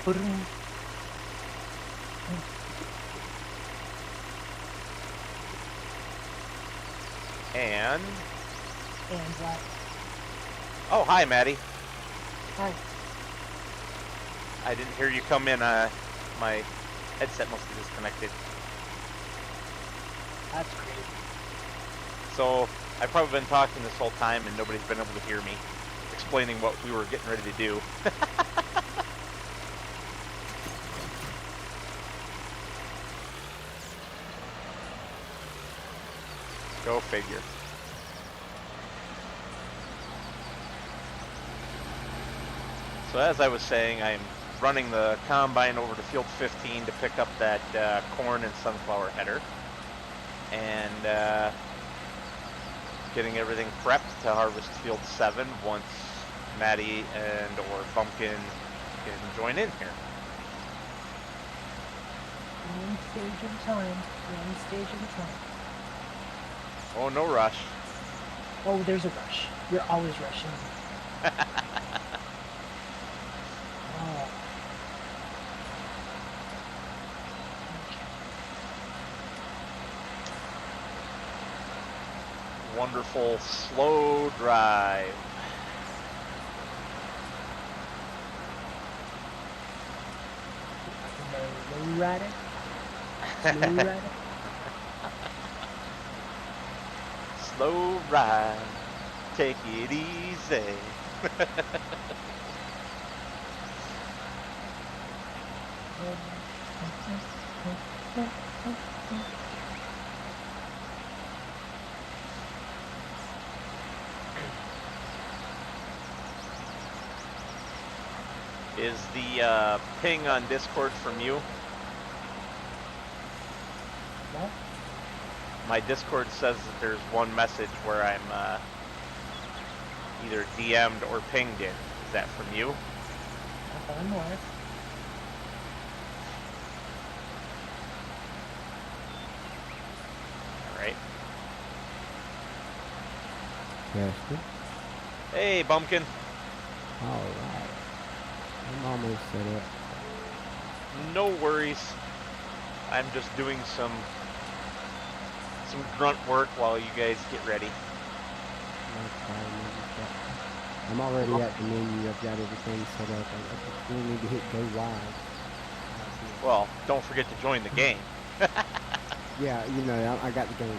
And what? Oh, hi, Maddie. Hi. I didn't hear you come in. My headset must be disconnected. That's crazy. So I've probably been talking this whole time and nobody's been able to hear me explaining what we were getting ready to do. Go figure. So as I was saying, I'm running the combine over to field 15 to pick up that corn and sunflower header, and getting everything prepped to harvest field 7 once Maddie and or Bumpkin can join in here. One stage at a time. One stage at a time. Oh, no rush. Oh, there's a rush. You're always rushing. Oh. Wonderful slow drive. Slow ride it. Slow ride it. Slow ride. Take it easy. Is the ping on Discord from you? What? My Discord says that there's one message where I'm either DM'd or pinged in. Is that from you? Not that I'm aware. Alright. Yes. Hey, Bumpkin. Alright. I'm almost set up. No worries. I'm just doing some grunt work while you guys get ready. I'm already at the menu. I've got everything set up. I just still need to hit go live. Well, don't forget to join the game. Yeah, you know, I got the game up.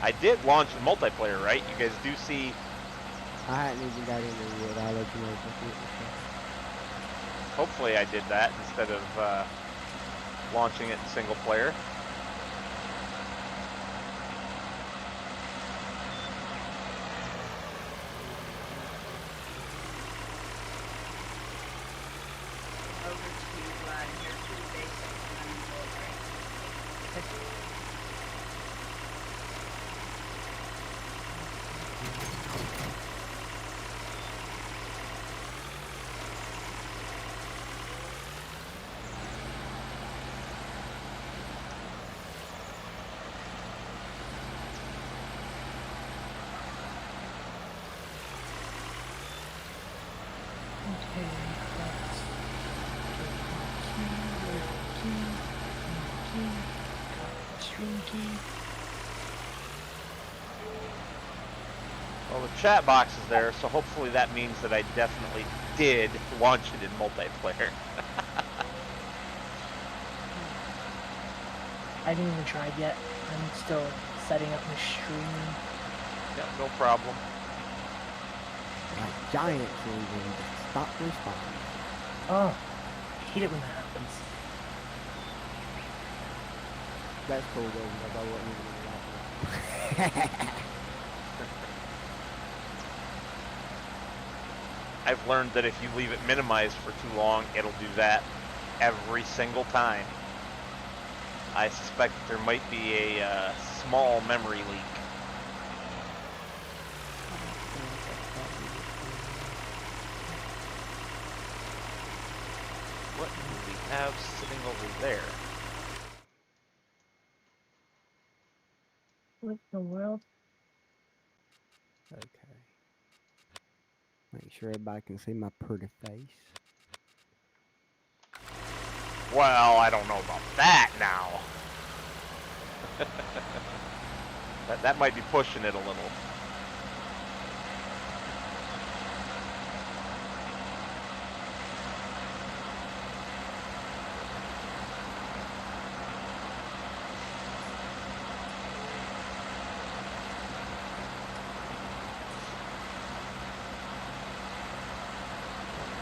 I did launch the multiplayer, right? You guys do see... I hadn't even got in there yet. I'll let you know if I see it. Hopefully I did that instead of launching it in single player. Over to your 2 basics and then military. Well, the chat box is there, so hopefully that means that I definitely did launch it in multiplayer. I haven't even tried yet. I'm still setting up my stream. Yep, no problem. Like giants even stop responding. Oh, I hate it when that happens. That's cool though, because I wasn't even in the lobby. I've learned that if you leave it minimized for too long, it'll do that every single time. I suspect that there might be a small memory leak. What do we have sitting over there? What in the world? Okay. Make sure everybody can see my pretty face. Well, I don't know about that now. that might be pushing it a little.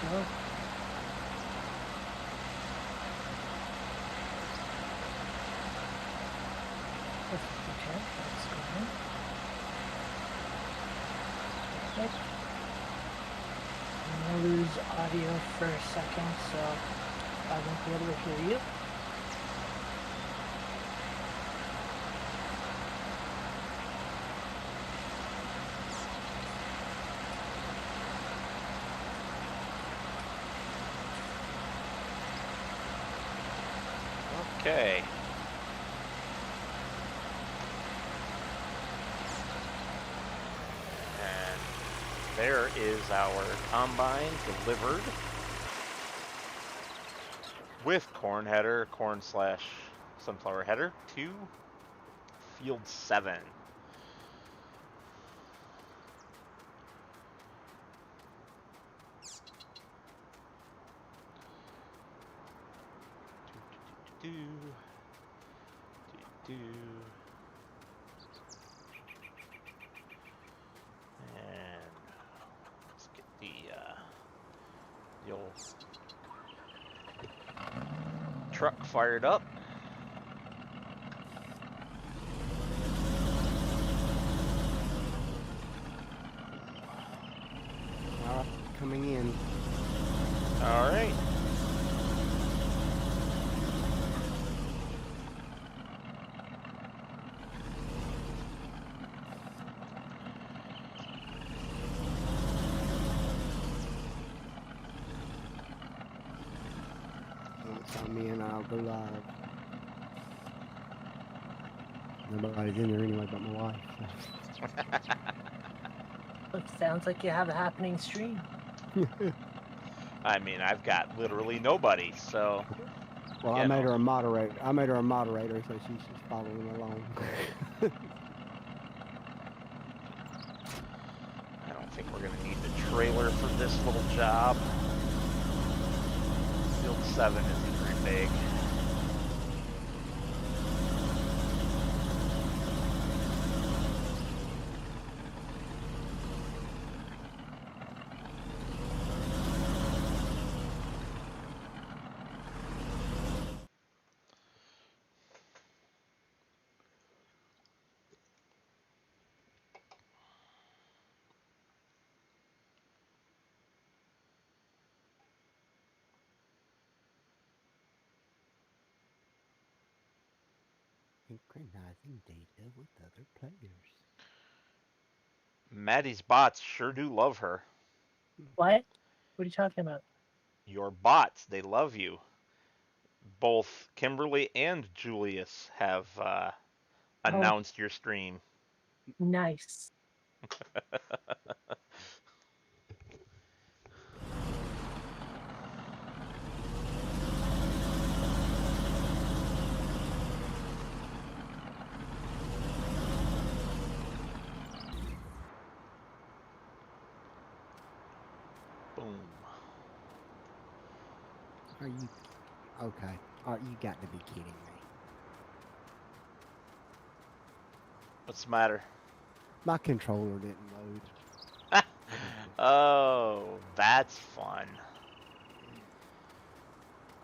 Go. That's going. Perfect. I'm gonna lose audio for a second, so I won't be able to hear you. Okay. And there is our combine delivered with corn header, corn/sunflower header to field 7. Do, do, do. And let's get the old truck fired up. Coming in. All right. Once I'm in, I'll go live. Nobody's in there anyway but my wife. So. It sounds like you have a happening stream. I mean, I've got literally nobody, so. Well, I made her a moderator. I made her a moderator, so she's just following along. I don't think we're going to need the trailer for this little job. Field 7 isn't very big. Synchronizing data with other players. Maddie's bots sure do love her. What? What are you talking about? Your bots, they love you. Both Kimberly and Julius have announced your stream. Nice. Boom. Are you okay? You got to be kidding me. What's the matter? My controller didn't load. Oh, that's fun.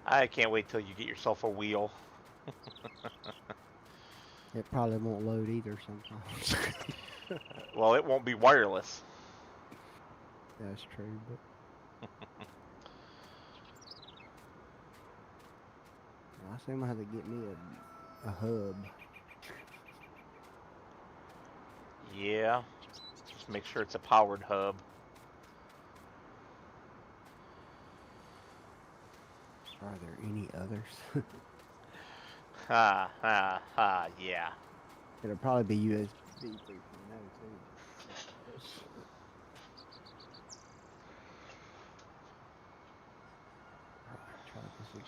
I can't wait till you get yourself a wheel. It probably won't load either sometimes. Well, it won't be wireless. That's true, but I assume I have to get me a hub. Yeah. Just make sure it's a powered hub. Are there any others? Ha, ha, ha, yeah. It'll probably be USB 3.0 too.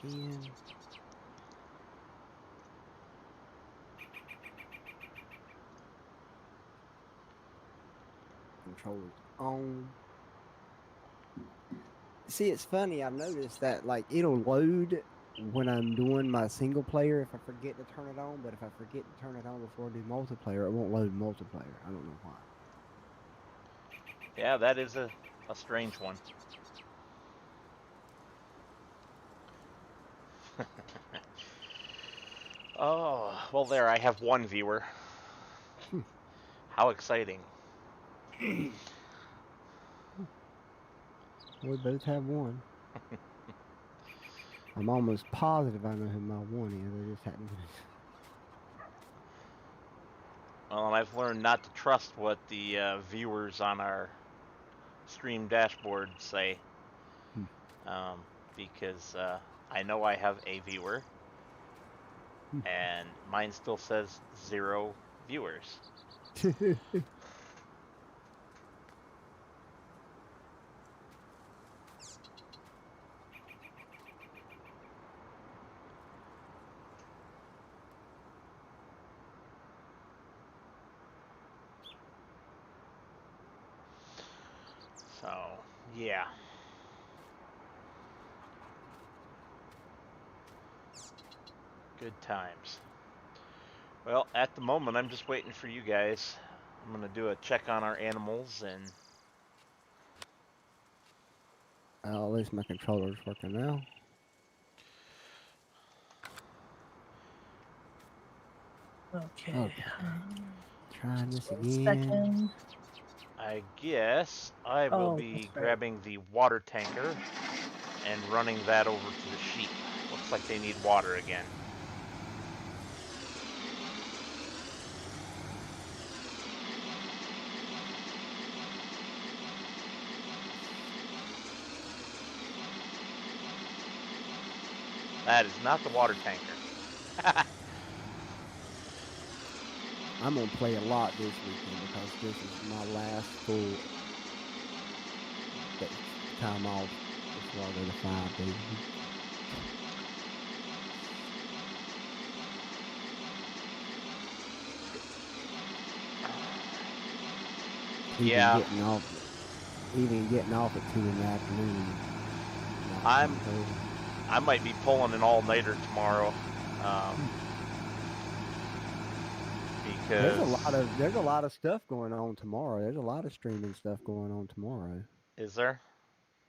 again. Controllers on. See, it's funny. I've noticed that like it'll load when I'm doing my single player if I forget to turn it on, but if I forget to turn it on before I do multiplayer, it won't load multiplayer. I don't know why. Yeah, that is a strange one. Oh, well there, I have one viewer. How exciting. We both have one. I'm almost positive I know who my one is. I just hadn't. Well, and I've learned not to trust what the viewers on our stream dashboard say. Because I know I have a viewer, and mine still says 0 viewers. So, yeah. Good times. Well, at the moment, I'm just waiting for you guys. I'm going to do a check on our animals and... At least my controller's working now. Okay. Trying this Just a again. second. I guess I will be That's right. grabbing the water tanker and running that over to the sheep. Looks like they need water again. That is not the water tanker. I'm gonna play a lot this weekend because this is my last full time off before I go to 5 days a week. Yeah. Even getting off at 2 in the afternoon. I might be pulling an all-nighter tomorrow. Because there's a lot of stuff going on tomorrow. There's a lot of streaming stuff going on tomorrow. Is there?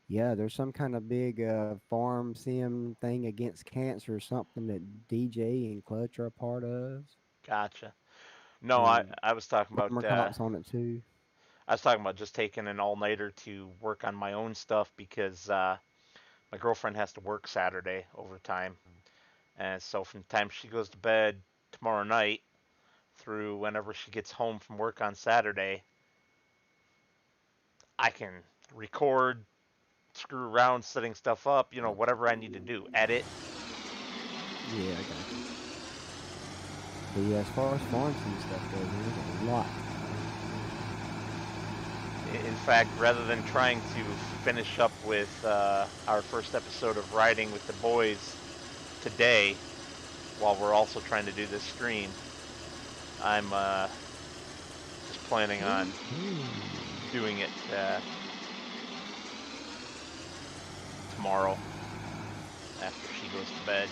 Yeah, there's some kind of big farm sim thing against cancer or something that DJ and Clutch are a part of. Gotcha. No, I was talking about Cops on it too. I was talking about just taking an all-nighter to work on my own stuff because my girlfriend has to work Saturday overtime. And so from the time she goes to bed tomorrow night through whenever she gets home from work on Saturday, I can record, screw around, setting stuff up, whatever I need to do. Edit. Yeah, I got you. But yeah, as far as farms and stuff goes, there's a lot. In fact, rather than trying to finish up with our first episode of Riding with the Boys today, while we're also trying to do this stream, I'm just planning on doing it tomorrow after she goes to bed.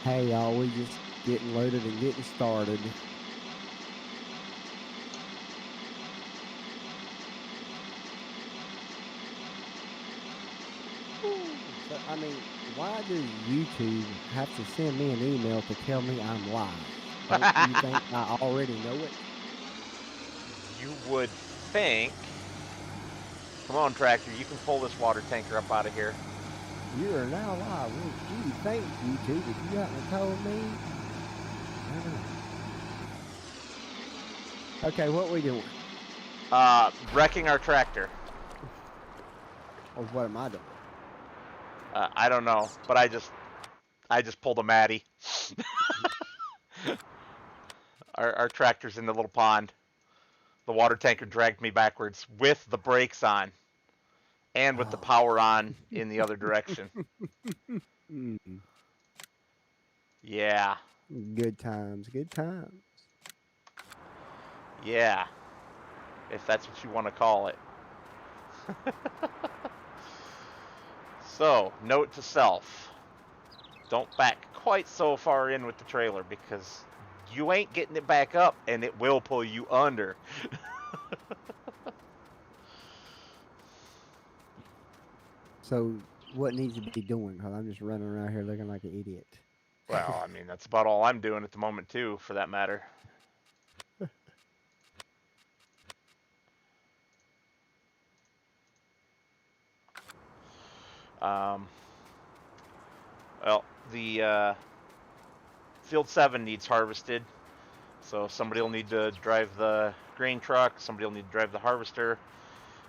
Hey y'all, we just getting loaded and getting started. So, I mean, why does YouTube have to send me an email to tell me I'm live? Don't you think I already know it? You would think. Come on, Tractor, you can pull this water tanker up out of here. You are now live. Well, gee, thanks, YouTube. If you hadn't told me, never know. Okay, what we doing? Wrecking our tractor. Or what am I doing? I don't know, but I just pulled a Maddie. Our tractor's in the little pond. The water tanker dragged me backwards with the brakes on and with the power on in the other direction. Mm. Yeah. Good times, good times. Yeah. If that's what you want to call it. So, note to self. Don't back quite so far in with the trailer because you ain't getting it back up and it will pull you under. So, what needs to be doing? Cause I'm just running around here looking like an idiot. Well, I mean, that's about all I'm doing at the moment, too, for that matter. Well, the Field 7 needs harvested, so somebody will need to drive the grain truck, somebody will need to drive the harvester.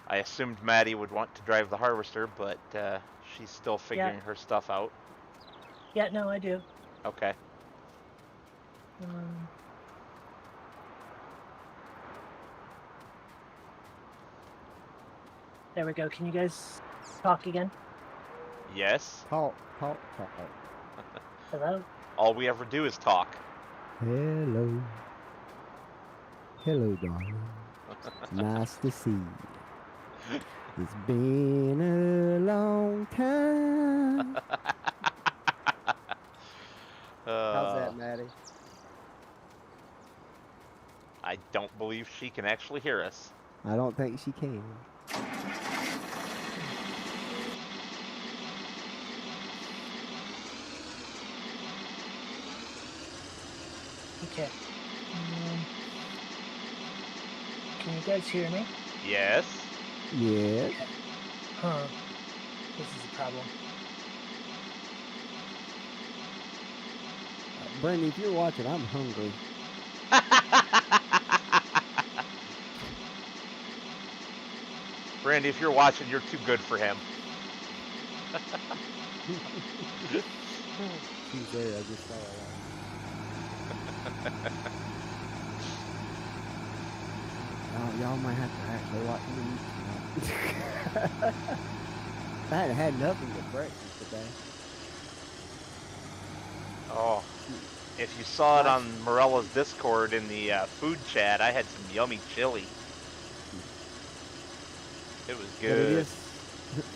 I assumed Maddie would want to drive the harvester, but she's still figuring her stuff out. Yeah, no, I do. Okay. There we go. Can you guys talk again? Yes. Talk. Hello? All we ever do is talk. Hello. Hello, darling. Nice to see you. It's been a long time. How's that, Maddie? I don't believe she can actually hear us. I don't think she can. Okay. Can you guys hear me? Yes. Yes. Huh. This is a problem. Brandy, if you're watching, I'm hungry. Brandy, if you're watching, you're too good for him. She's there. I just saw her. Y'all might have to actually watch me. I had nothing but breakfast today. Oh, if you saw it on Morella's Discord in the food chat, I had some yummy chili. It was good.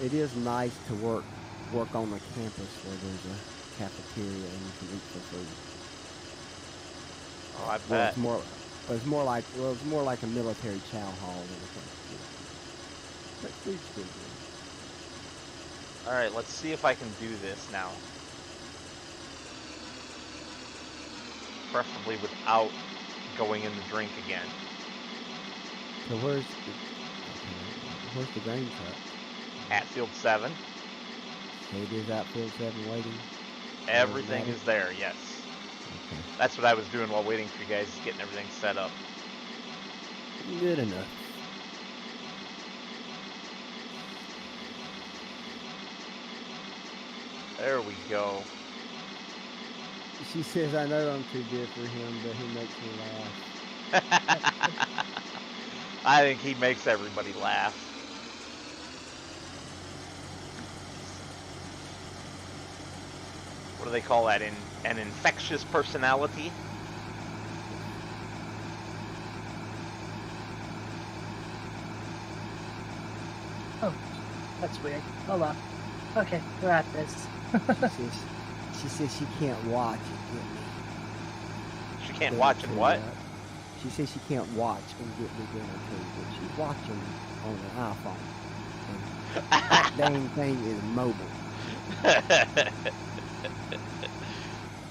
It is nice to work on the campus where there's a cafeteria and you can eat for food. Oh, I Well, bet. it's more like a military chow hall than a cafeteria. But food's still good. All right, let's see if I can do this now. Preferably without going in the drink again. So where's the grain truck? At Field 7. So it is at Field 7 waiting? Everything is there, yes. Okay. That's what I was doing while waiting for you guys, getting everything set up. Good enough. There we go. She says, I know I'm too good for him, but he makes me laugh. I think he makes everybody laugh. What do they call that? An infectious personality? Oh, that's weird. Hold on. Okay, we're at this. She says she can't watch and get me. She can't watch and what? She says she can't watch and get me dinner too, but she's watching on an iPhone. And that dang thing is mobile.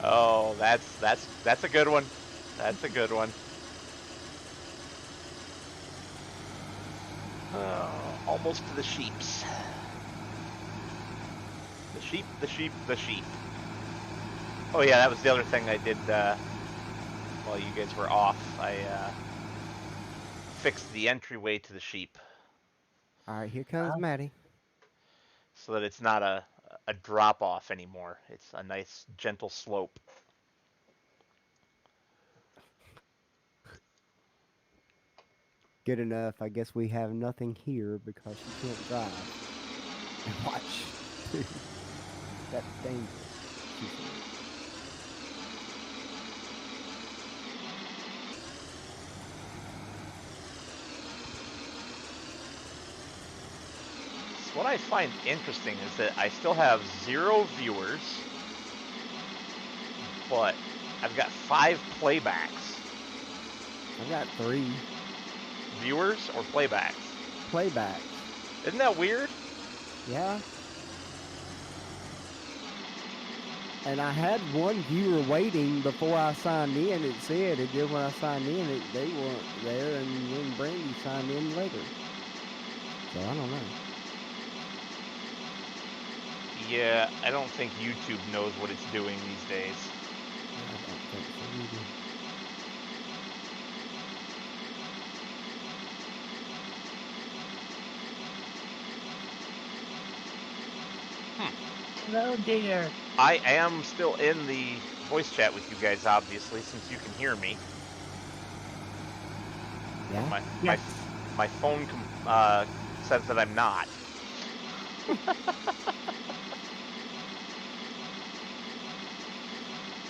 Oh, that's a good one. That's a good one. Almost to the sheeps. The sheep, the sheep, the sheep. Oh yeah, that was the other thing I did while you guys were off. I fixed the entryway to the sheep. All right, here comes Maddie. So that it's not a a drop off anymore. It's a nice gentle slope. Good enough. I guess we have nothing here because you can't drive and watch. That's dangerous. She said. So what I find interesting is that I still have 0 viewers, but I've got 5 playbacks. I've got 3 Viewers or playbacks? playbacks. Isn't that weird? Yeah. And I had one viewer waiting before I signed in. It said it did when I signed in. They weren't there, and then Brandy signed in later. So I don't know. Yeah, I don't think YouTube knows what it's doing these days. I don't think so either. Hello, Digger. I am still in the voice chat with you guys, obviously, since you can hear me. Yeah. My phone says that I'm not.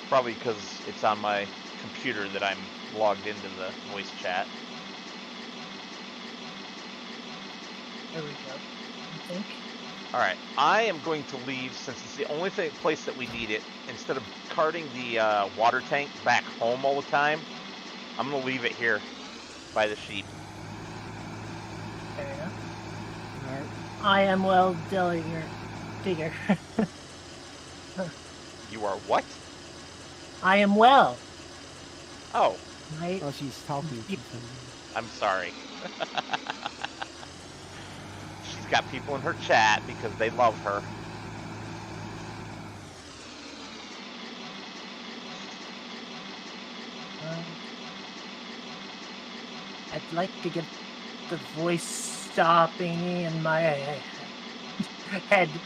Probably because it's on my computer that I'm logged into the voice chat. There we go. I think. Alright, I am going to leave since it's the only place that we need it. Instead of carting the water tank back home all the time, I'm going to leave it here by the sheep. Fair enough. All right. I am well, Digger. You are what? I am well. Oh, Right? Oh, she's talking to somebody. I'm sorry. She's got people in her chat because they love her. I'd like to get the voice stopping in my head.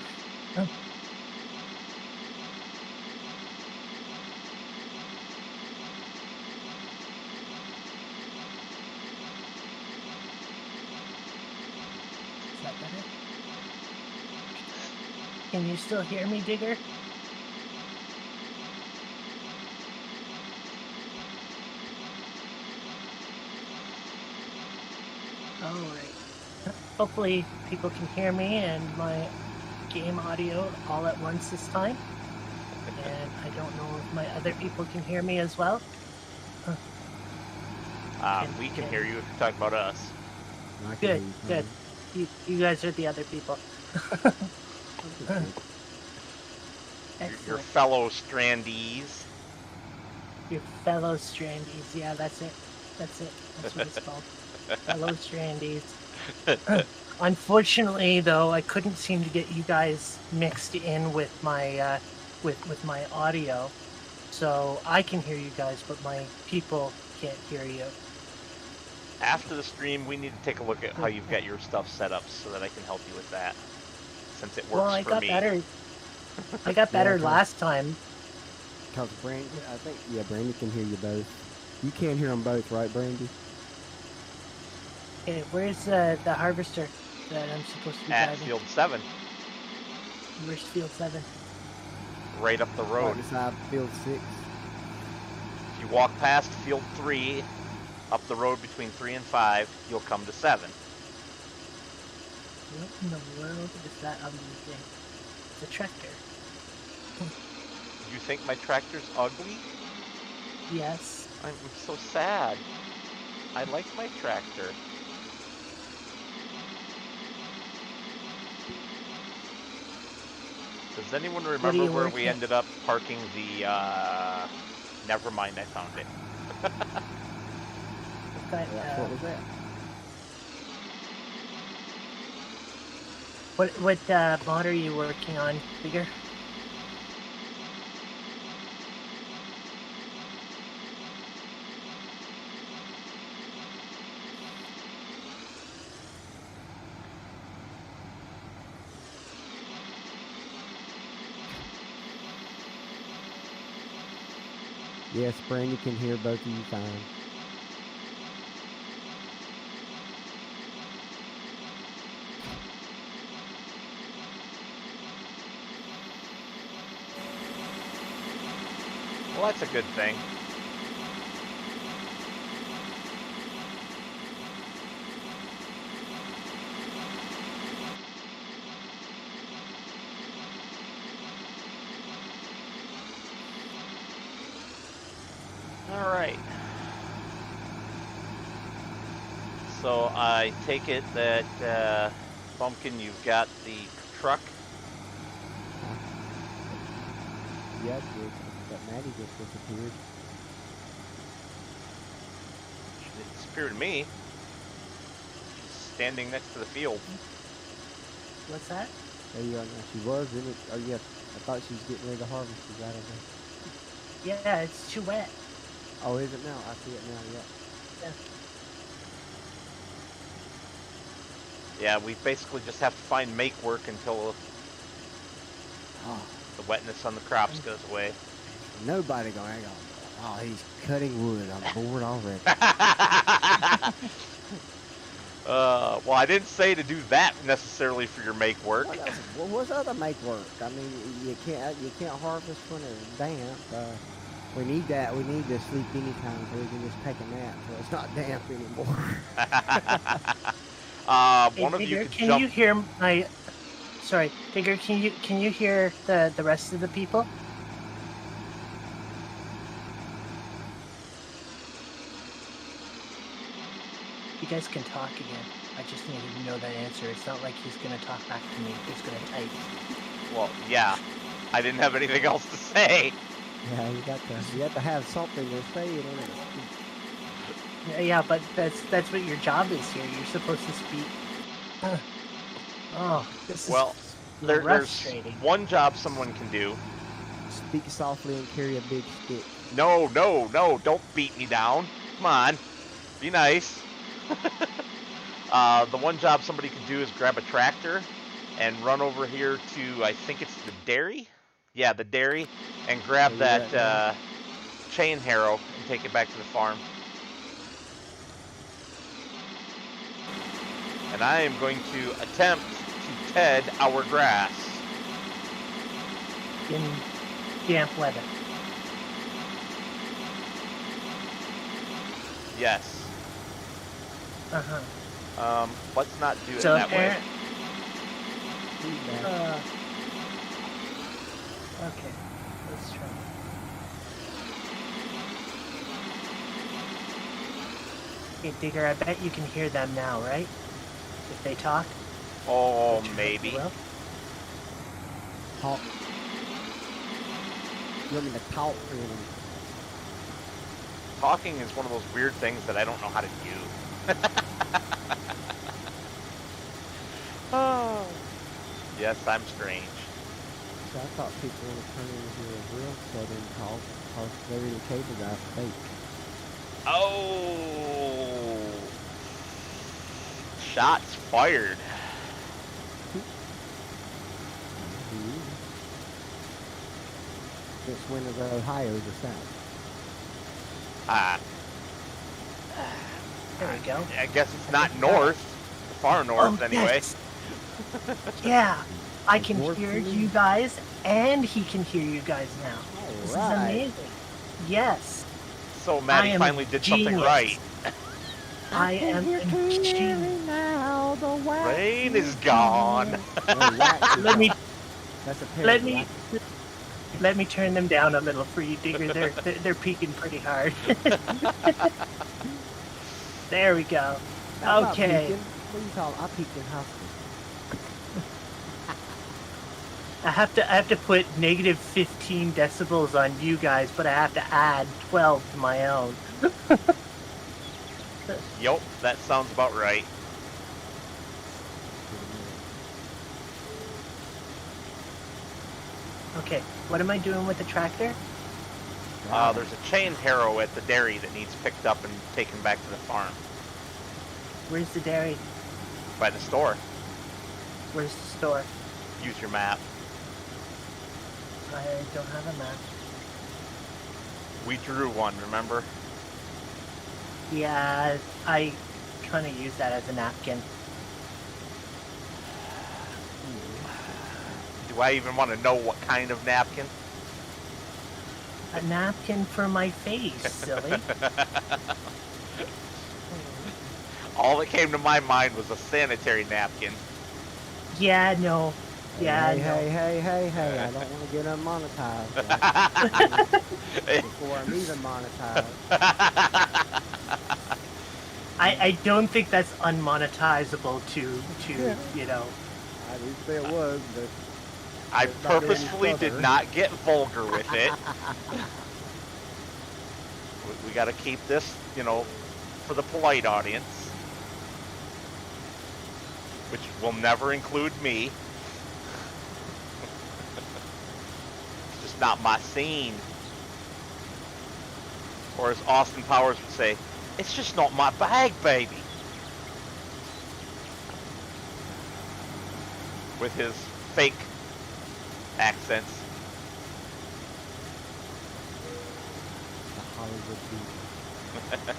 Is that better? Can you still hear me, Digger? Alright. Hopefully people can hear me and my game audio all at once this time. And I don't know if my other people can hear me as well. We can hear you if you talk about us. I can Good, hear you good. fine. You guys are the other people. That's good. Your Excellent. fellow strandies. Your fellow strandies. Yeah, that's it. That's it. That's what it's called. Fellow strandies. Unfortunately, though, I couldn't seem to get you guys mixed in with my with my audio, so I can hear you guys, but my people can't hear you. After the stream, we need to take a look at how you've got your stuff set up so that I can help you with that. Since it works Well, I for got me. better. I got better last time. Because Brandy, I think, yeah, Brandy can hear you both. You can hear them both, right, Brandy? Okay, where's the harvester that I'm supposed to be At driving? field 7, Where's field 7? right up the road. Right beside field 6. If you walk past field 3, up the road between 3 and 5, you'll come to 7. What in the world is that ugly thing? It's a tractor. You think my tractor's ugly? Yes. I'm so sad. I like my tractor. Does anyone remember where we ended up parking the, never mind, I found it. Okay, What was that? What mod are you working on, Bigger? Yes, Brandy can hear both of you fine. Well, that's a good thing. All right. So I take it that Bumpkin, you've got the truck. Yeah, but Maddie just disappeared. She didn't disappear to me. She's standing next to the field. What's that? There you are. She was in it. Oh, yeah. I thought she was getting ready to harvest. She's out of there. Yeah, it's too wet. Oh, is it now? I see it now. Yeah. Yeah, we basically just have to find make work until Oh, the wetness on the crops goes away. nobody going on. Oh, he's cutting wood. I'm bored already. Well, I didn't say to do that necessarily for your make work. What's other make work? I mean, you can't harvest when it's damp. We need that. We need to sleep anytime so we can just take a nap so it's not damp anymore. One of you Digger, could can jump. you hear my? Sorry, Digger. Can you hear the rest of the people? You guys can talk again. I just needed to know that answer. It's not like he's gonna talk back to me. He's gonna type. Well, yeah. I didn't have anything else to say. Yeah, you have to have something to say in order to speak. Yeah, but that's what your job is here. You're supposed to speak. Oh, this Well, is there's frustrating. one job someone can do. Speak softly and carry a big stick. No, don't beat me down. Come on. Be nice. The one job somebody could do is grab a tractor and run over here to, I think it's the dairy? Yeah, the dairy, and grab Where you at now? that chain harrow and take it back to the farm. And I am going to attempt to ted our grass. In damp weather. Yes. Let's not do it So that way. Okay, let's try. Hey, Digger, I bet you can hear them now, right? If they talk? Oh, Which you maybe. will. Talk. You want me to talk to them? Talking is one of those weird things that I don't know how to do. Oh. Yes, I'm strange. So I thought people would turn into a real southern talk because maybe the cable guy's fake. Oh. Shots fired. Since when is Ohio the South? There we go. I guess it's not north. Far north, anyway. Yes. Yeah, I can North hear Korea? you guys, and he can hear you guys now. This is Alright. amazing. Yes, So I Maddie am finally did something genius. right. I am a genius. Now, the wax Rain is gone. Let me That's a let me let me turn them down a little for you, Digger. They're peaking pretty hard. There we go. Okay. What do you call it? I peaked in hospital. I have to put negative 15 decibels on you guys, but I have to add 12 to my own. Yup, that sounds about right. Okay, what am I doing with the tractor? There's a chain harrow at the dairy that needs picked up and taken back to the farm. Where's the dairy? By the store. Where's the store? Use your map. I don't have a map. We drew one, remember? Yeah, I kind of use that as a napkin. Do I even want to know what kind of napkin? A napkin for my face, silly. All that came to my mind was a sanitary napkin. Yeah, no. Yeah, hey, no. hey, I don't want to get unmonetized. Before I'm even monetized. I don't think that's unmonetizable to you know. I didn't say it was, but I It's not any purposefully did further. not get vulgar with it. We got to keep this, you know, for the polite audience, which will never include me. It's just not my scene. Or as Austin Powers would say, it's just not my bag, baby. With his fake accents. the Hollywood people.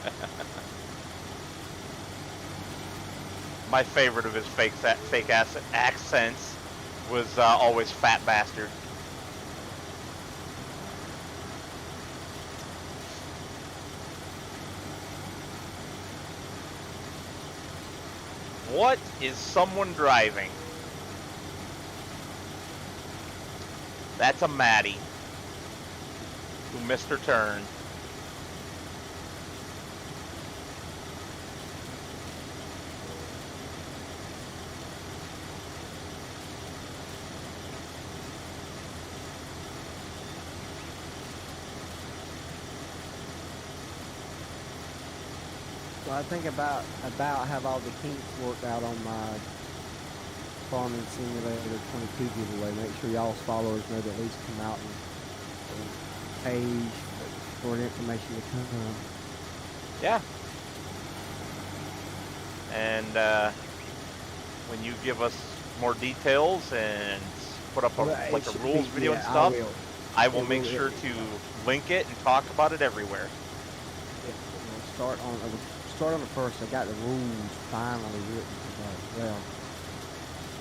My favorite of his fake accents was always Fat Bastard. What is someone driving? That's a Maddie who missed her turn. So I think about have all the kinks worked out on my Farming Simulator 22 giveaway. Make sure y'all's followers know to at least come out and page for information to come. Yeah. And when you give us more details and put up Well, like it a should rules be- video yeah, and stuff, I will It make will- sure to link it and talk about it everywhere. We'll start on the first. I got the rules finally written. Well,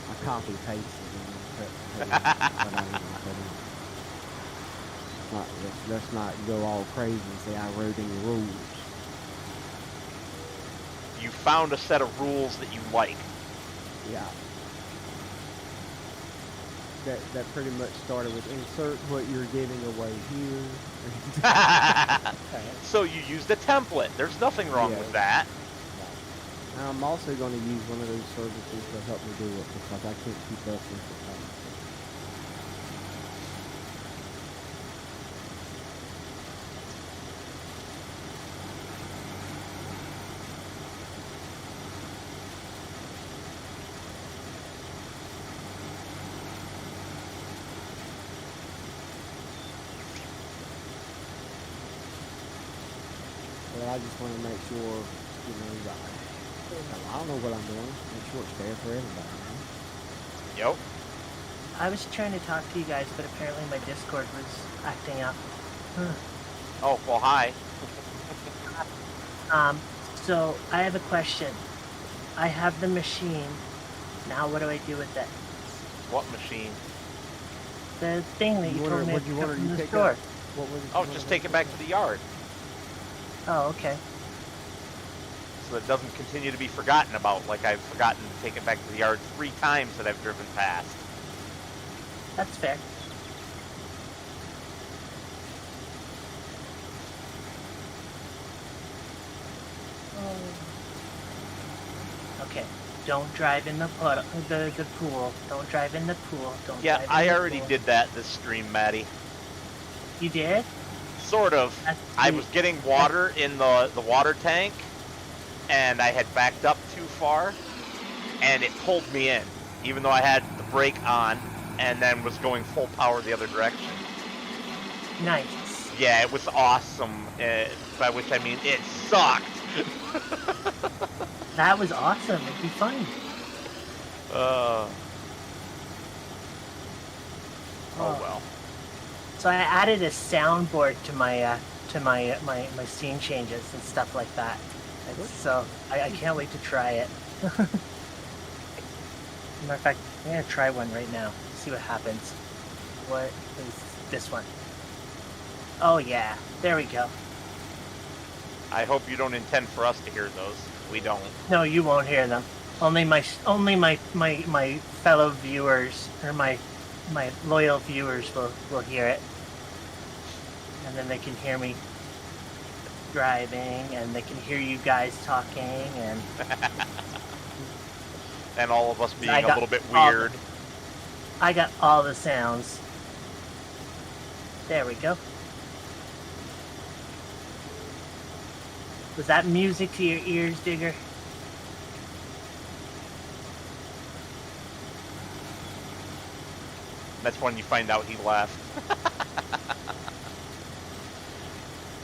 I copy pasted them. Let's not go all crazy and say I wrote any rules. You found a set of rules that you like. Yeah. That pretty much started with insert what you're giving away here. So you used a template. There's nothing wrong Yeah. with that. And I'm also going to use one of those services to help me do it because I can't keep up with it. But I just want to make sure, you know, I don't know what I'm doing. Make sure it's fair for everybody. You know? Yep. I was trying to talk to you guys, but apparently my Discord was acting up. Oh, well, hi. So I have a question. I have the machine. Now what do I do with it? What machine? The thing that you told me What to you pick up wanted from to the pick store. up? What was it? Oh, just take it back to the yard Oh, okay. so it doesn't continue to be forgotten about, like I've forgotten to take it back to the yard 3 times that I've driven past. That's fair. Okay. Don't drive in the pool. Don't drive in the pool. Don't Yeah, drive in I the already pool. did that this stream, Maddie. You did? Sort of. That's I sweet. was getting water in the water tank, and I had backed up too far, and it pulled me in, even though I had the brake on, and then was going full power the other direction. Nice. Yeah, it was awesome, by which I mean it sucked. That was awesome. It'd be fun. Oh Oh. well. So I added a soundboard to my to my scene changes and stuff like that. So I can't wait to try it. Matter of fact, I'm gonna try one right now. See what happens. What is this one? Oh yeah, there we go. I hope you don't intend for us to hear those. We don't. No, you won't hear them. Only my fellow viewers or my loyal viewers will hear it, and then they can hear me driving, and they can hear you guys talking, and and all of us being a little bit weird. I got all the sounds. There we go. Was that music to your ears, Digger? That's when you find out he left.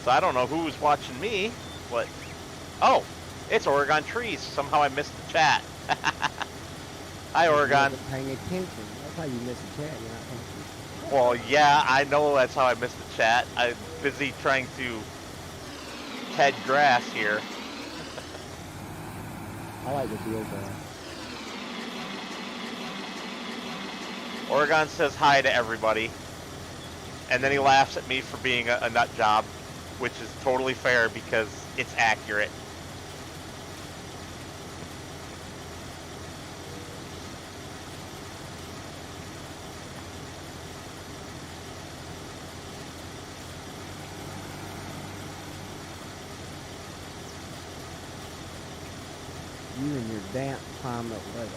So I don't know who was watching me, but... Oh! It's Oregon Trees. Somehow I missed the chat. Hi, Oregon. You're not paying attention. That's how you miss the chat. You're not paying attention. Well, yeah, I know that's how I missed the chat. I'm busy trying to head grass here. I like the field grass. Oregon says hi to everybody. And then he laughs at me for being a nut job, which is totally fair because it's accurate. You and your damp climate weather.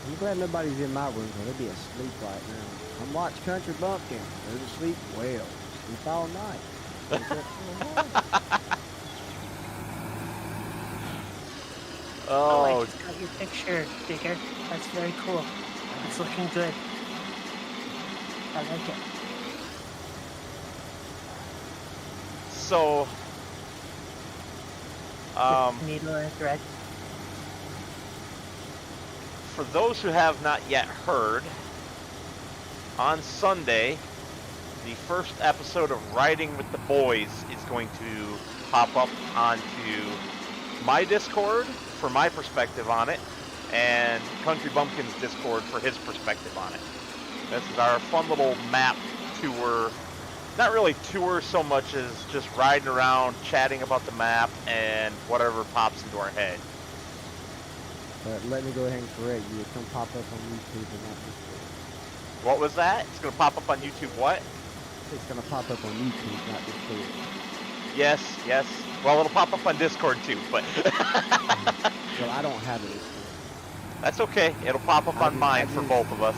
I'm glad nobody's in my room because they'd be asleep right now. I'm watching Kountry Bumpkin. They're to sleep well. Sleep all night. Wake up in the morning. Oh, I just got your picture, Digger. That's very cool. It's looking good. I like it. So, needle and thread. For those who have not yet heard, on Sunday, the first episode of Riding with the Boys is going to pop up onto my Discord for my perspective on it, and Kountry Bumpkin's Discord for his perspective on it. This is our fun little map tour. Not really tour so much as just riding around, chatting about the map, and whatever pops into our head. But let me go ahead and correct you. It's going to pop up on YouTube and not Discord. What was that? It's going to pop up on YouTube what? It's going to pop up on YouTube, not Discord. Yes, yes. Well, it'll pop up on Discord too, but... Well, I don't have a Discord. That's okay. It'll pop up on mine for both of us.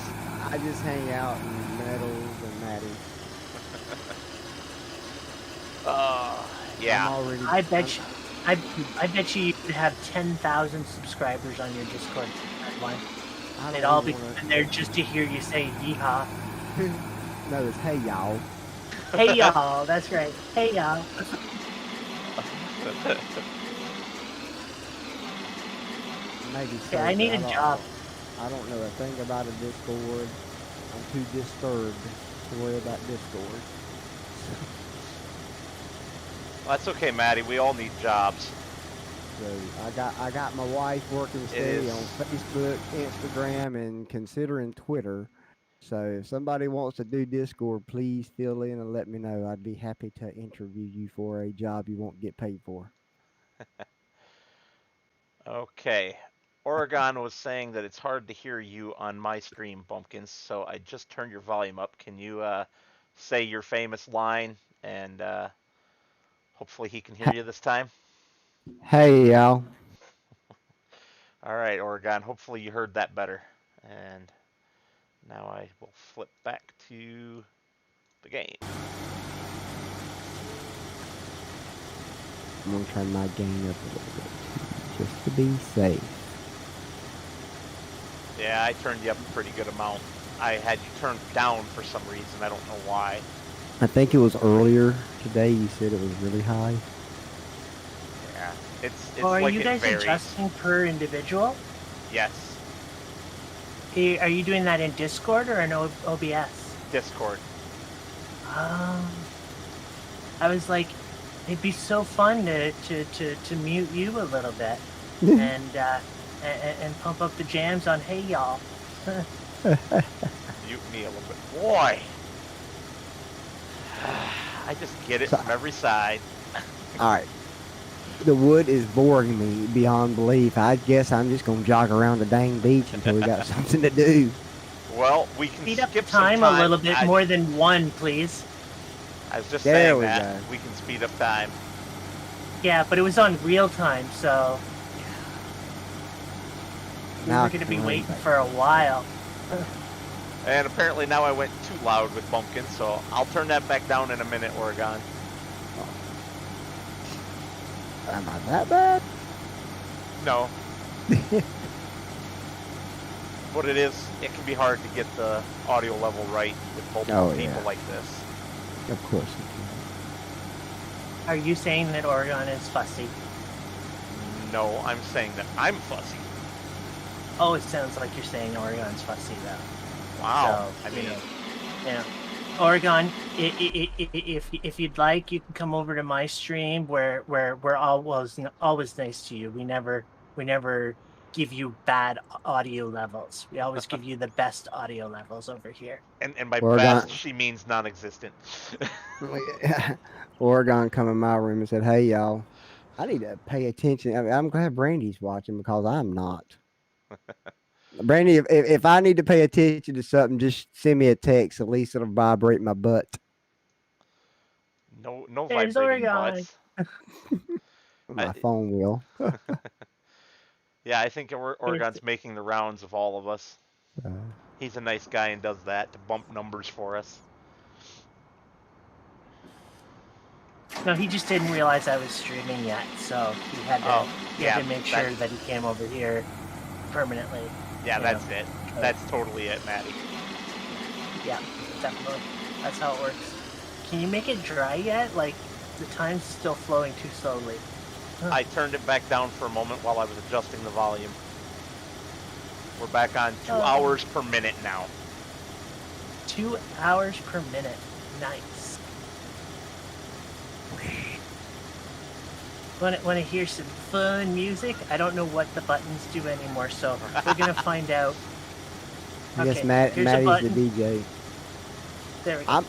I just hang out in Metals and Maddie. Yeah. I bet you you'd have 10,000 subscribers on your Discord line. They'd all be there just to hear you say yeehaw. No, it's hey y'all. Hey y'all, that's right. Hey y'all. Maybe so, Yeah, I need a job. I don't know a thing about a Discord. I'm too disturbed to worry about Discord. Well, that's okay, Maddie. We all need jobs. So I got my wife working steady on Facebook, Instagram, and considering Twitter. So if somebody wants to do Discord, please fill in and let me know. I'd be happy to interview you for a job you won't get paid for. Okay. Oregon was saying that it's hard to hear you on my stream, Bumpkins, so I just turned your volume up. Can you say your famous line, and hopefully he can hear you this time? Hey, y'all. All right, Oregon. Hopefully you heard that better. And now I will flip back to the game. I'm going to turn my gain up a little bit, just to be safe. Yeah, I turned you up a pretty good amount. I had you turned down for some reason. I don't know why. I think it was earlier today you said it was really high. Yeah, it's Are like you it guys varies. adjusting per individual? Yes, Are you doing that in Discord or in OBS? Discord. I was like, it'd be so fun to mute you a little bit and pump up the jams on Hey Y'all. Mute me a little bit. Boy! I just get it from every side. All right. The wood is boring me beyond belief. I guess I'm just gonna jog around the dang beach until we got something to do. Well, we can Speed up skip time, some time. a little bit more than one, please. I was just There saying we that. go. We can speed up time. Yeah, but it was on real time, so we Now were I going to can be run waiting back. for a while. And apparently now I went too loud with Bumpkin, so I'll turn that back down in a minute, Oregon. Am I that bad? No. What it is, it can be hard to get the audio level right with multiple people yeah. like this. Of course. Are you saying that Oregon is fussy? No, I'm saying that I'm fussy. Oh, it sounds like you're saying Oregon's fussy, though. Wow. So, I mean, yeah. Oregon, if you'd like, you can come over to my stream where we're always nice to you. We never give you bad audio levels. We always give you the best audio levels over here. and by Oregon. best, she means non-existent. Oregon come in my room and said, "Hey y'all, I need to pay attention. I mean, I'm glad Brandy's watching because I'm not. Brandy, if I need to pay attention to something, just send me a text. At least it'll vibrate my butt. No There's vibrating Oregon. butts. My phone will. Yeah, I think Oregon's making the rounds of all of us. He's a nice guy and does that to bump numbers for us. No, he just didn't realize I was streaming yet, so he had to make sure that he came over here permanently. Yeah, that's it. That's totally it, Maddie. Yeah, definitely. That's how it works. Can you make it dry yet? Like, the time's still flowing too slowly. I turned it back down for a moment while I was adjusting the volume. We're back on 2 hours per minute now. 2 hours per minute. Nice. Want to hear some fun music? I don't know what the buttons do anymore, so we're going to find out. Yes, Okay, Maddie's the DJ. There we go.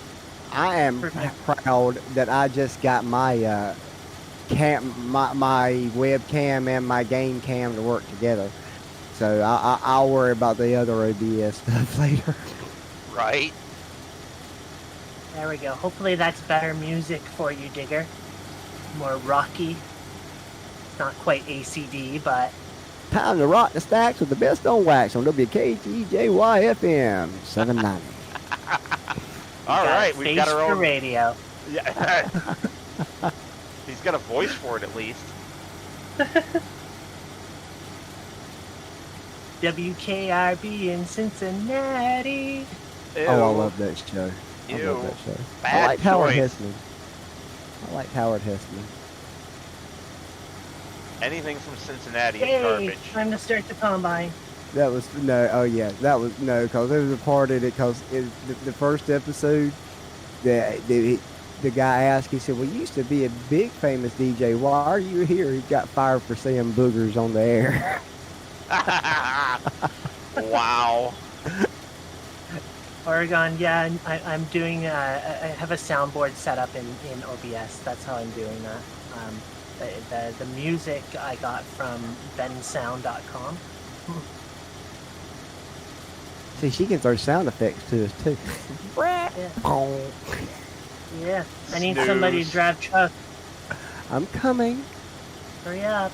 I am proud that I just got my my webcam and my game cam to work together. So I'll worry about the other OBS stuff later. Right. There we go. Hopefully that's better music for you, Digger. More rocky. It's not quite ACD, but... Time to rock the stacks with the best on wax on WKTJYFM 790. All right, we've got our own radio. Yeah. He's got a voice for it at least. WKRB in Cincinnati. Ew. Oh, I love that show. I love that show. I like Howard Hessman. Anything from Cincinnati is garbage. Time to start the combine. That was because there was a part in it because the first episode, the guy asked, he said, "Well, you used to be a big famous DJ. Why are you here?" He got fired for saying boogers on the air. Wow. Oregon, yeah, I'm doing. I have a soundboard set up in OBS. That's how I'm doing that. The music I got from bensound.com. See, she can throw sound effects to us too. Yeah, I need somebody to drive truck. I'm coming. Hurry up.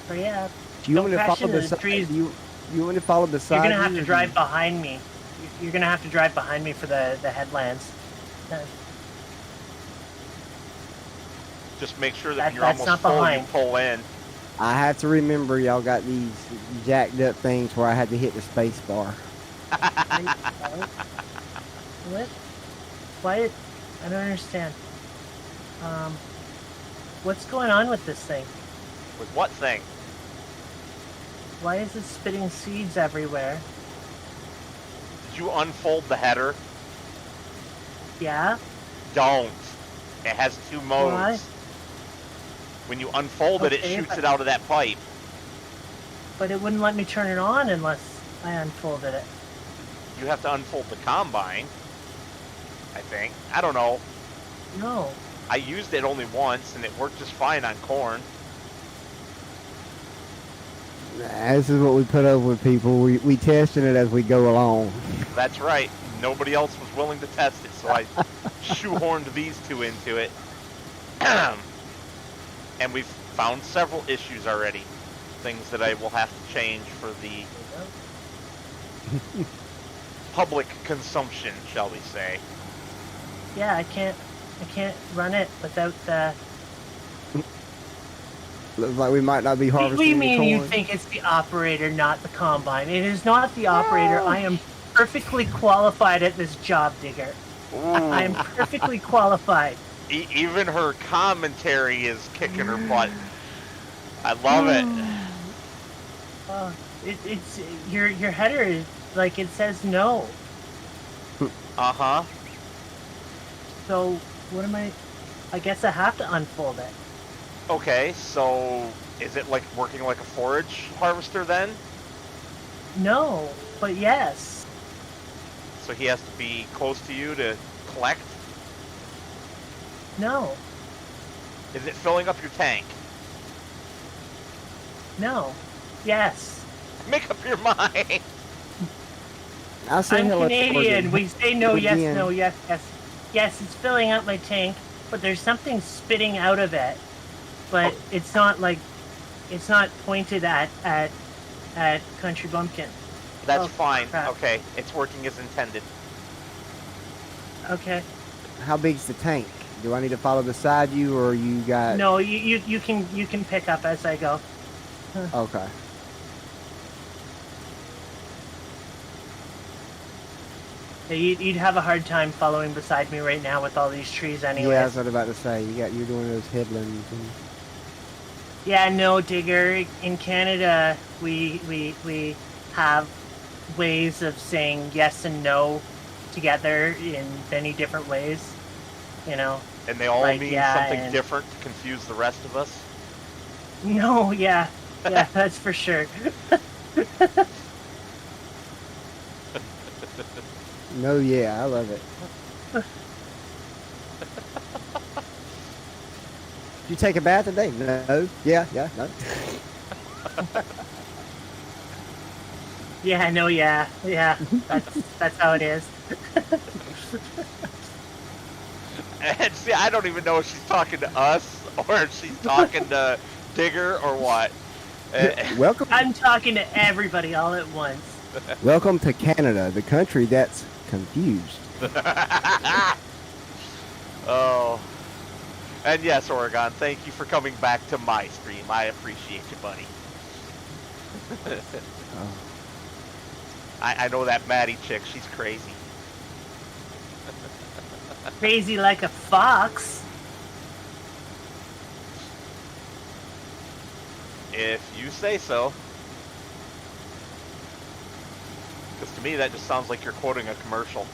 Hurry up. Do you want to follow the trees? You want to follow the side? You're gonna have to drive behind me. You're gonna have to drive behind me for the headlands. Just make sure that you're almost full, you pull in. I have to remember y'all got these jacked up things where I had to hit the space bar. What? Why? I don't understand. What's going on with this thing? With what thing? Why is it spitting seeds everywhere? Did you unfold the header? Yeah? Don't. It has 2 modes. Why? When you unfold it, it Okay, shoots but- it out of that pipe. But it wouldn't let me turn it on unless I unfolded it. You have to unfold the combine, I think. I don't know. No. I used it only once, and it worked just fine on corn. Nah, this is what we put up with, people. We testing it as we go along. That's right. Nobody else was willing to test it, so I shoehorned these 2 into it. And we've found several issues already. Things that I will have to change for the public consumption, shall we say. Yeah, I can't run it without the. Looks like we might not be What harvesting do you any mean you corn. think it's the operator, not the combine? It is not the operator. I am perfectly qualified at this job, Digger. I am Ooh. perfectly qualified. Even her commentary is kicking her butt. I love it. It's your header is like it says no. Uh-huh. So what am I? I guess I have to unfold it. Okay, so is it like working like a forage harvester then? No, but yes. So he has to be close to you to collect? No. Is it filling up your tank? No. Yes. Make up your mind. I say I'm hello to Canadian. Oregon. We say no, yes, Again. no, yes, yes. Yes, it's filling up my tank, but there's something spitting out of it. But it's not pointed at Kountry Bumpkin. That's Oh, fine. crap. Okay, it's working as intended. Okay. How big's the tank? Do I need to follow beside you, or you got? No, you can pick up as I go. Okay. Yeah, you'd have a hard time following beside me right now with all these trees anyway. Yeah, that's what I was about to say. You're doing those headlands. And... Yeah, no, Digger. In Canada, we have ways of saying yes and no together in many different ways. You know. And they all Like, mean yeah, something and- different to confuse the rest of us? No, yeah, that's for sure. No, yeah, I love it. Did you take a bath today? No. Yeah, no. Yeah, no, yeah. That's how it is. And see, I don't even know if she's talking to us or if she's talking to Digger or what. Welcome, I'm talking to everybody all at once. welcome to Canada, the country that's confused. Oh. And yes, Oregon, thank you for coming back to my stream. I appreciate you, buddy. Oh. I know that Maddie chick. She's crazy. Crazy like a fox. If you say so. Because to me, that just sounds like you're quoting a commercial.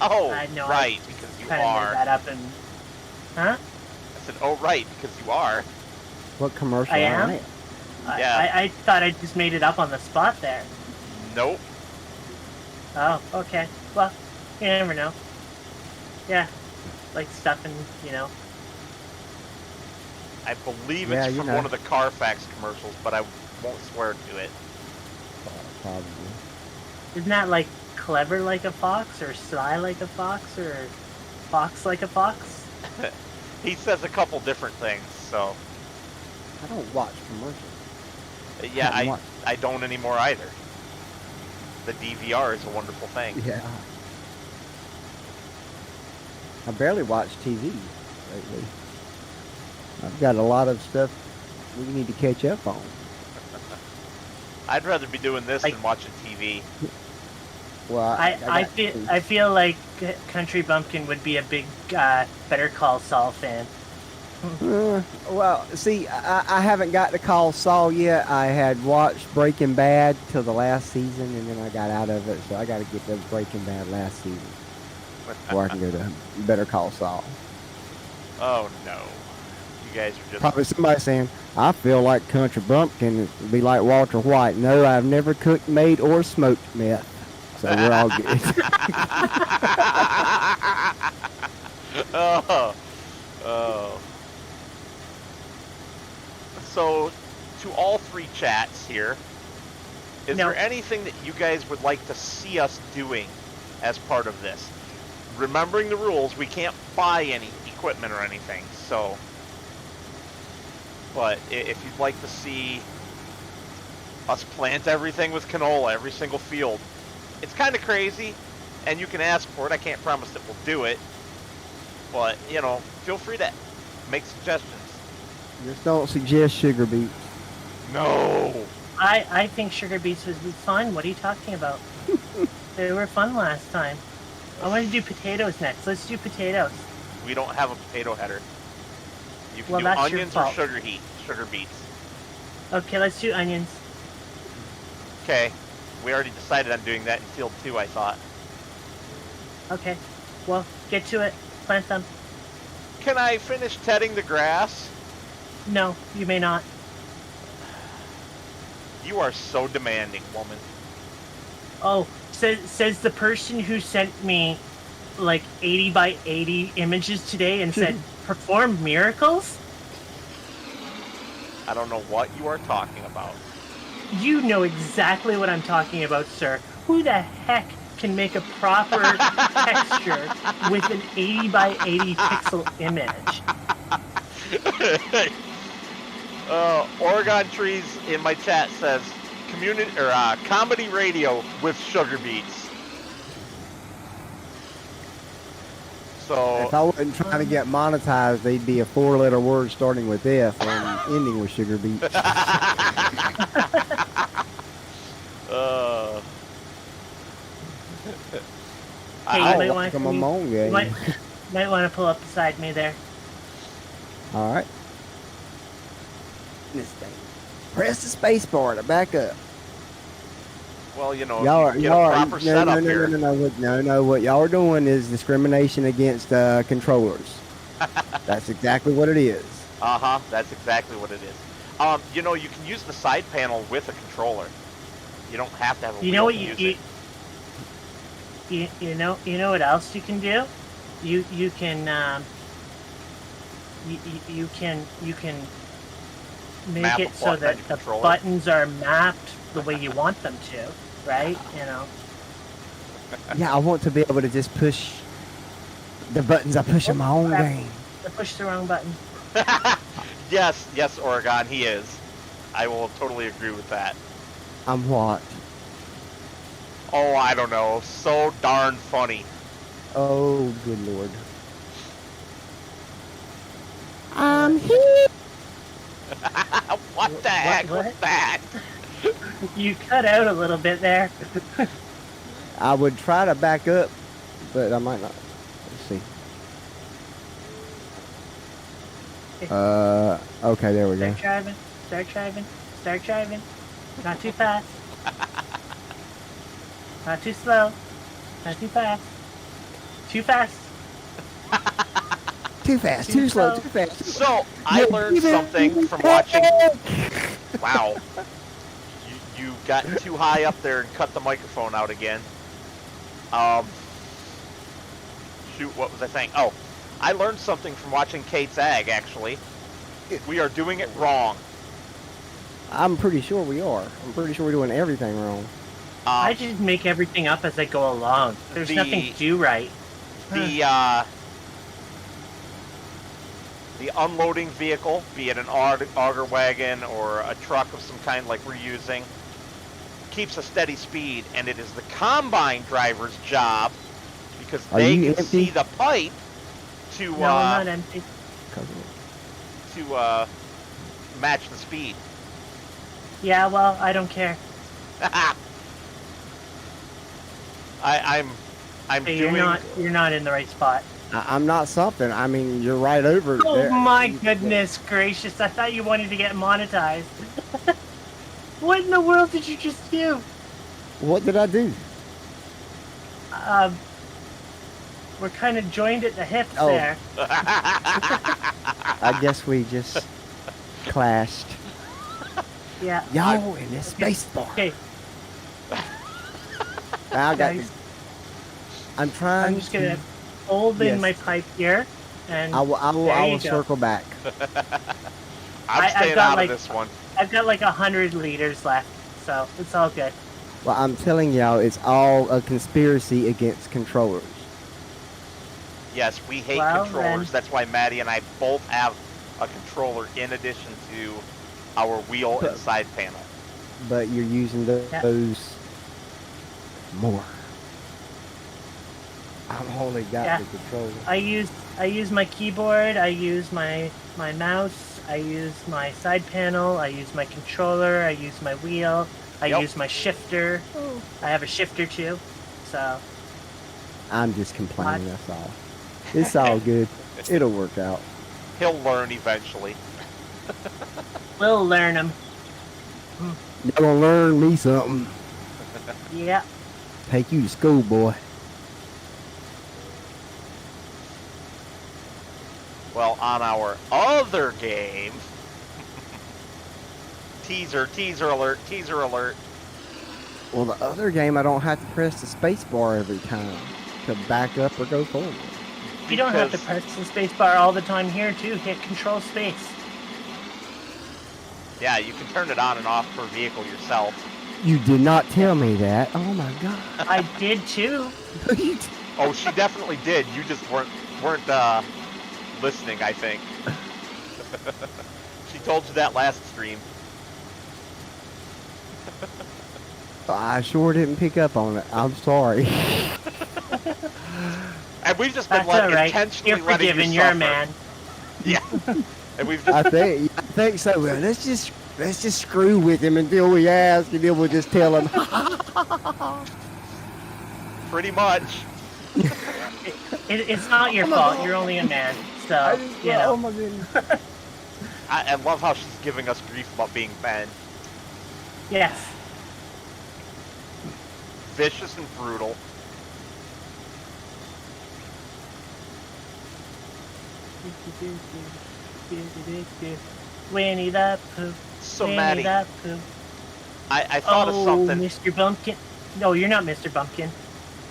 Oh, I know. right, I because you kind of are. made that up and. Huh? I said, oh, right, because you are. What commercial? I am? it? Yeah. I thought I just made it up on the spot there. Nope. Oh, okay. Well, you never know. Yeah, like stuff and I believe Yeah, it's you from know. one of the Carfax commercials, but I won't swear to it. Probably. Isn't that like clever like a fox, or sly like a fox, or fox like a fox? He says a couple different things, so I don't watch commercials. yeah, Haven't watched. I don't anymore either. The DVR is a wonderful thing. Yeah. I barely watch TV lately. I've got a lot of stuff we need to catch up on. I'd rather be doing this Like- than watching TV. Well, I feel like Kountry Bumpkin would be a big Better Call Saul fan. Well, see, I haven't got to call Saul yet. I had watched Breaking Bad till the last season, and then I got out of it, so I got to get to Breaking Bad last season before I can go to Better Call Saul. Oh no. You guys are just Probably somebody saying, I feel like Country Bumpkin would be like Walter White. No, I've never cooked, made, or smoked meth. So we're all good. Oh. Oh. So, to all three chats here, is No. there anything that you guys would like to see us doing as part of this? Remembering the rules, we can't buy any equipment or anything, so... But if you'd like to see us plant everything with canola, every single field, it's kind of crazy, and you can ask for it. I can't promise that we'll do it, but, you know, feel free to make suggestions. Just don't suggest sugar beets. No! I think sugar beets would be fun. What are you talking about? They were fun last time. I want to do potatoes next. Let's do potatoes. We don't have a potato header. You can Well, do that's your onions or fault. sugar beets. Okay, let's do onions. Okay, we already decided on doing that in field 2, I thought. Okay, well, get to it. Plant them. Can I finish tedding the grass? No, you may not. You are so demanding, woman. Oh, says the person who sent me like 80 by 80 images today and said, perform miracles? I don't know what you are talking about. You know exactly what I'm talking about, sir. Who the heck can make a proper texture with an 80 by 80 pixel image? Oregon Trees in my chat says comedy radio with sugar beets. So If I wasn't trying to get monetized, they'd be a 4-letter word starting with F and ending with sugar beets. Hey, you I might don't want like them among you. might want to pull up beside me there. All right. This thing. Press the space bar to back up. well, you know, Y'all if you are, get a proper setup here. No. What y'all are doing is discrimination against controllers. That's exactly what it is. That's exactly what it is. You know, you can use the side panel with a controller. You don't have to have a You know wheel what to use it. you know what else you can do? You can make Map it a so button on that your the controller. buttons are mapped the way you want them to, right? You know. Yeah, I want to be able to just push the buttons I push in my own crap. game. I pushed the wrong button. Yes, Oregon, he is. I will totally agree with that. I'm what? Oh, I don't know. So darn funny. Oh, good lord. I'm here. What the heck was what? that? You cut out a little bit there. I would try to back up, but I might not. Let's see. Okay, there we go. Start driving. Not too fast. Not too slow. Not too fast. Too fast. Too fast, too slow, too fast. So, I learned something from watching... Wow. You got too high up there and cut the microphone out again. Shoot, what was I saying? Oh, I learned something from watching Kate's Ag, actually. We are doing it wrong. I'm pretty sure we are. I'm pretty sure we're doing everything wrong. I just make everything up as I go along. There's nothing to do right. The unloading vehicle, be it an auger wagon or a truck of some kind like we're using, keeps a steady speed, and it is the combine driver's job, because Are they you can see empty? the pipe to No, I'm not empty. to match the speed. Yeah, well, I don't care. I'm Hey, doing. you're not in the right spot. I'm not something. I mean, you're right over Oh there. my goodness gracious! I thought you wanted to get monetized. What in the world did you just do? What did I do? We're kind of joined at the hips Oh. there. I guess we just clashed. Yeah. Yo, in this space bar. Okay, I got. guys, I'm trying. I'm just gonna hold in Yes. my pipe here, and I will. I will. there I you will go. circle back. I'm I've staying got, out like- of this one. I've got like 100 liters left, so it's all good. Well, I'm telling y'all, it's all a conspiracy against controllers. Yes, we hate Well, controllers. then- That's why Maddie and I both have a controller in addition to our wheel and side panel. But you're using Yeah. those more. I've only got Yeah. the controller. I use my keyboard, I use my mouse, I use my side panel, I use my controller, I use my wheel, I Yep. use my shifter. I have a shifter too, so I'm just complaining. That's all. It's all good. It'll work out. He'll learn eventually. we'll learn them. You're gonna learn me something. Yeah. Take you to school, boy. Well, on our other game, teaser alert, teaser alert. Well, the other game, I don't have to press the space bar every time to back up or go forward. You don't have to Because- press the space bar all the time here too. Hit control space. Yeah, you can turn it on and off per vehicle yourself. You did not tell me that. Oh my god. I did too. Oh, she definitely did. You just weren't listening, I think. She told you that last stream. I sure didn't pick up on it. I'm sorry. And we've just been That's all right. intentionally You're letting forgiven. you You're a suffer. man. Yeah. And we've I just think so. Well, let's just screw with him until we ask, and then we'll just tell him. pretty much. It's not your fault. You're only a man. So you know. Oh my goodness. I love how she's giving us grief about being men. Yes. Vicious and brutal. Winnie the Pooh. So, Winnie Maddie, the Pooh. I thought of Oh, something. Mr. Bumpkin. No, you're not Mr. Bumpkin.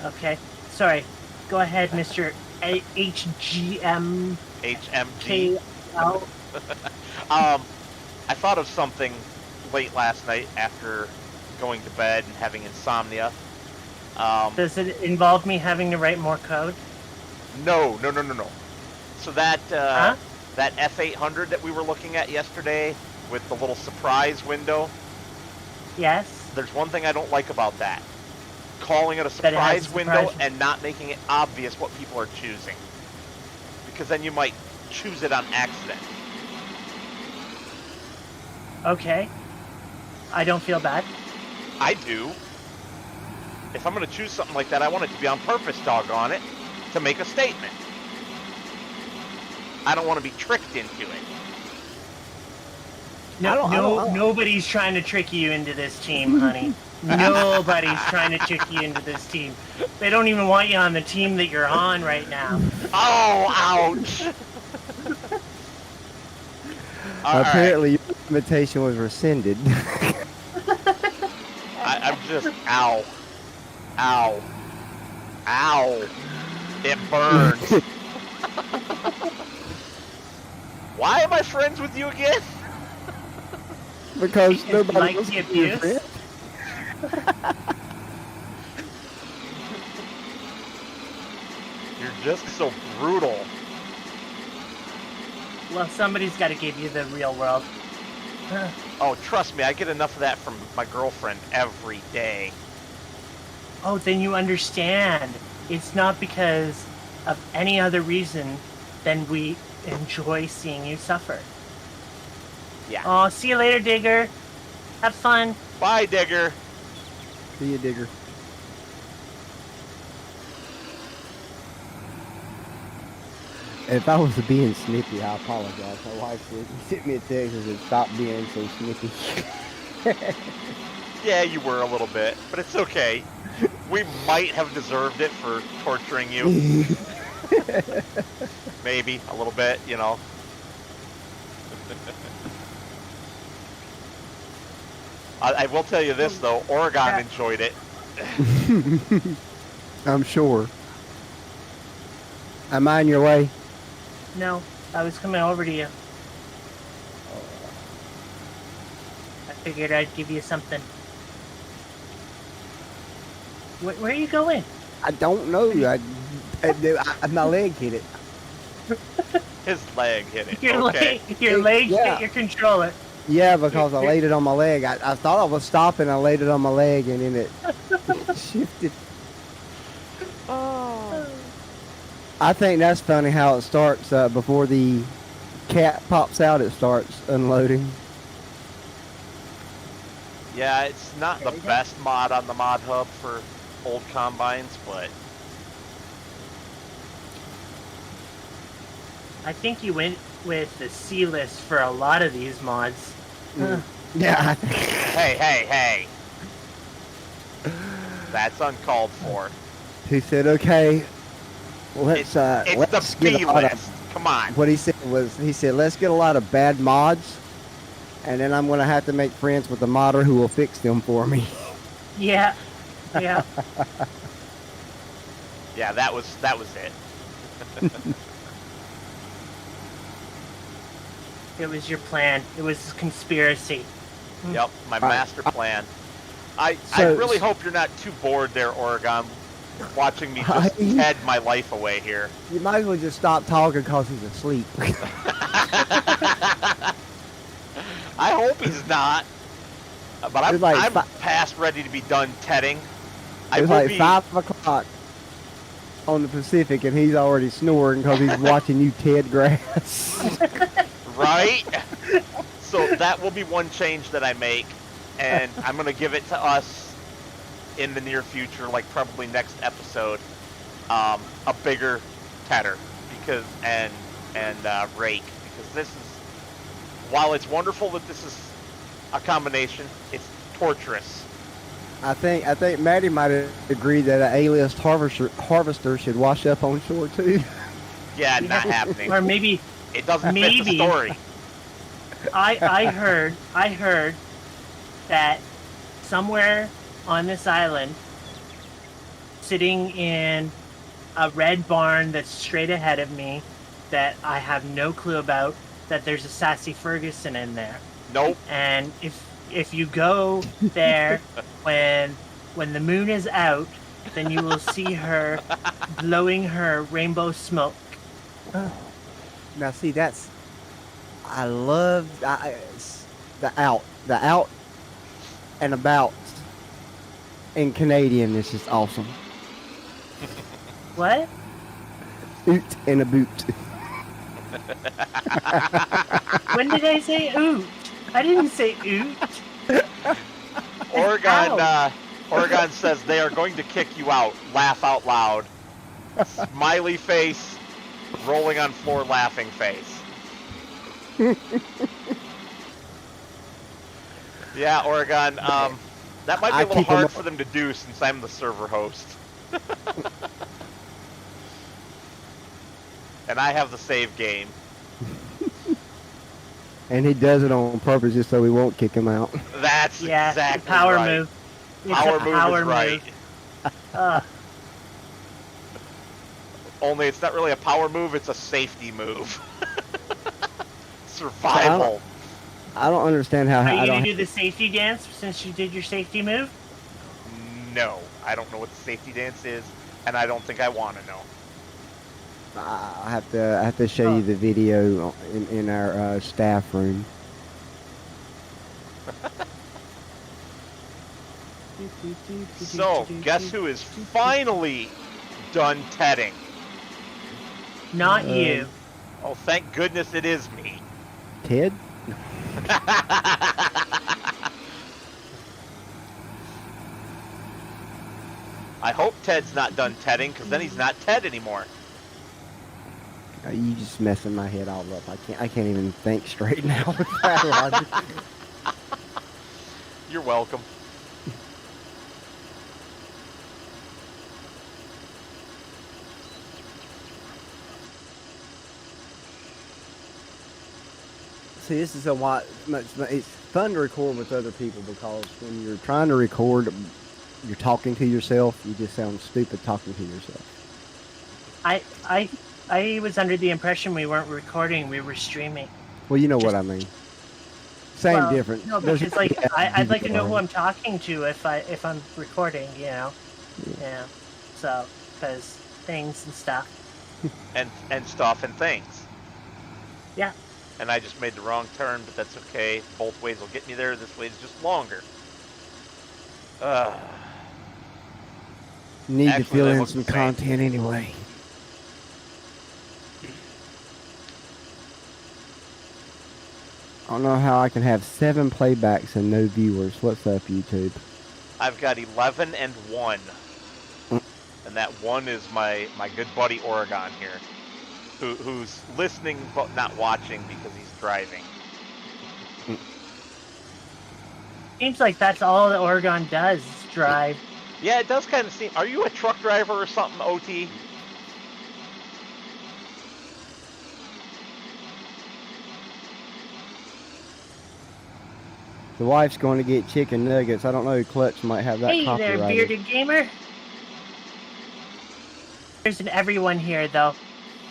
Okay. Sorry. Go ahead, Mr. HGM. HMG. KL. I thought of something late last night after going to bed and having insomnia. Does it involve me having to write more code? No. So that Huh? that F800 that we were looking at yesterday with the little surprise window, Yes. there's one thing I don't like about that. Calling it a That it has surprise a window surprise- and not making it obvious what people are choosing. Because then you might choose it on accident. Okay. I don't feel bad. I do. If I'm going to choose something like that, I want it to be on purpose, doggone it, to make a statement. I don't want to be tricked into it. I don't- Nobody's trying to trick you into this team, honey. Nobody's trying to trick you into this team. They don't even want you on the team that you're on right now. Oh, ouch! All right. Apparently, your invitation was rescinded. I'm just, ow. Ow. Ow. It burns. Why am I friends with you again? Because Because nobody like wants the to be your abuse? friend. You're just so brutal. Well, somebody's got to give you the real world. Oh, trust me, I get enough of that from my girlfriend every day. Oh, then you understand. It's not because of any other reason than we enjoy seeing you suffer. Yeah. Oh, see you later, Digger. Have fun. Bye, Digger. See you, Digger. If I was being snippy, I apologize. My wife sent me a text and said, "Stop being so snippy." Yeah, you were a little bit, but it's okay. We might have deserved it for torturing you. Maybe a little bit, you know. I will tell you this though, Oregon enjoyed it. I'm sure. Am I in your way? No, I was coming over to you. I figured I'd give you something. Where are you going? I don't know. My leg hit it. His leg hit it. Your Okay. leg Yeah. hit your controller. Yeah, because I laid it on my leg. I thought I was stopping. I laid it on my leg, and then it shifted. Oh. I think that's funny how it starts before the cat pops out. It starts unloading. Yeah, it's not the best mod on the mod hub for old combines, but I think you went with the C list for a lot of these mods. Yeah. hey. That's uncalled for. He said, "Okay, It's let's the get B a lot of." list. Come on. What he said was, let's get a lot of bad mods, and then I'm gonna have to make friends with the modder who will fix them for me. Yeah. Yeah, that was it. It was your plan. It was a conspiracy. Yep, my master plan. I So- really hope you're not too bored there, Oregon, watching me just head my life away here. You might as well just stop talking because he's asleep. I hope he's not. But I'm, It's like I'm past ready to be done tedding. I It was will like be, 5 o'clock on the Pacific, and he's already snoring because he's watching you Ted grass. right? So that will be one change that I make, and I'm going to give it to us in the near future, like probably next episode, a bigger tedder because and rake, because this is, while it's wonderful that this is a combination, it's torturous. I think Maddie might agree that an A-list harvester should wash up on shore too. Yeah, not happening. Or maybe It doesn't fit the story. I heard that somewhere on this island, sitting in a red barn that's straight ahead of me, that I have no clue about, that there's a Sassy Ferguson in there. Nope. And if you go there when the moon is out, then you will see her blowing her rainbow smoke. Now see, I love the out and about in Canadian is just awesome. What? Oot and a boot. When did I say oot? I didn't say oot. Oregon says they are going to kick you out. Laugh out loud. Smiley face, rolling on floor laughing face. Yeah, Oregon, that might be a little hard for them to do since I'm the server host. And I have the save game. And he does it on purpose just so we won't kick him out. That's exactly power right. move. It's Power a move power is right. move. Only it's not really a power move, it's a safety move. Survival. I don't understand how. Are you gonna do the safety dance since you did your safety move? No, I don't know what the safety dance is, and I don't think I want to know. I have to show you the video in our staff room. So, guess who is finally done tedding? Not you. Oh, thank goodness it is me. Ted? I hope Ted's not done tedding, because then he's not Ted anymore. You just messing my head all up. I can't even think straight now with that logic. You're welcome. See, this is why it's fun to record with other people, because when you're trying to record, you're talking to yourself. You just sound stupid talking to yourself. I was under the impression we weren't recording, we were streaming. Well, you know what I mean. Same difference. No, There's because like I'd like to know who video. I'm talking to if I'm recording, you know. Yeah. So, because things and stuff. and stuff and things. Yeah. And I just made the wrong turn, but that's okay. Both ways will get me there. This way is just longer. Need to Actually, fill they in look some the same. content anyway. I don't know how I can have 7 playbacks and no viewers. What's up, YouTube? I've got 11 and 1. And that 1 is my good buddy Oregon here. Who's listening but not watching because he's driving. Seems like that's all that Oregon does is drive. Yeah, it does kind of seem... Are you a truck driver or something, OT? The wife's going to get chicken nuggets. I don't know. Clutch might have that Hey there, copyrighted. bearded gamer. There's an everyone here, though.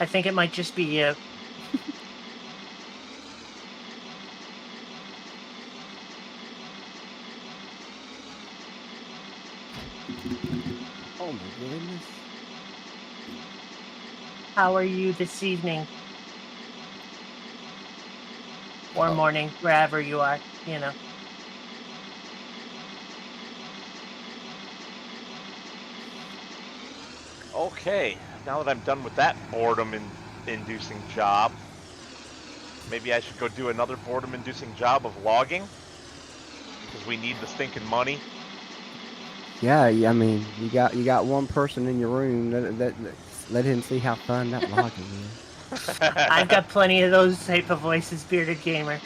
I think it might just be you. Oh my goodness. How are you this evening? Or morning, wherever you are, you know. Okay, now that I'm done with that boredom-inducing job, maybe I should go do another boredom-inducing job of logging, because we need the stinking money. Yeah, I mean, you got one person in your room. Let him see how fun that logging is. I've got plenty of those type of voices, bearded gamer.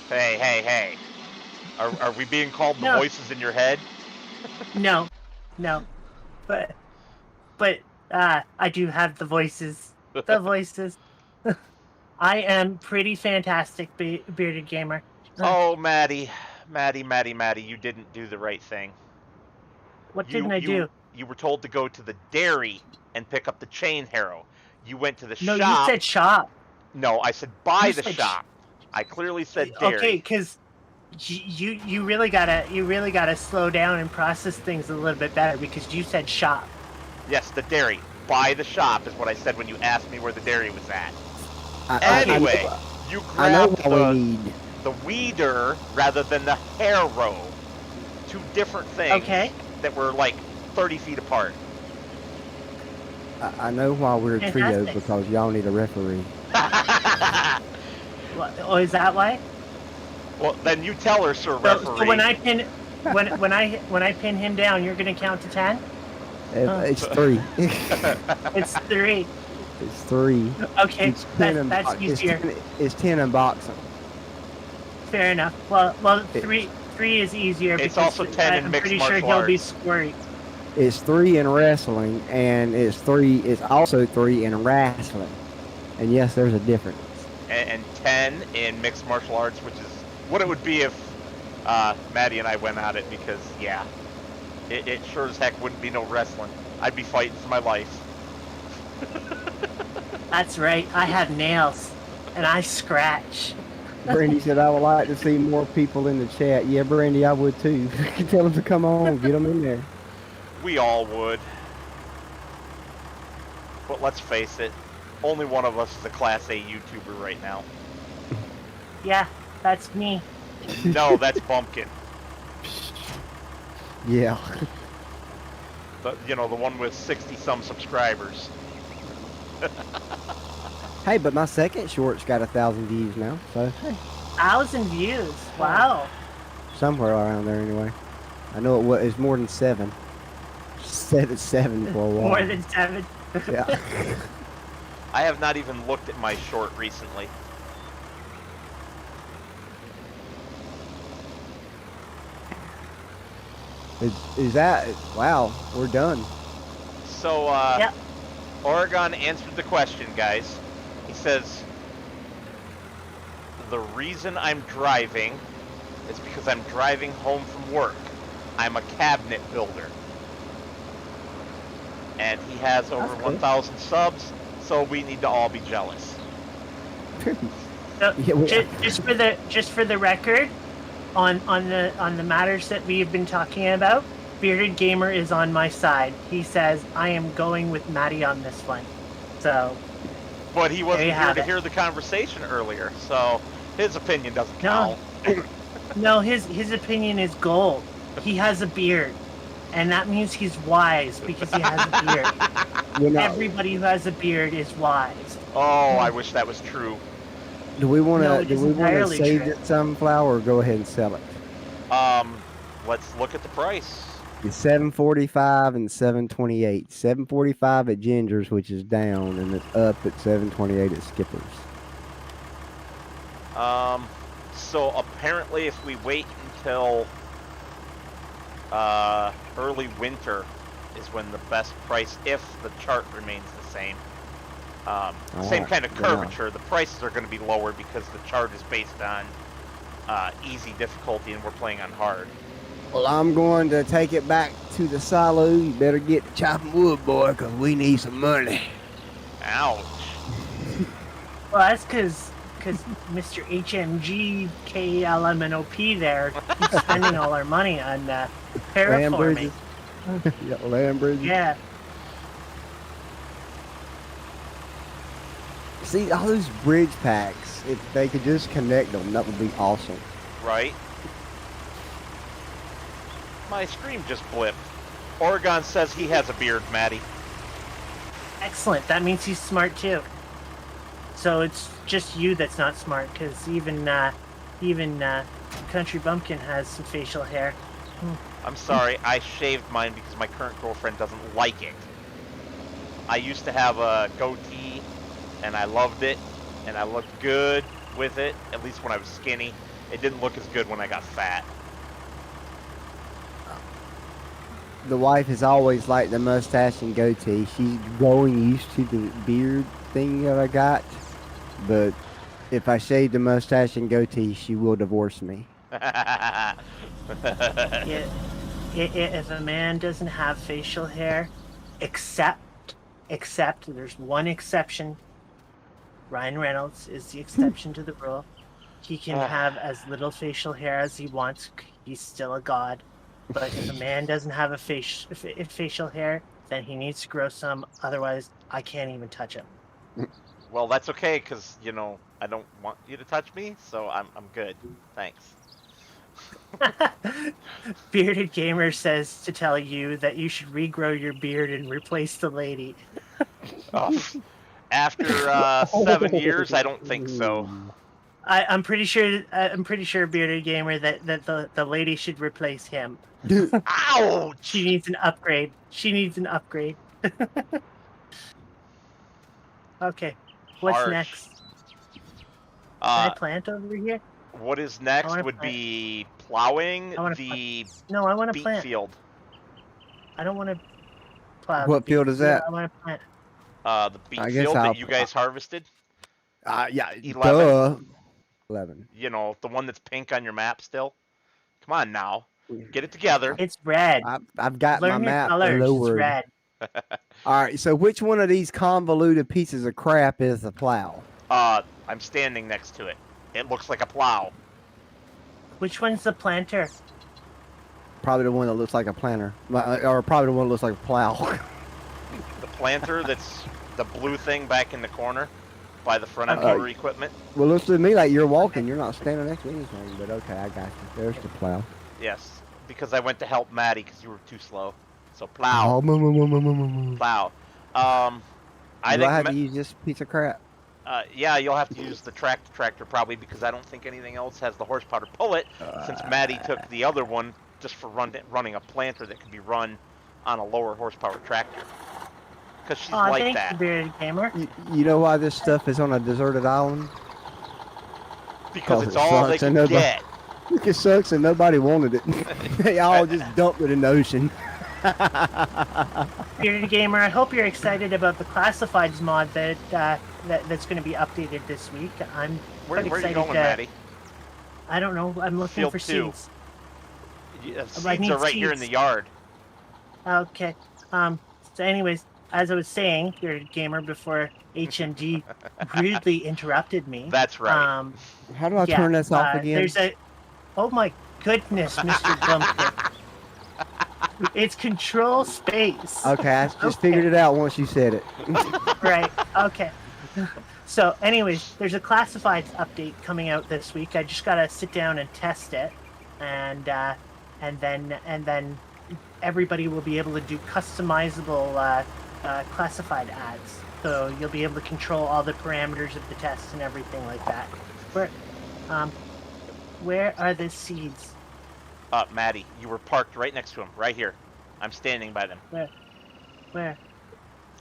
Hey. Are we being called the No. voices in your head? No. But I do have the voices. The voices. I am pretty fantastic, bearded gamer. Oh, Maddie, you didn't do the right thing. What didn't I do? You were told to go to the dairy and pick up the chain harrow. You went to the No, shop. you said shop. No, I said buy You the said shop. I clearly said dairy. Okay, because you really gotta slow down and process things a little bit better, because you said shop. Yes, the dairy. Buy the shop is what I said when you asked me where the dairy was at. Anyway, you I know grabbed what we need. the weeder rather than the harrow. Two different things that were like 30 feet apart. I know why we're a trio, Fantastic. because y'all need a referee. Oh, is that why? Well, then you tell her, sir referee. So when I pin when I pin him down, you're gonna count to 10. It's 3. It's 3. It's 3. Okay, It's 10 in that's box- easier. It's 10 in boxing. Fair enough. Well, 3 is easier. It's because also 10 in I'm mixed pretty sure martial he'll be arts. squirty. It's 3 in wrestling, and it's also 3 in wrestling. And yes, there's a difference. And 10 in mixed martial arts, which is what it would be if Maddie and I went at it, because, yeah, it sure as heck wouldn't be no wrestling. I'd be fighting for my life. That's right. I have nails, and I scratch. Brandy said, I would like to see more people in the chat. Yeah, Brandy, I would too. Tell them to come on, get them in there. We all would. But let's face it, only one of us is a Class A YouTuber right now. Yeah, that's me. No, that's Bumpkin. Yeah. The one with 60-some subscribers. Hey, but my second short's got 1,000 views now, so hey, 1,000 views. Wow. somewhere around there anyway. I know it's more than 7. Said it's 7 for a while. More than 7. Yeah. I have not even looked at my short recently. Is that... Wow, we're done. So, Yep. Oregon answered the question, guys. He says, the reason I'm driving is because I'm driving home from work. I'm a cabinet builder. And he has over That's cool. 1,000 subs, so we need to all be jealous. So, Yeah, just for the record, on the matters that we have been talking about, Bearded Gamer is on my side. He says I am going with Maddie on this one. So, But he wasn't There you here have to it. hear the conversation earlier, so his opinion doesn't No. count. no, his opinion is gold. He has a beard, and that means he's wise because he has a beard. you know, Everybody who has a beard is wise. Oh, I wish that was true. do we want No, to it do is we want to entirely save true. this sunflower or go ahead and sell it? Let's look at the price. It's 745 and 728. 745 at Ginger's, which is down, and it's up at 728 at Skipper's. So apparently if we wait until early winter is when the best price, if the chart remains the same. Same kind of curvature. The prices are going to be lower because the chart is based on easy difficulty and we're playing on hard. Well, I'm going to take it back to the silo. You better get to chopping wood, boy, because we need some money. Ouch. Well, that's because Mr. HMG KLMNOP there keeps spending all our money on terraforming. Yeah, land bridges. Yeah. See, all those bridge packs, if they could just connect them, that would be awesome. Right? My stream just blipped. Oregon says he has a beard, Maddie. Excellent. That means he's smart too. So it's just you that's not smart, because even Kountry Bumpkin has some facial hair. I'm sorry, I shaved mine because my current girlfriend doesn't like it. I used to have a goatee, and I loved it, and I looked good with it, at least when I was skinny. It didn't look as good when I got fat. The wife has always liked the mustache and goatee. She's growing used to the beard thing that I got, but if I shave the mustache and goatee, she will divorce me. If a man doesn't have facial hair, except there's one exception. Ryan Reynolds is the exception to the rule. He can have as little facial hair as he wants. He's still a god. But if a man doesn't have a facial hair, then he needs to grow some. Otherwise, I can't even touch him. Well, that's okay, because, you know, I don't want you to touch me, so I'm good. Thanks. Bearded Gamer says to tell you that you should regrow your beard and replace the lady. Oh, after 7 years, I don't think so. I'm pretty sure, Bearded Gamer, that the lady should replace him. Ouch! She needs an upgrade. Okay, what's Harsh. next? Can I plant over here? What is next would plant. be plowing I wanna the No, I want to beet plant. field. I don't want to plow. What field is that? I want to plant. The beet I guess field I'll- that you guys harvested. Yeah, 11. duh. 11. You know, the one that's pink on your map still. Come on now. Get it together. It's red. I've got Learn my your map colors. It's lowered. red. All right, so which one of these convoluted pieces of crap is the plow? I'm standing next to it. It looks like a plow. Which one's the planter? Probably the one that looks like a planter, or probably the one that looks like a plow. The planter that's the blue thing back in the corner by the front end loader equipment. Well, looks to me like you're walking. You're not standing next to anything, but okay, I got you. There's the plow. Yes, because I went to help Maddie because you were too slow. So plow, Oh, plow. I Do I think have to use this piece of crap? yeah, you'll have to use the tractor probably because I don't think anything else has the horsepower to pull it. Since Maddie took the other one just for running a planter that could be run on a lower horsepower tractor. Because she's like thank that. you, Bearded Gamer. You know why this stuff is on a deserted island? Because it it's all they sucks, can and get. It sucks and nobody wanted it. They all just dumped it in the ocean. Bearded Gamer, I hope you're excited about the classifieds mod that that's going to be updated this week. I'm Where quite are you excited going, to, Maddie? I don't know. I'm looking Field for 2. seeds. Seeds need are right here in the seeds. yard. Okay. So anyways, as I was saying, you're a gamer before HMG rudely interrupted me. That's right. How do I Yeah, turn this off again? There's a. Oh my goodness, Mr. Bumpkin. It's control space. Okay, I just Okay. figured it out once you said it. Right. Okay. So, anyways, there's a classifieds update coming out this week. I just gotta sit down and test it, and then everybody will be able to do customizable classified ads. So you'll be able to control all the parameters of the test and everything like that. Where are the seeds? Maddie, you were parked right next to him, right here. I'm standing by them. Where?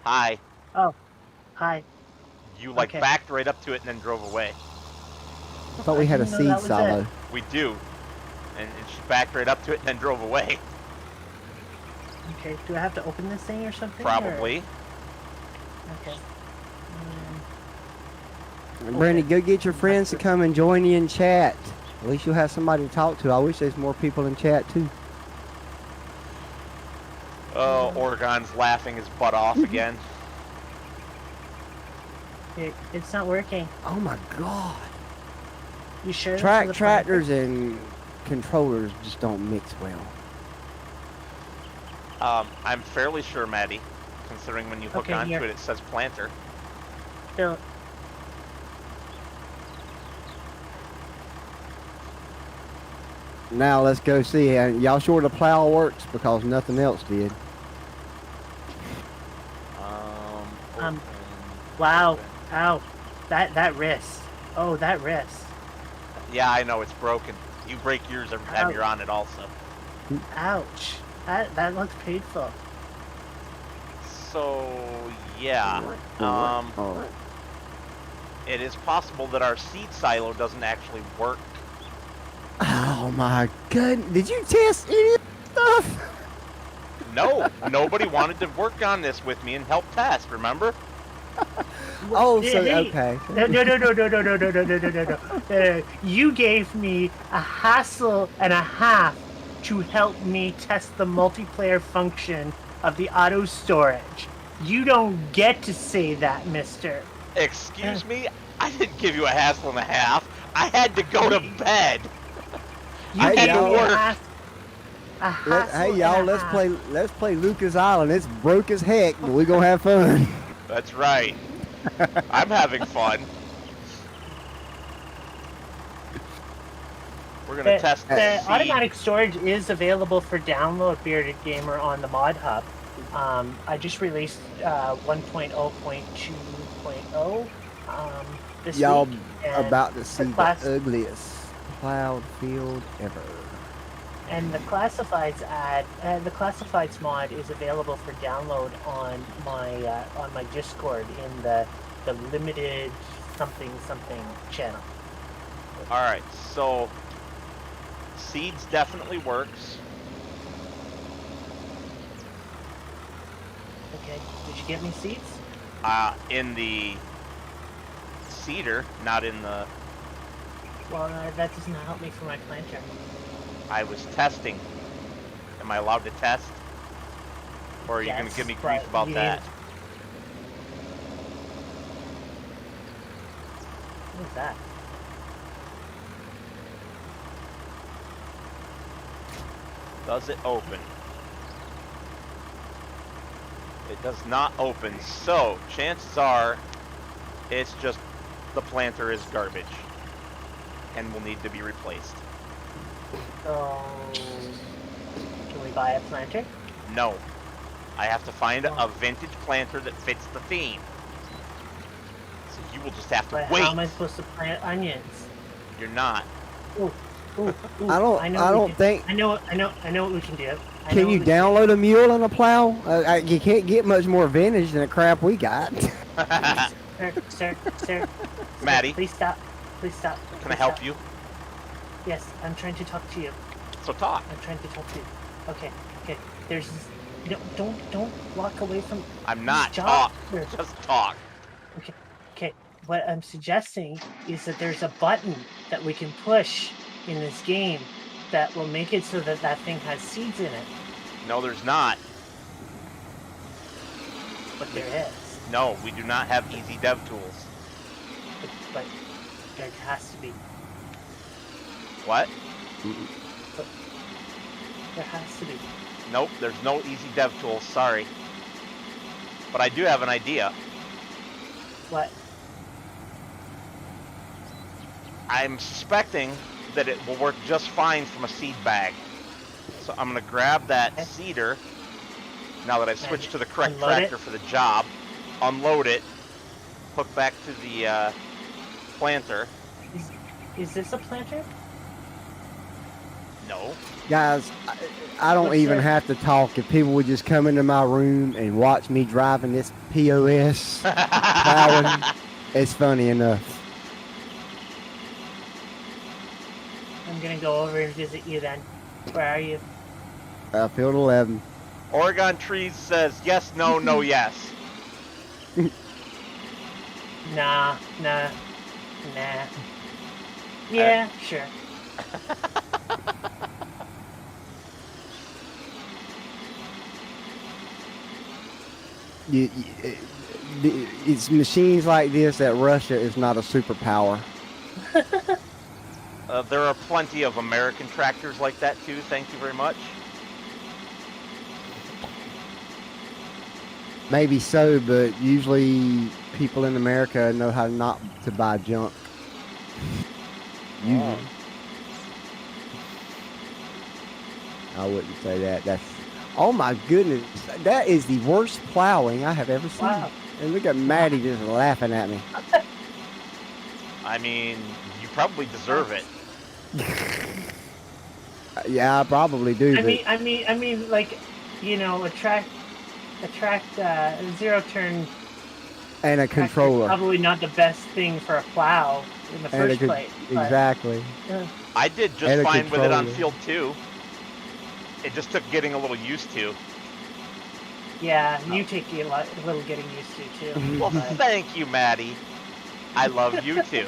Hi. Oh, hi. You like Okay. backed right up to it and then drove away. I thought we had a didn't know that seed was silo. it. We do. And she backed right up to it and then drove away. Okay. Do I have to open this thing or something? Probably. Or... Okay. Brandy, go get your friends to come and join you in chat. At least you'll have somebody to talk to. I wish there's more people in chat too. Oh, Oregon's laughing his butt off again. It's not working. Oh my god. You sure? this is a Tractors and controllers just don't mix well. I'm fairly sure, Maddie, considering when you hook Okay, onto here. it, it says planter. Still, Now let's go see. Y'all sure the plow works because nothing else did. Open, wow. open. Ow. That wrist. Oh, that wrist. Yeah, I know, it's broken. You break yours every time Ow. you're on it also. Ouch. That looks painful. So, yeah. It is possible that our seed silo doesn't actually work. Oh my goodness. Did you test any of that stuff? No, nobody wanted to work on this with me and help test, remember? Oh, so, Hey, okay. No. You gave me a hassle and a half to help me test the multiplayer function of the auto storage. You don't get to say that, mister. Excuse me? I didn't give you a hassle and a half. I had to go to bed. You Hey, gave y'all. me a hassle Hey and y'all, a let's half. play Lukah's Island. It's broke as heck, but we're gonna have fun. That's right. I'm having fun. We're gonna test The the seed. automatic storage is available for download, Bearded Gamer, on the Mod Hub. I just released 1.0.2.0 this Y'all week. and about to see the class- ugliest plowed field ever. And the classifieds the classifieds mod is available for download on my Discord in the limited something channel. Alright, so seeds definitely works. Okay, did you get me seeds? In the cedar, not in the... Well, that doesn't help me for my planter. I was testing. Am I allowed to test? Or are you going to Yes, give me grief but about you that? What is that? Does it open? It does not open, so chances are it's just the planter is garbage and will need to be replaced. So, can we buy a planter? No. I have to find a vintage planter that fits the theme. So you will just have to But wait. how am I supposed to plant onions? You're not. Ooh, I don't think. I know what we can do. Can you download a mule and a plow? You can't get much more vintage than the crap we got. Sir. Maddie? Please stop. Can I help you? Yes, I'm trying to talk to you. So talk. I'm trying to talk to you. Okay. There's... Don't walk away from... I'm not. Job. Talk. Just talk. Okay. what I'm suggesting is that there's a button that we can push in this game that will make it so that that thing has seeds in it. No, there's not. But there is. No, we do not have easy dev tools. But there has to be. What? There has to be. Nope, there's no easy dev tools. Sorry. But I do have an idea. What? I'm suspecting that it will work just fine from a seed bag. So I'm going to grab that seeder, now that I've switched to the correct tractor for the job, unload it, hook back to the planter. Is this a planter? No. Guys, I don't even have to talk. If people would just come into my room and watch me driving this POS plowing, it's funny enough. I'm gonna go over and visit you then. Where are you? Field 11. Oregon Trees says yes, no, no, yes. Nah. Yeah, sure. It's machines like this that Russia is not a superpower. There are plenty of American tractors like that too. Thank you very much. Maybe so, but usually people in America know how not to buy junk. Usually. I wouldn't say that. That's, oh my goodness, that is the worst plowing I have ever seen. Wow. And look at Maddie just laughing at me. I mean, you probably deserve it. Yeah, I probably do. I mean, like, you know, a track zero turn and a controller. Probably not the best thing for a plow in the first place. Exactly. I did just fine with it on field 2. It just took getting a little used to. Yeah, you take a little getting used to too. Well, thank you, Maddie. I love you too.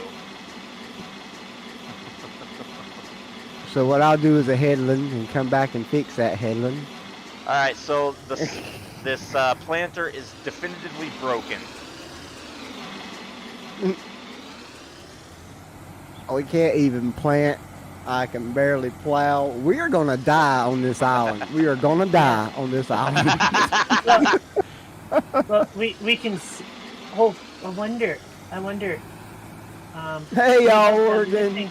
So what I'll do is a headland and come back and fix that headland. All right, so this planter is definitively broken. We can't even plant. I can barely plow. We are gonna die on this island. We are gonna die on this island. Well, we can. Oh, I wonder. Hey, y'all, Oregon.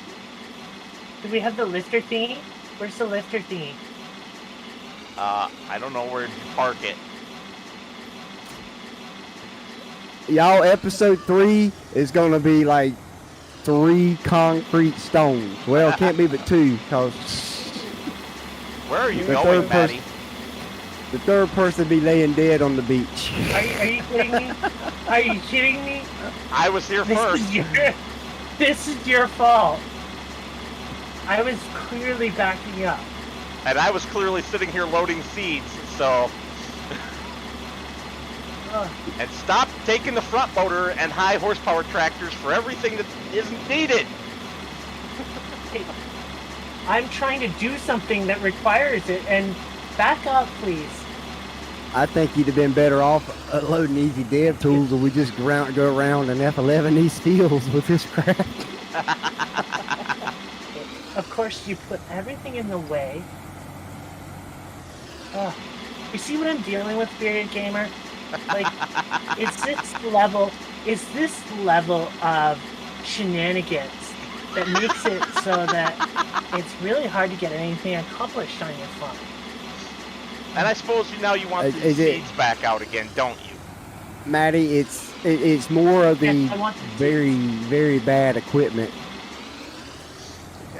Do we have the lifter thingy? Where's the lifter thingy? I don't know where to park it. Y'all, episode 3 is gonna be like 3 concrete stones. Well, it can't be but 2, because where are you going, Maddie? The third person be laying dead on the beach. Are you kidding me? Are you kidding me? I was here first. This is your fault. I was clearly backing up. And I was clearly sitting here loading seeds, so... And stop taking the front loader and high horsepower tractors for everything that isn't needed. Hey, I'm trying to do something that requires it, and back up, please. I think you'd have been better off loading easy dev tools, or we just go around and F11 these fields with this crap. Of course, you put everything in the way. You see what I'm dealing with, Bearded Gamer? Like, it's this level of shenanigans that makes it so that it's really hard to get anything accomplished on your phone. And I suppose now you want the seeds back out again, don't you? Maddie, it's more of the very, very bad equipment.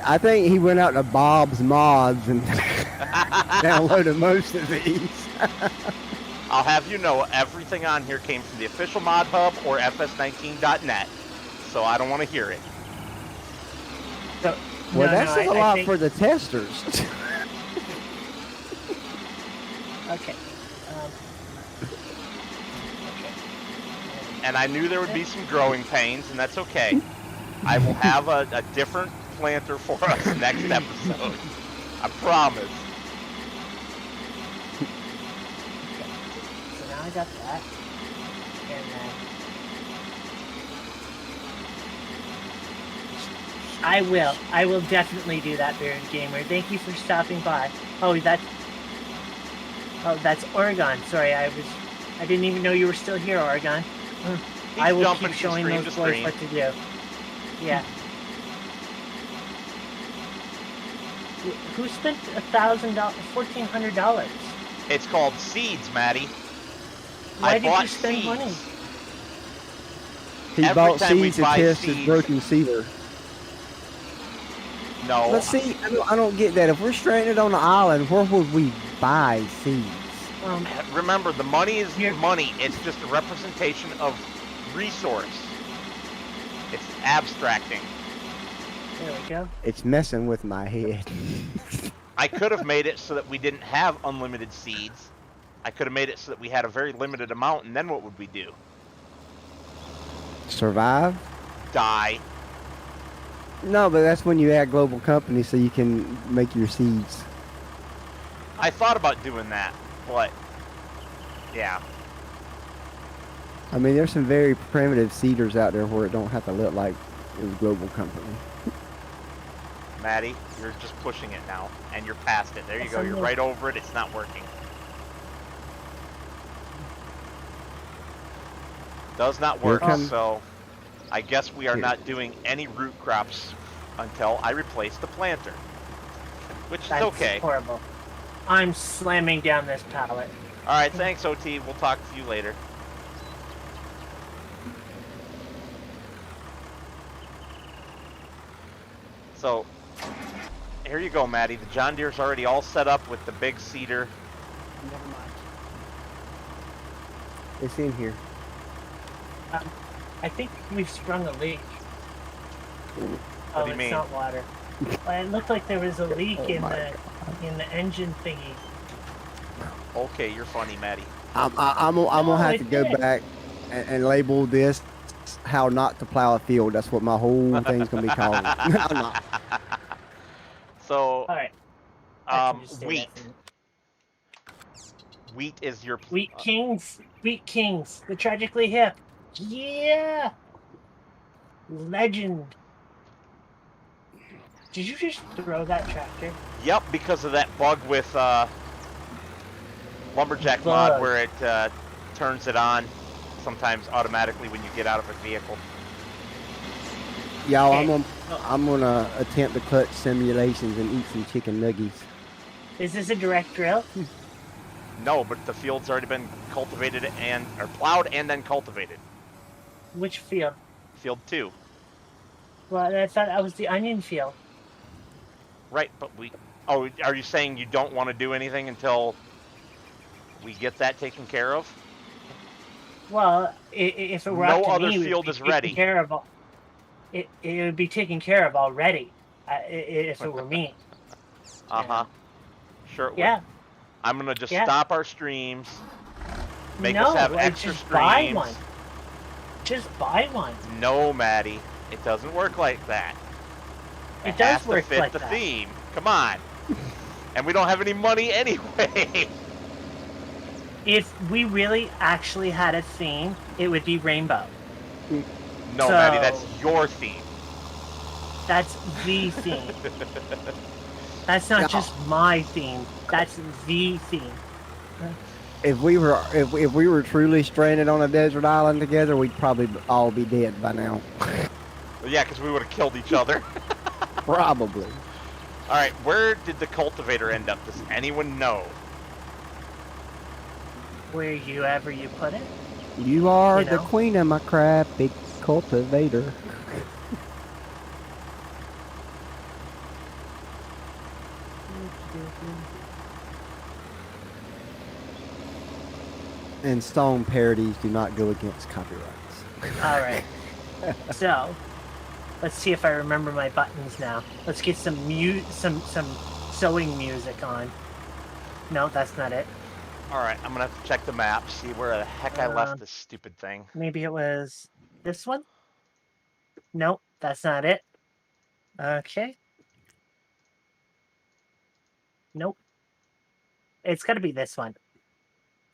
I think he went out to Bob's Mods and downloaded most of these. I'll have you know, everything on here came from the official Mod Hub or FS19.net, so I don't want to hear it. So, well, that's a lot for the testers. Okay. and I knew there would be some growing pains, and that's okay. I will have a different planter for us next episode. I promise. Okay. So now I got that. And then I will definitely do that, Baron Gamer. Thank you for stopping by. Oh, that's Oregon. Sorry, I didn't even know you were still here, Oregon. I will keep showing those boys what to do. Yeah. Who spent $1,400? It's called seeds, Maddie. Why did you spend money? He Every bought time we seeds to buy test seeds- his broken seeder. No. But see, I don't get that. If we're stranded on an island, where would we buy seeds? Remember, the money is money. It's just a representation of resource. It's abstracting. There we go. It's messing with my head. I could have made it so that we didn't have unlimited seeds. I could have made it so that we had a very limited amount, and then what would we do? Survive? Die. No, but that's when you add global company so you can make your seeds. I thought about doing that, but yeah. I mean, there's some very primitive seeders out there where it don't have to look like it was global company. Maddie, you're just pushing it now, and you're past it. There you go. You're right over it. It's not working. Does not work, so I guess we are not doing any root crops until I replace the planter, which is okay. Horrible. I'm slamming down this pallet. All right, thanks, OT. We'll talk to you later. So, here you go, Maddie. The John Deere's already all set up with the big seeder. Never mind. It's in here. I think we've sprung a leak. What do you mean? It's not water. Well, it looked like there was a leak in the engine thingy. Okay, you're funny, Maddie. I'm gonna have to go back and label this how not to plow a field. That's what my whole thing's gonna be called. I'm not. So, All right. wheat. Wheat is your... Wheat Kings. Wheat Kings. The Tragically Hip. Yeah! Legend. Did you just throw that tractor? Yep, because of that bug with Lumberjack mod where it turns it on sometimes automatically when you get out of a vehicle. Y'all, I'm gonna attempt the clutch simulations and eat some chicken nuggets. Is this a direct drill? No, but the field's already been cultivated or plowed and then cultivated. Which field? Field 2. Well, I thought that was the onion field. Right, but oh, are you saying you don't want to do anything until we get that taken care of? Well, if it were up to me, no other field is ready. It would be taken care of already, if it were me. Uh-huh. Sure it Yeah. would. I'm going to just stop our streams, make no, us have extra just streams. Buy one. Just buy one. No, Maddie. It doesn't work like that. It does has work to fit like the that. theme. Come on. And we don't have any money anyway. If we really actually had a theme, it would be rainbow. No, Maddie, that's your theme. That's the theme. That's not just my theme. That's the theme. If we were truly stranded on a desert island together, we'd probably all be dead by now. Well, yeah, because we would have killed each other. Probably. All right, where did the cultivator end up? Does anyone know? Wherever you put it. You are You know? the queen of my crap, big cultivator. And stone parodies do not go against copyrights. All right. So, let's see if I remember my buttons now. Let's get some sewing music on. No, that's not it. Alright, I'm gonna have to check the map, see where the heck I left this stupid thing. Maybe it was this one? Nope, that's not it. Okay. Nope. It's got to be this one.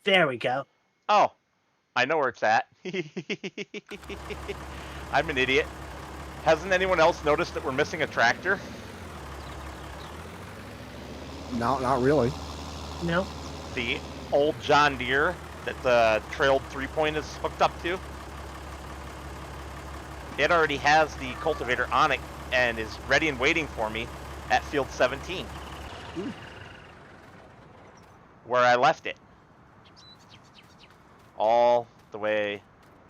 There we go. Oh, I know where it's at. I'm an idiot. Hasn't anyone else noticed that we're missing a tractor? No, not really. Nope. The old John Deere that the trailed 3-point is hooked up to. It already has the cultivator on it and is ready and waiting for me at field 17. Ooh. Where I left it. All the way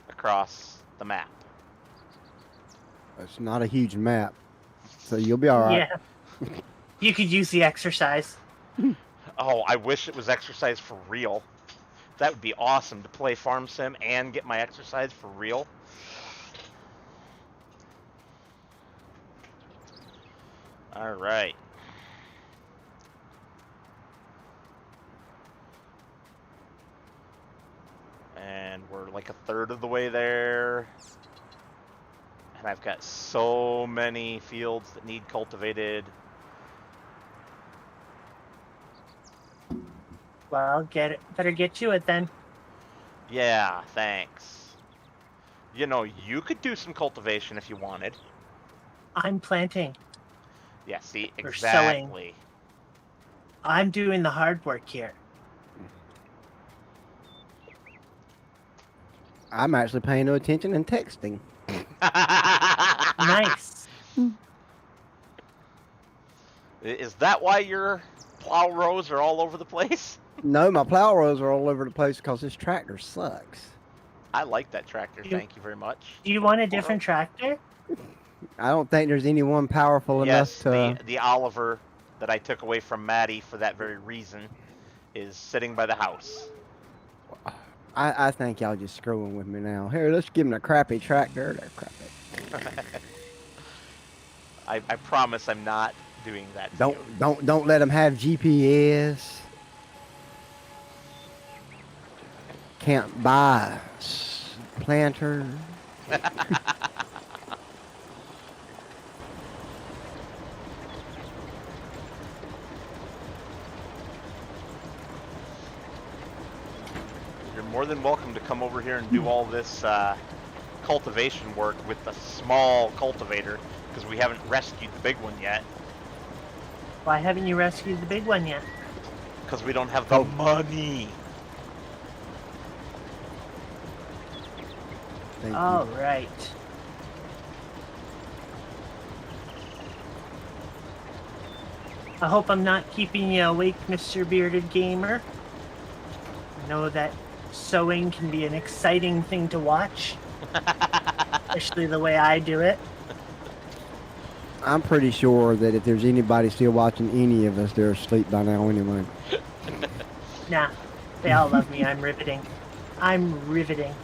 across the map. It's not a huge map, so you'll be all right. Yeah. You could use the exercise. Oh, I wish it was exercise for real. That would be awesome to play Farm Sim and get my exercise for real. All right. And we're like a third of the way there. And I've got so many fields that need cultivated. Well, better get to it then. Yeah, thanks. You know, you could do some cultivation if you wanted. I'm planting. Yeah, see, Or exactly. I'm doing the hard work here. I'm actually paying no attention and texting. Nice. Is that why your plow rows are all over the place? No, my plow rows are all over the place because this tractor sucks. I like that tractor, thank you very much. Do you want a different tractor? I don't think there's anyone powerful Yes, enough to... the Oliver that I took away from Maddie for that very reason is sitting by the house. I think y'all just screwing with me now. Here, let's give him a crappy tractor. They're crappy. I promise I'm not doing that to you. Don't let him have GPS. Can't buy planter. You're more than welcome to come over here and do all this cultivation work with the small cultivator, because we haven't rescued the big one yet. Why haven't you rescued the big one yet? Because we don't have the money. Thank All you. right. I hope I'm not keeping you awake, Mr. Bearded Gamer. I know that sewing can be an exciting thing to watch, especially the way I do it. I'm pretty sure that if there's anybody still watching any of us, they're asleep by now anyway. Nah, they all love me. I'm riveting. I'm riveting.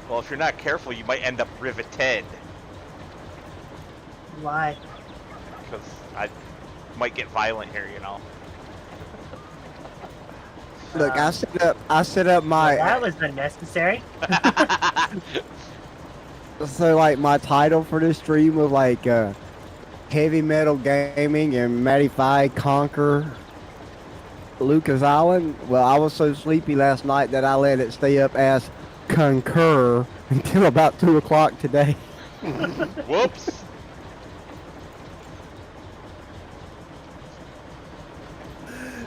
Well, if you're not careful, you might end up riveted. Why? Because I might get violent here, you know. Look, I set up my... That was unnecessary. So, like, my title for this stream was, like, Heavy Metal Gaming and MaddyPhi Conquer Lukah's Island. Well, I was so sleepy last night that I let it stay up as Concur until about 2 o'clock today. Whoops.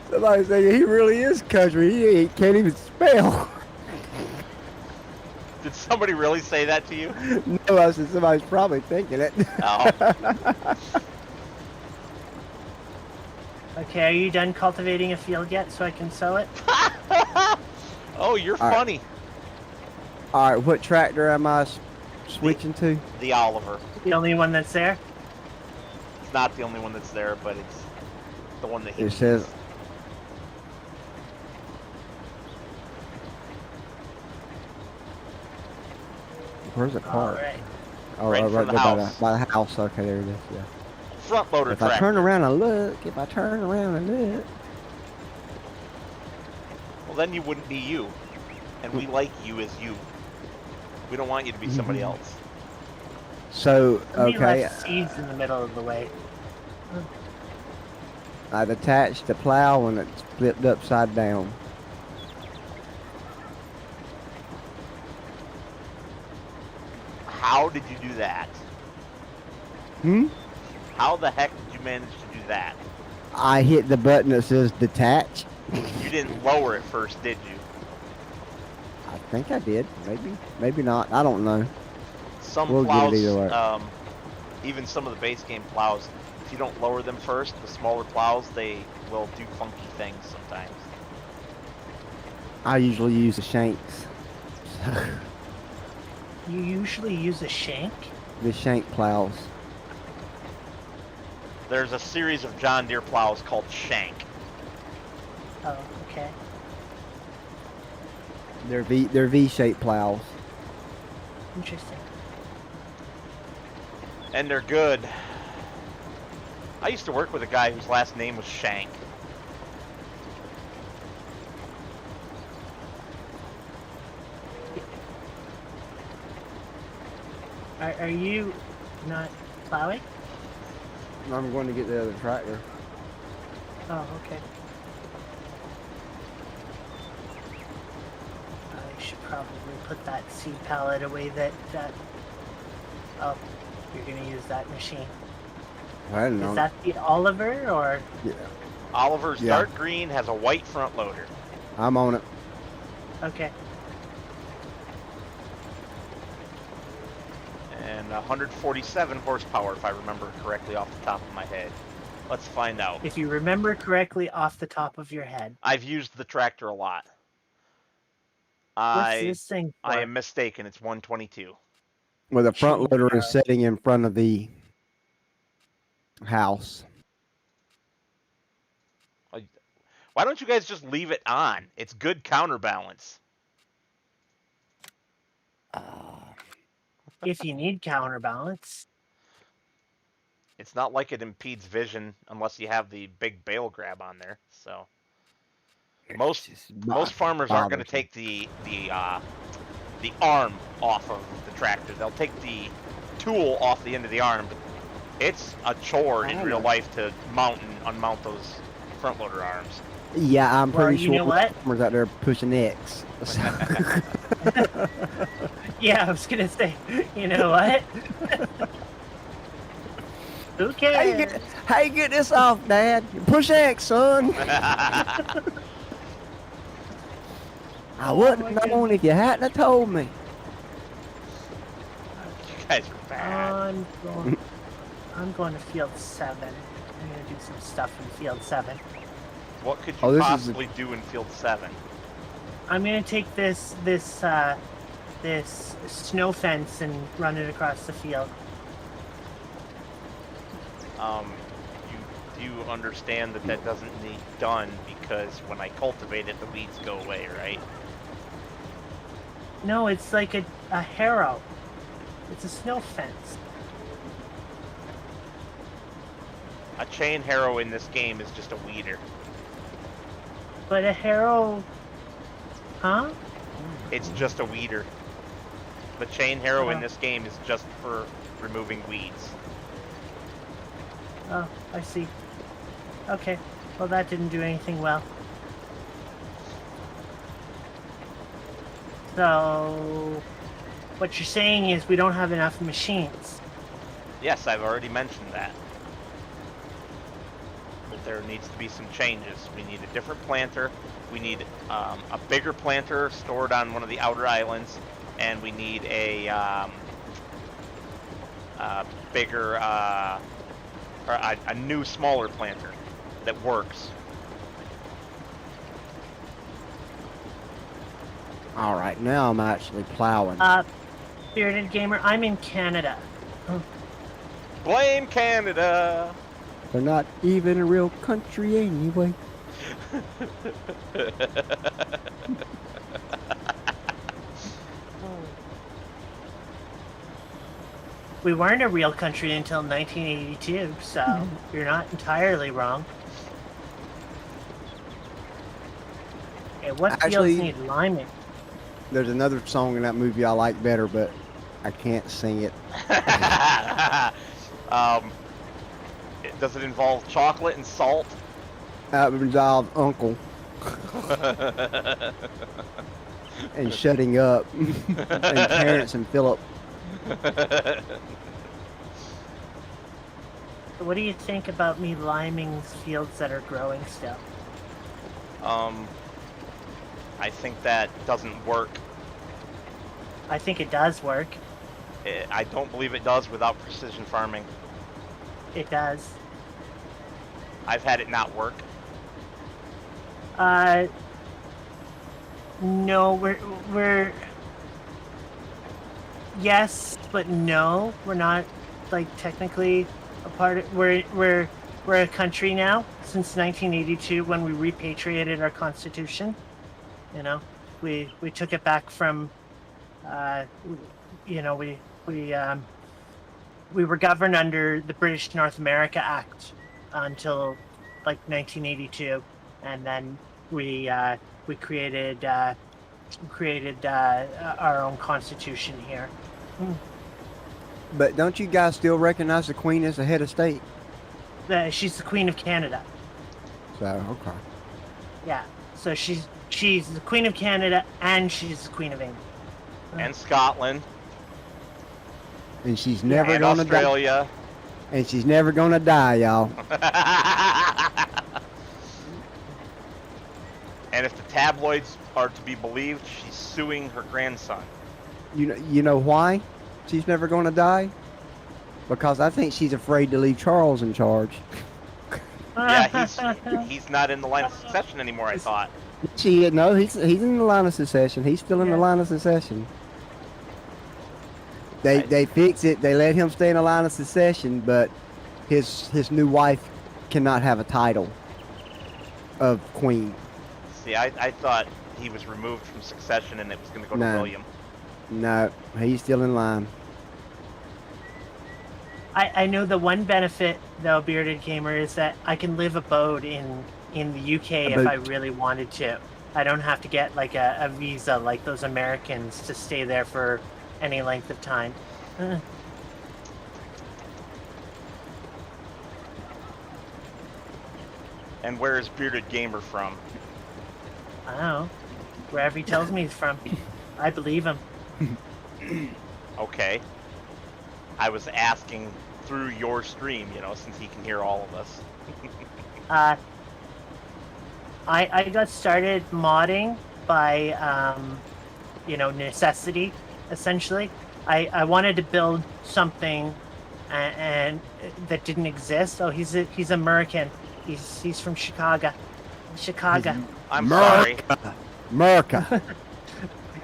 Somebody saying he really is country. He can't even spell. Did somebody really say that to you? No, I said somebody's probably thinking it. Oh. Okay, are you done cultivating a field yet so I can sow it? Oh, you're All right. funny. All right, what tractor am I switching to? The Oliver. The only one that's there? It's not the only one that's there, but it's the one that he It needs. says... Where's the car? Alright. Oh, Right in right front there of the house. by the house. Okay, there it is. Yeah. Front loader If I tractor. turn around and look, Well, then you wouldn't be you. And we like you as you. We don't want you to be somebody else. So, Somebody okay, left seeds in the middle of the way. I've attached the plow and it's flipped upside down. How did you do that? Hmm? How the heck did you manage to do that? I hit the button that says detach. You didn't lower it first, did you? I think I did. Maybe not. I don't know. Some We'll get it either way. plows, even some of the base game plows, if you don't lower them first, the smaller plows, they will do funky things sometimes. I usually use the shanks. You usually use a shank? The shank plows. There's a series of John Deere plows called Shank. Oh, okay. They're V-shaped plows. Interesting. And they're good. I used to work with a guy whose last name was Shank. Are you not plowing? I'm going to get the other tractor. Oh, okay. I should probably put that seed pallet away that... Oh, you're going to use that machine. I don't know. Is that the Oliver, or... Yeah. Oliver's Yeah. dark green has a white front loader. I'm on it. Okay. And 147 horsepower, if I remember correctly off the top of my head. Let's find out. If you remember correctly off the top of your head. I've used the tractor a lot. What's this thing for? I am mistaken. It's 122. Well, the front Gee, loader is sitting in front of the house. Why don't you guys just leave it on? It's good counterbalance. If you need counterbalance. It's not like it impedes vision unless you have the big bale grab on there. So most farmers aren't going to take the arm off of the tractor. They'll take the tool off the end of the arm. But it's a chore in real life to mount and unmount those front loader arms. Yeah, I'm pretty you sure know what? farmers out there pushing X. Yeah, I was gonna say, you know what? Who cares? How you get this off, Dad? Push X, son. I wouldn't have known if you hadn't have told me. You guys are bad. I'm going to field 7. I'm gonna do some stuff in field 7. What could you possibly do in field 7? I'm gonna take this snow fence and run it across the field. You understand that doesn't need done because when I cultivate it, the weeds go away, right? No, it's like a harrow. It's a snow fence. A chain harrow in this game is just a weeder. But a harrow... Huh? It's just a weeder. The chain harrow in this game is just for removing weeds. Oh, I see. Okay. Well, that didn't do anything well. So... What you're saying is we don't have enough machines. Yes, I've already mentioned that. But there needs to be some changes. We need a different planter. We need a bigger planter stored on one of the outer islands. And we need a bigger, or a new, smaller planter that works. All right, now I'm actually plowing. Bearded Gamer, I'm in Canada. Blame Canada! They're not even a real country anyway. We weren't a real country until 1982, so you're not entirely wrong. Okay, what Actually- fields need liming? There's another song in that movie I like better, but I can't sing it. Does it involve chocolate and salt? That would involve Uncle and shutting up, and Terrence and Philip. What do you think about me liming fields that are growing still? I think that doesn't work. I think it does work. I don't believe it does without precision farming. It does. I've had it not work. No, we're yes, but no, we're not like technically a part of, we're a country now since 1982 when we repatriated our constitution. You know, we took it back from you know, we were governed under the British North America Act until like 1982, and then we created our own constitution here. But don't you guys still recognize the Queen as the head of state? She's the Queen of Canada. So, okay. Yeah. So she's the Queen of Canada and she's the Queen of England. And Scotland. And she's never And gonna die. Australia. And she's never gonna die, y'all. And if the tabloids are to be believed, she's suing her grandson. You know why she's never gonna die? Because I think she's afraid to leave Charles in charge. Yeah, he's not in the line of succession anymore, I thought. No, he's in the line of succession. He's still in the line of succession. They fix it. They let him stay in the line of succession, but his new wife cannot have a title of queen. See, I thought he was removed from succession and it was going to go to William. No, he's still in line. I know the one benefit, though, Bearded Gamer, is that I can live abode in the UK if I really wanted to. I don't have to get like a visa like those Americans to stay there for any length of time. And where is Bearded Gamer from? I don't know. Wherever he tells me he's from. I believe him. Okay. I was asking through your stream, you know, since he can hear all of us. I got started modding by, you know, necessity, essentially. I wanted to build something and that didn't exist. Oh, he's American. He's from Chicago. I'm sorry. America.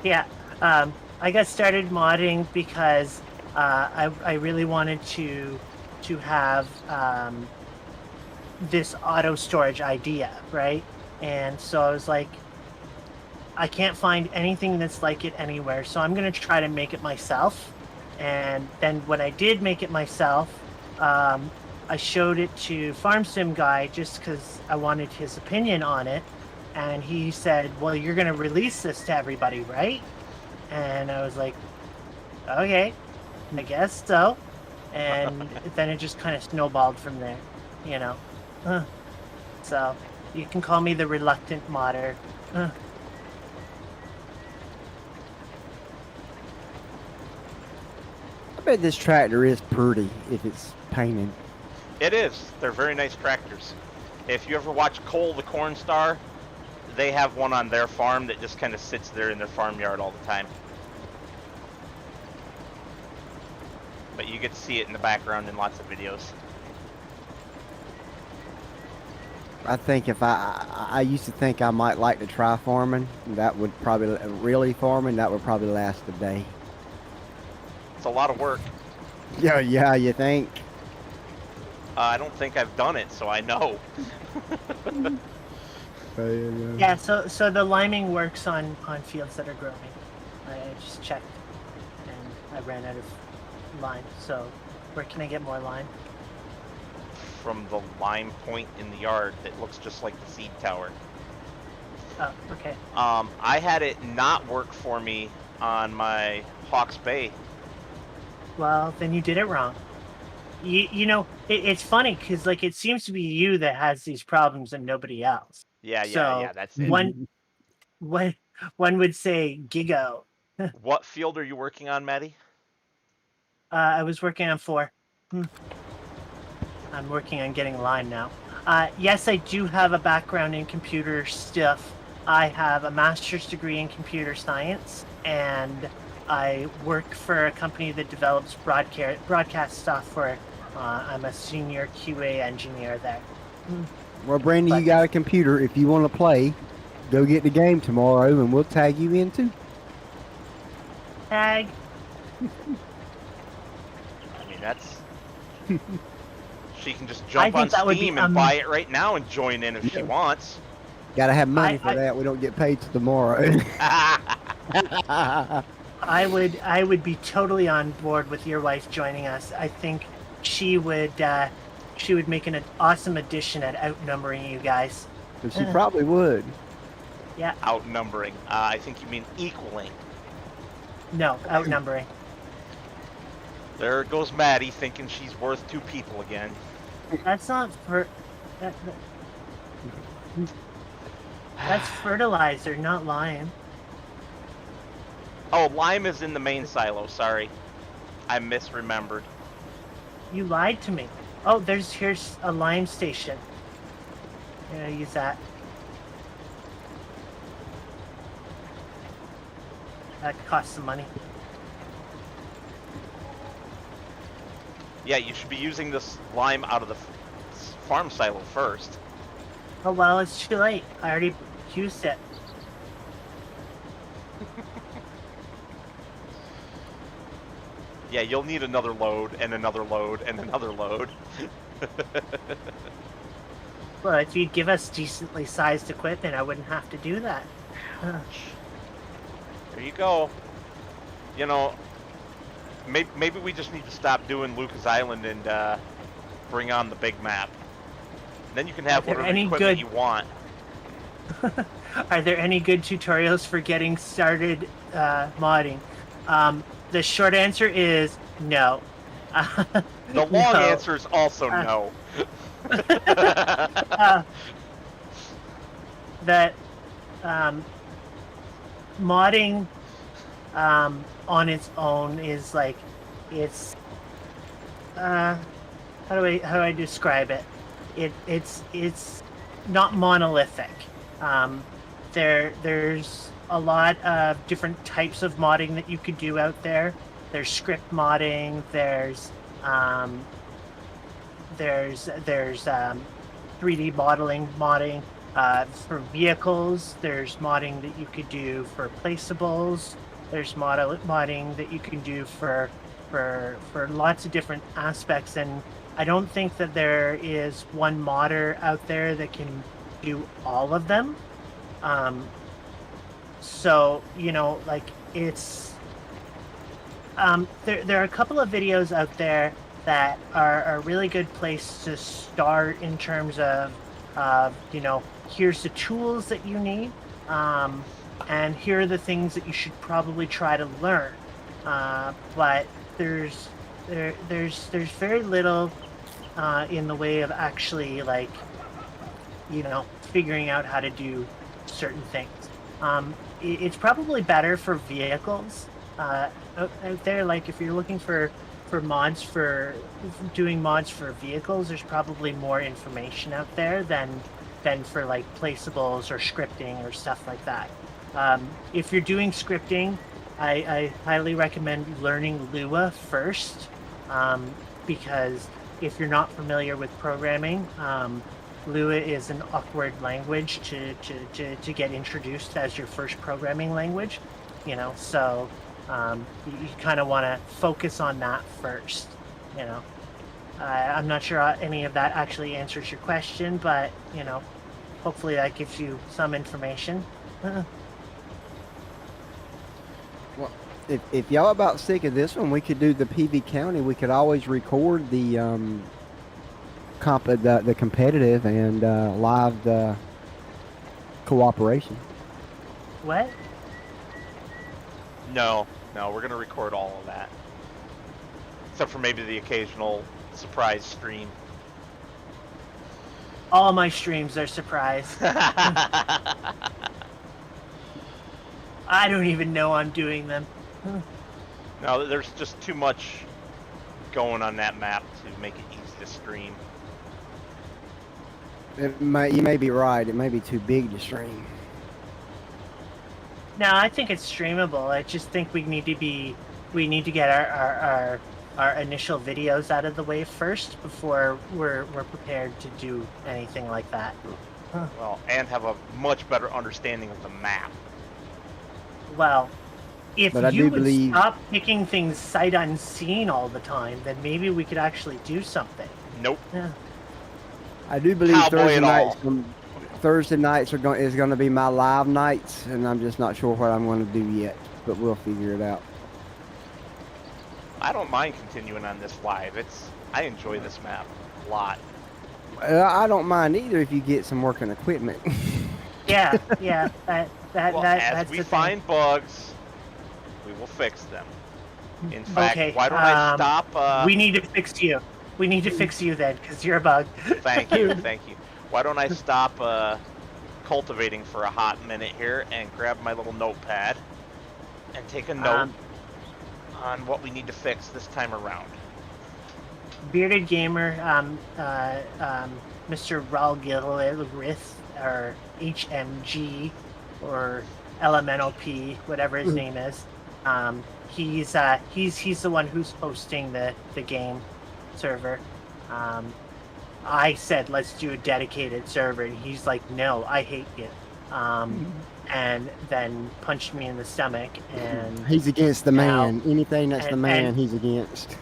Yeah. I got started modding because I really wanted to have this auto storage idea, right? And so I was like, I can't find anything that's like it anywhere, so I'm gonna try to make it myself. And then when I did make it myself, I showed it to Farm Sim Guy just because I wanted his opinion on it, and he said, well, you're gonna release this to everybody, right? And I was like, okay, I guess so. And then it just kind of snowballed from there, you know. So you can call me the reluctant modder. I bet this tractor is pretty if it's painted. It is. They're very nice tractors. If you ever watch Cole the Corn Star, they have one on their farm that just kind of sits there in their farmyard all the time. But you get to see it in the background in lots of videos. I think if I used to think I might like to try farming. That would probably really farming. That would probably last a day. It's a lot of work. Yeah, you think? I don't think I've done it, so I know. Yeah, so the liming works on fields that are growing. I just checked, and I ran out of lime. So where can I get more lime? From the lime point in the yard that looks just like the seed tower. Oh, okay. I had it not work for me on my Hawke's Bay. Well, then you did it wrong. You know, it's funny because like it seems to be you that has these problems and nobody else. Yeah, So that's it. one would say Gigo. What field are you working on, Maddie? I was working on 4. I'm working on getting line now. Yes, I do have a background in computer stuff. I have a master's degree in computer science, and I work for a company that develops broadcast software. I'm a senior QA engineer there. Well, Brandy, you got a computer. If you want to play, go get the game tomorrow, and we'll tag you in too. Tag. I mean, that's... She can just jump on Steam and buy it right now and join in if she wants. Gotta have money for that. We don't get paid till tomorrow. I would be totally on board with your wife joining us. I think she would make an awesome addition at outnumbering you guys. And she probably would. Yeah. Outnumbering. I think you mean equaling. No, outnumbering. There goes Maddie thinking she's worth 2 people again. That's not that's fertilizer, not lime. Oh, lime is in the main silo. Sorry, I misremembered. You lied to me. Oh, here's a lime station. I'm gonna use that. That costs some money. Yeah, you should be using this lime out of the farm silo first. Oh well, it's too late. I already used it. Yeah, you'll need another load and another load and another load. Well, if you'd give us decently sized equipment, I wouldn't have to do that. There you go. You know, maybe we just need to stop doing Lukah's Island and bring on the big map. Then you can have whatever equipment you want. Are there any good tutorials for getting started modding? The short answer is no. The long answer is also no. That modding on its own is like it's how do I describe it? It's not monolithic. There's a lot of different types of modding that you could do out there. There's script modding. There's 3D modding for vehicles. There's modding that you could do for placeables. There's modding that you can do for lots of different aspects, and I don't think that there is one modder out there that can do all of them. So, you know, like it's there are a couple of videos out there that are a really good place to start in terms of you know, here's the tools that you need, and here are the things that you should probably try to learn. But there's very little in the way of actually, like, you know, figuring out how to do certain things. It's probably better for vehicles out there. Like if you're looking for mods for doing mods for vehicles, there's probably more information out there than for like placeables or scripting or stuff like that. If you're doing scripting, I highly recommend learning Lua first, because if you're not familiar with programming, Lua is an awkward language to get introduced as your first programming language, you know, so you kind of want to focus on that first, you know. I'm not sure any of that actually answers your question, but, you know, hopefully that gives you some information. Well, if y'all about sick of this one, we could do the PV County. We could always record the the competitive and live the cooperation. What? No, we're gonna record all of that, except for maybe the occasional surprise stream. All my streams are surprise. I don't even know I'm doing them. No, there's just too much going on that map to make it easy to stream. You may be right. It may be too big to stream. No, I think it's streamable. I just think we need to get our initial videos out of the way first before we're prepared to do anything like that. Well, and have a much better understanding of the map. Well, if But I you do would believe- stop picking things sight unseen all the time, then maybe we could actually do something. Nope. Yeah. I do believe Cowboy Thursday it nights. all. Thursday nights is going to be my live nights, and I'm just not sure what I'm going to do yet. But we'll figure it out. I don't mind continuing on this live. I enjoy this map a lot. I don't mind either if you get some working equipment. Yeah. Well, as that's we the find bugs, we will fix them. In fact, Okay, why don't I stop? thing. We need to fix you. We need to fix you then, because you're a bug. Thank you. Why don't I stop cultivating for a hot minute here and grab my little notepad and take a note on what we need to fix this time around. Bearded Gamer, Mr. Ralgilrith, or HMG, or Elemental P, whatever his name is. He's the one who's hosting the game server. I said let's do a dedicated server, and he's like, no, I hate you. And then punched me in the stomach, and He's against the now- man. Anything that's the and- man, and- he's against.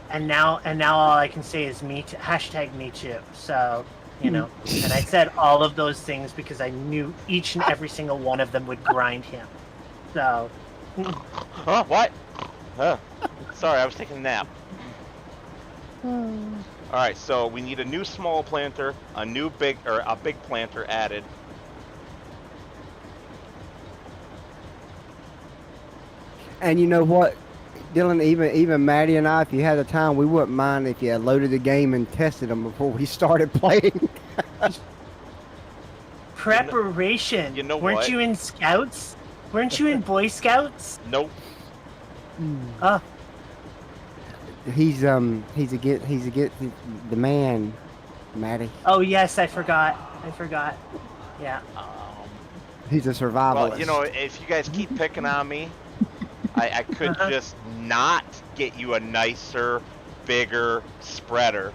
and now all I can say is me too, #me too. So, and I said all of those things because I knew each and every single one of them would grind him. So, Huh? What? Sorry, I was taking a nap. Alright, so we need a new small planter, a big planter added. And you know what, Dylan? Even Maddie and I, if you had the time, we wouldn't mind if you had loaded the game and tested them before we started playing. preparation. You know Weren't what? you in Scouts? Weren't you in Boy Scouts? Nope. Oh, He's against the man, Maddie. oh yes, I forgot. Yeah. He's a survivalist. Well, if you guys keep picking on me, I could just not get you a nicer, bigger spreader.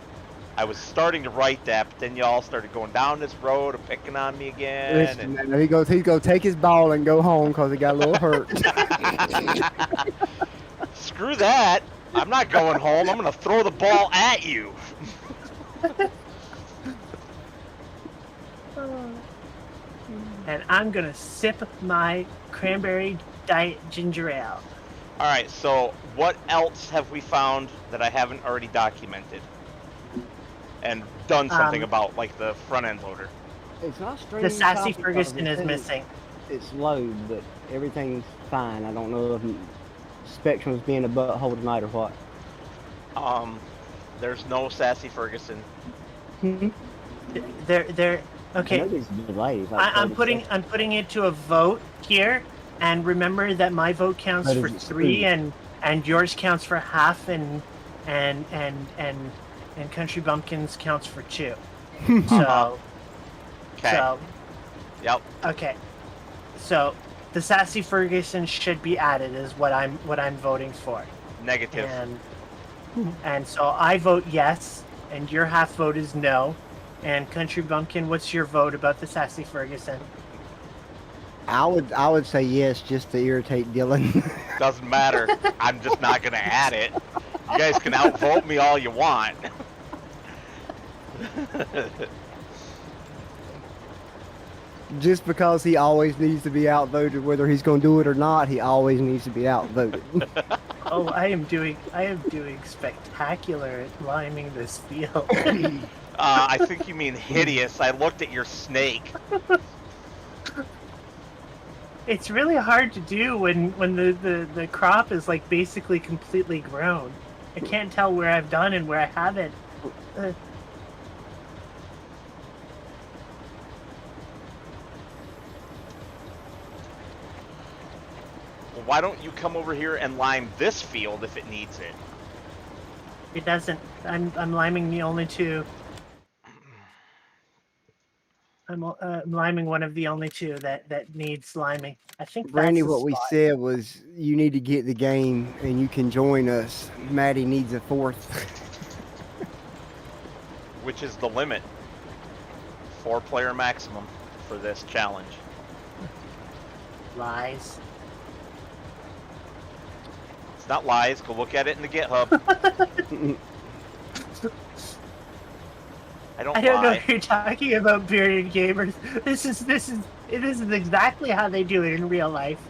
I was starting to write that, but then y'all started going down this road of picking on me again. Listen, man, he's gonna take his ball and go home because he got a little hurt. Screw that. I'm not going home. I'm going to throw the ball at you. And I'm gonna sip my cranberry diet ginger ale. All right, so what else have we found that I haven't already documented and done something about, like the front end loader? It's not strange. The Sassy Ferguson is missing. It's low, but everything's fine. I don't know if Spectrum's being a butthole tonight or what. There's no Sassy Ferguson. They're okay. I'm putting it to a vote here, and remember that my vote counts for 3, and yours counts for half, and Kountry Bumpkins counts for 2. So, Okay. so Yep. okay, so the Sassy Ferguson should be added, is what I'm voting for, Negative. and so I vote yes, and your half vote is no. And Kountry Bumpkin, what's your vote about the Sassy Ferguson? I would say yes, just to irritate Dylan. Doesn't matter. I'm just not going to add it. You guys can outvote me all you want. Just because he always needs to be outvoted, whether he's going to do it or not, he always needs to be outvoted. Oh, I am doing spectacular at liming this field. I think you mean hideous. I looked at your snake. It's really hard to do when the crop is like basically completely grown. I can't tell where I've done and where I haven't. Well, why don't you come over here and lime this field if it needs it? It doesn't. I'm liming the only two. I'm liming one of the only two that needs liming. I think Brandy, that's the what we spot. said was you need to get the game and you can join us. Maddie needs a fourth. Which is the limit. 4-player maximum for this challenge. Lies. It's not lies. Go look at it in the GitHub. I don't know lie. if you're talking about bearded gamers. This is exactly how they do it in real life.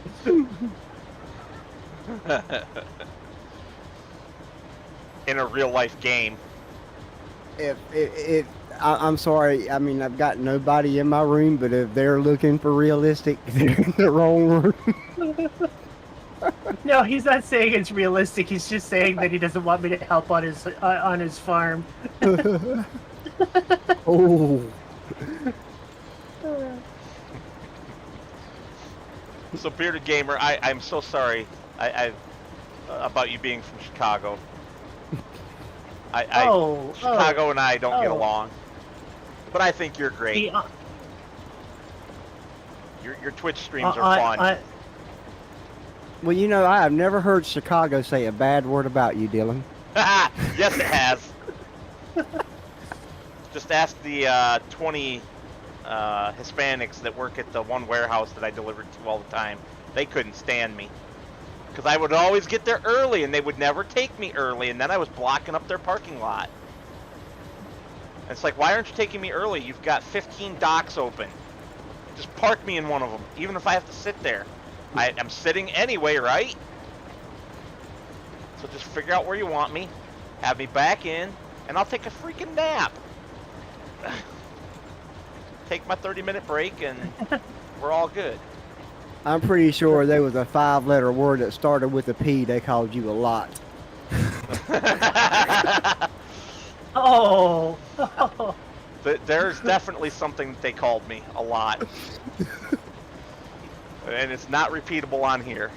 In a real life game. If I'm sorry, I mean I've got nobody in my room, but if they're looking for realistic, they're in the wrong room. No, he's not saying it's realistic. He's just saying that he doesn't want me to help on his farm. Oh. So, Bearded Gamer, I'm so sorry about you being from Chicago. Chicago and I don't get along. But I think you're great. Your Twitch streams are fun. Well, you know, I have never heard Chicago say a bad word about you, Dylan. Yes, it has. Just ask the 20 Hispanics that work at the one warehouse that I delivered to all the time. They couldn't stand me. Because I would always get there early, and they would never take me early, and then I was blocking up their parking lot. And it's like, why aren't you taking me early? You've got 15 docks open. Just park me in one of them, even if I have to sit there. I'm sitting anyway, right? So just figure out where you want me, have me back in, and I'll take a freaking nap. Take my 30-minute break, and we're all good. I'm pretty sure there was a 5-letter word that started with a P. They called you a lot. Oh. There's definitely something that they called me a lot. And it's not repeatable on here.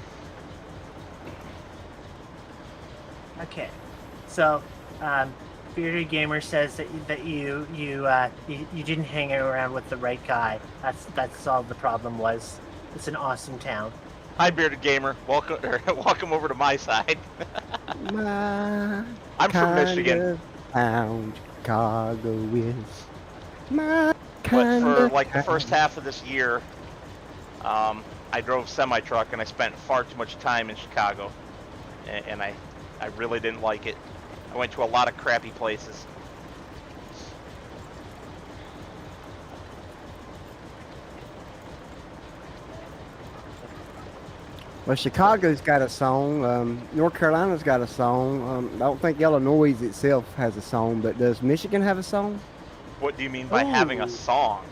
Okay. So, Bearded Gamer says that you didn't hang around with the right guy. That's all the problem was. It's an awesome town. Hi, Bearded Gamer. Welcome over to my side. I'm from Michigan. Town Chicago is my But for like the first half of this year, I drove semi-truck and I spent far too much time in Chicago, and I really didn't like it. I went to a lot of crappy places. Well, Chicago's got a song. North Carolina's got a song. I don't think Illinois itself has a song, but does Michigan have a song? What do you mean by having a song?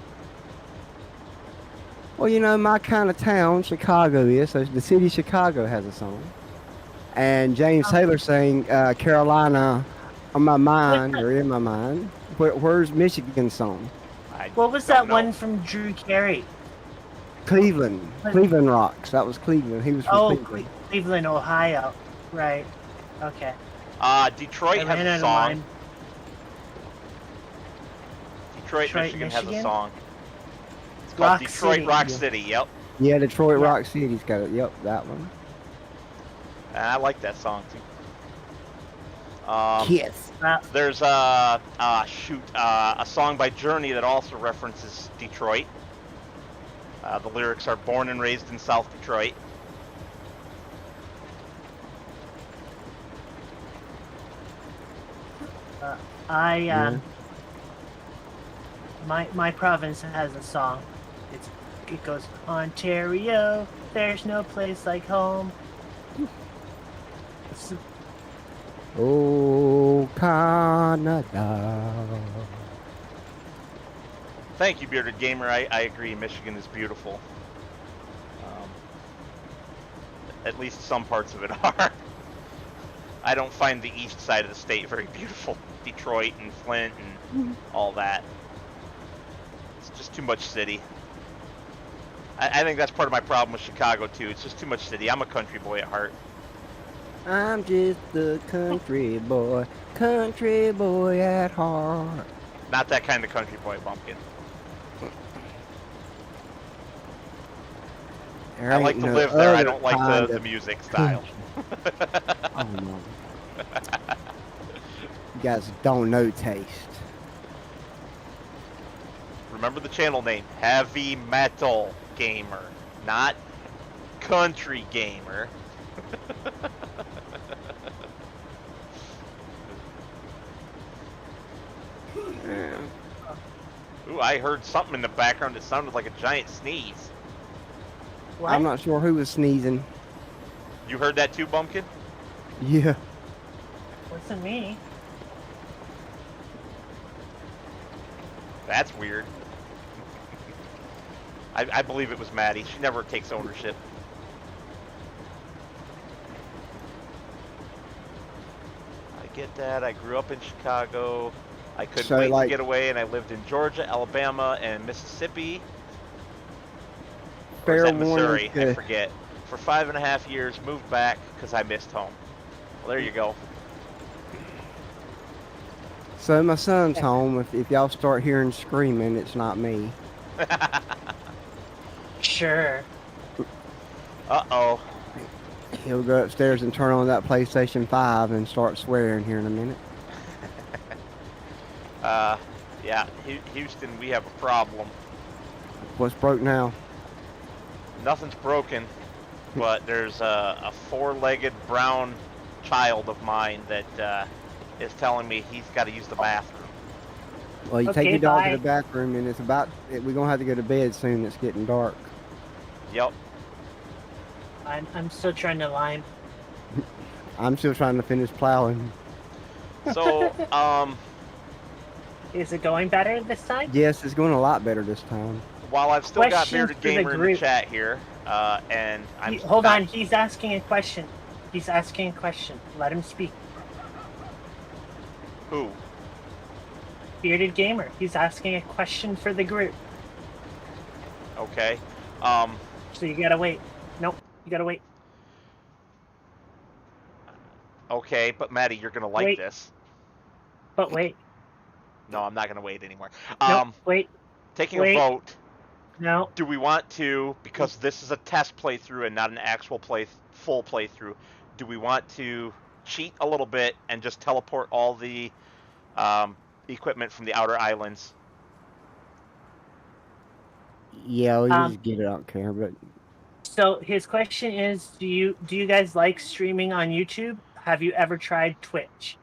Well, you know, my kind of town, Chicago is. So the city of Chicago has a song. And James Taylor sang Carolina on my mind, or in my mind. Where's Michigan's song? What was that one from Drew Carey? Cleveland. Cleveland Rocks. That was Cleveland. He was from Cleveland. Cleveland, Ohio. Right. Okay. Detroit has a song. Detroit, Michigan has a song. It's called Detroit Rock City. Yep. Yeah, Detroit Rock City's got it. Yep, that one. I like that song too. Kiss. There's a song by Journey that also references Detroit. The lyrics are "Born and raised in South Detroit." My province has a song. It goes, Ontario, there's no place like home. Oh, Canada. Thank you, Bearded Gamer. I agree. Michigan is beautiful. At least some parts of it are. I don't find the east side of the state very beautiful. Detroit and Flint and all that. It's just too much city. I think that's part of my problem with Chicago, too. It's just too much city. I'm a country boy at heart. I'm just a country boy at heart. Not that kind of country boy, Bumpkin. There I ain't like to no live there. I other don't like kind the of music style. Oh no. You guys don't know taste. Remember the channel name, Heavy Metal Gamer, not Country Gamer. Ooh, I heard something in the background that sounded like a giant sneeze. What? I'm not sure who was sneezing. You heard that too, Bumpkin? Yeah. Wasn't me. That's weird. I believe it was Maddie. She never takes ownership. I get that. I grew up in Chicago. I couldn't So, wait like- to get away, and I lived in Georgia, Alabama, and Mississippi. Or is Fair that warning Missouri? I to- forget. For 5.5 years, moved back because I missed home. Well, there you go. So my son's home. If y'all start hearing screaming, it's not me. Sure. Uh-oh. He'll go upstairs and turn on that PlayStation 5 and start swearing here in a minute. Yeah, Houston, we have a problem. What's broke now? Nothing's broken, but there's a four-legged brown child of mine that is telling me he's got to use the bathroom. Well, you Okay, take your dog bye. to the bathroom, and it's about. We're gonna have to go to bed soon. It's getting dark. Yep. I'm still trying to lime. I'm still trying to finish plowing. So, Is it going better this time? Yes, it's going a lot better this time. while I've still got Questions Bearded for the Gamer in the group. chat here, and I'm Hold not- on, he's asking a question. He's asking a question. Let him speak. Who? Bearded Gamer. He's asking a question for the group. Okay. So you gotta wait. Nope, you gotta wait. Okay, but Maddie, you're gonna like Wait. this. But wait. No, I'm not gonna wait anymore. Nope, wait. Taking wait. a vote. No. Do we want to, because this is a test playthrough and not an actual full playthrough, do we want to cheat a little bit and just teleport all the equipment from the outer islands? Yeah, we just get it. I don't care, but So his question is, do you guys like streaming on YouTube? Have you ever tried Twitch?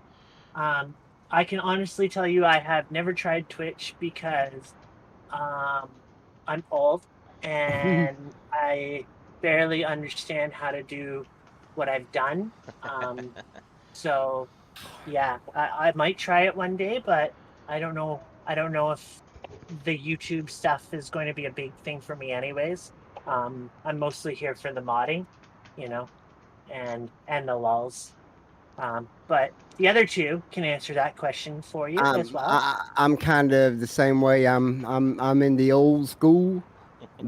I can honestly tell you I have never tried Twitch because I'm old and I barely understand how to do what I've done. So yeah, I might try it one day, but I don't know. I don't know if the YouTube stuff is going to be a big thing for me anyways. I'm mostly here for the modding, you know, and the lulz. But the other two can answer that question for you as well. I'm kind of the same way. I'm in the old school.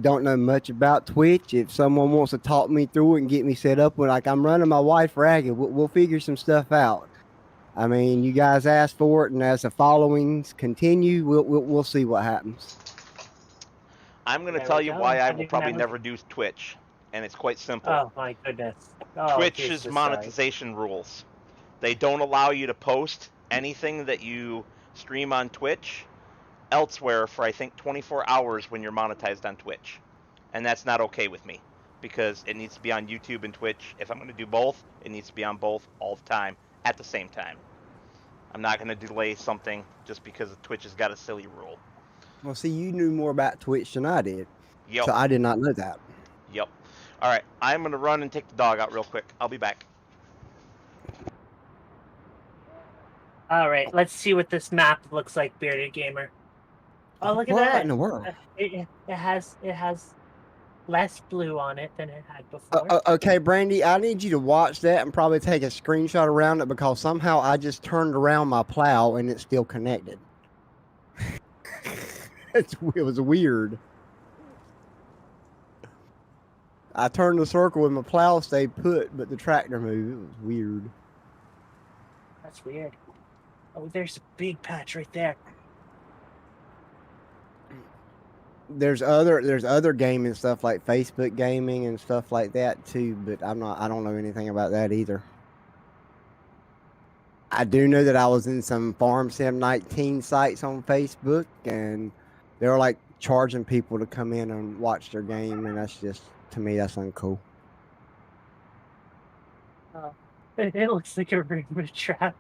Don't know much about Twitch. If someone wants to talk me through it and get me set up, with, like I'm running my wife ragged, we'll figure some stuff out. I mean, you guys asked for it, and as the followings continue, we'll see what happens. I'm going to There tell we you go. why I I will didn't probably have a- never do Twitch, and it's quite simple. Oh my goodness! Oh, Twitch's Jesus, sorry. monetization rules. They don't allow you to post anything that you stream on Twitch elsewhere for, I think, 24 hours when you're monetized on Twitch. And that's not okay with me, because it needs to be on YouTube and Twitch. If I'm going to do both, it needs to be on both all the time at the same time. I'm not going to delay something just because Twitch has got a silly rule. Well, see, you knew more about Twitch than I did, Yep. so I did not know that. Yep. All right, I'm going to run and take the dog out real quick. I'll be back. All right, let's see what this map looks like, Bearded Gamer. Oh, look at What that! in the world? It has less blue on it than it had before. Okay, Brandy, I need you to watch that and probably take a screenshot around it because somehow I just turned around my plow and it's still connected. It was weird. I turned the circle and my plow stayed put, but the tractor moved. It was weird. That's weird. Oh, there's a big patch right there. There's other gaming stuff like Facebook gaming and stuff like that too, but I don't know anything about that either. I do know that I was in some Farm Sim 19 sites on Facebook, and they were like charging people to come in and watch their game, and that's just, to me, that's uncool. It looks like a Roomba trap.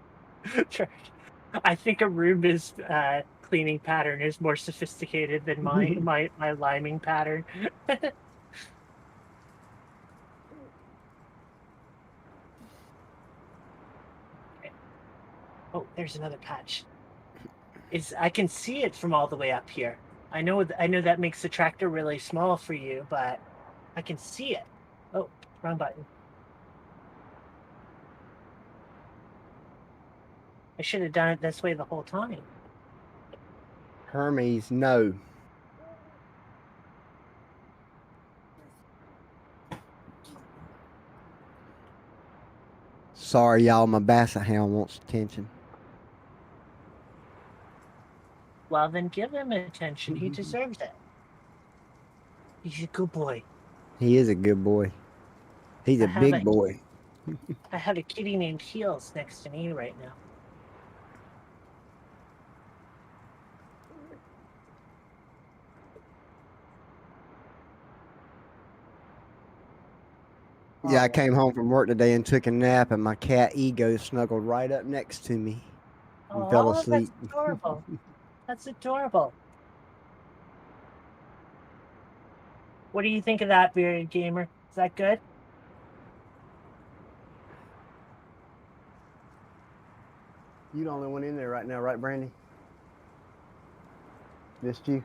I think a Roomba's cleaning pattern is more sophisticated than my liming pattern. Oh, there's another patch. I can see it from all the way up here. I know that makes the tractor really small for you, but I can see it. Oh, wrong button. I should have done it this way the whole time. Hermes, no. Sorry, y'all, my basset hound wants attention. Well, then give him attention. He deserves it. He's a good boy. He is a good boy. He's a big boy. I have a kitty named Heels next to me right now. Yeah, I came home from work today and took a nap, and my cat Ego snuggled right up next to me and fell asleep. That's adorable. That's adorable. What do you think of that, Bearded Gamer? Is that good? You the only one in there right now, right, Brandy? Just you.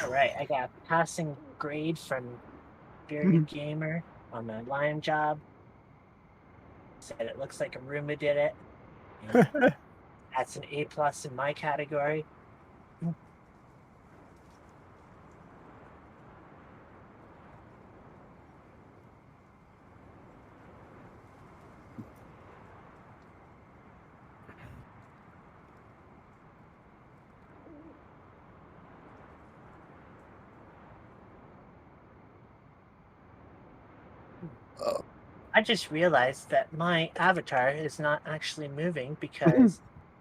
All right, I got a passing grade from Bearded Gamer on my Lion job. Said it looks like a Roomba did it. And that's an A+ in my category. I just realized that my avatar is not actually moving because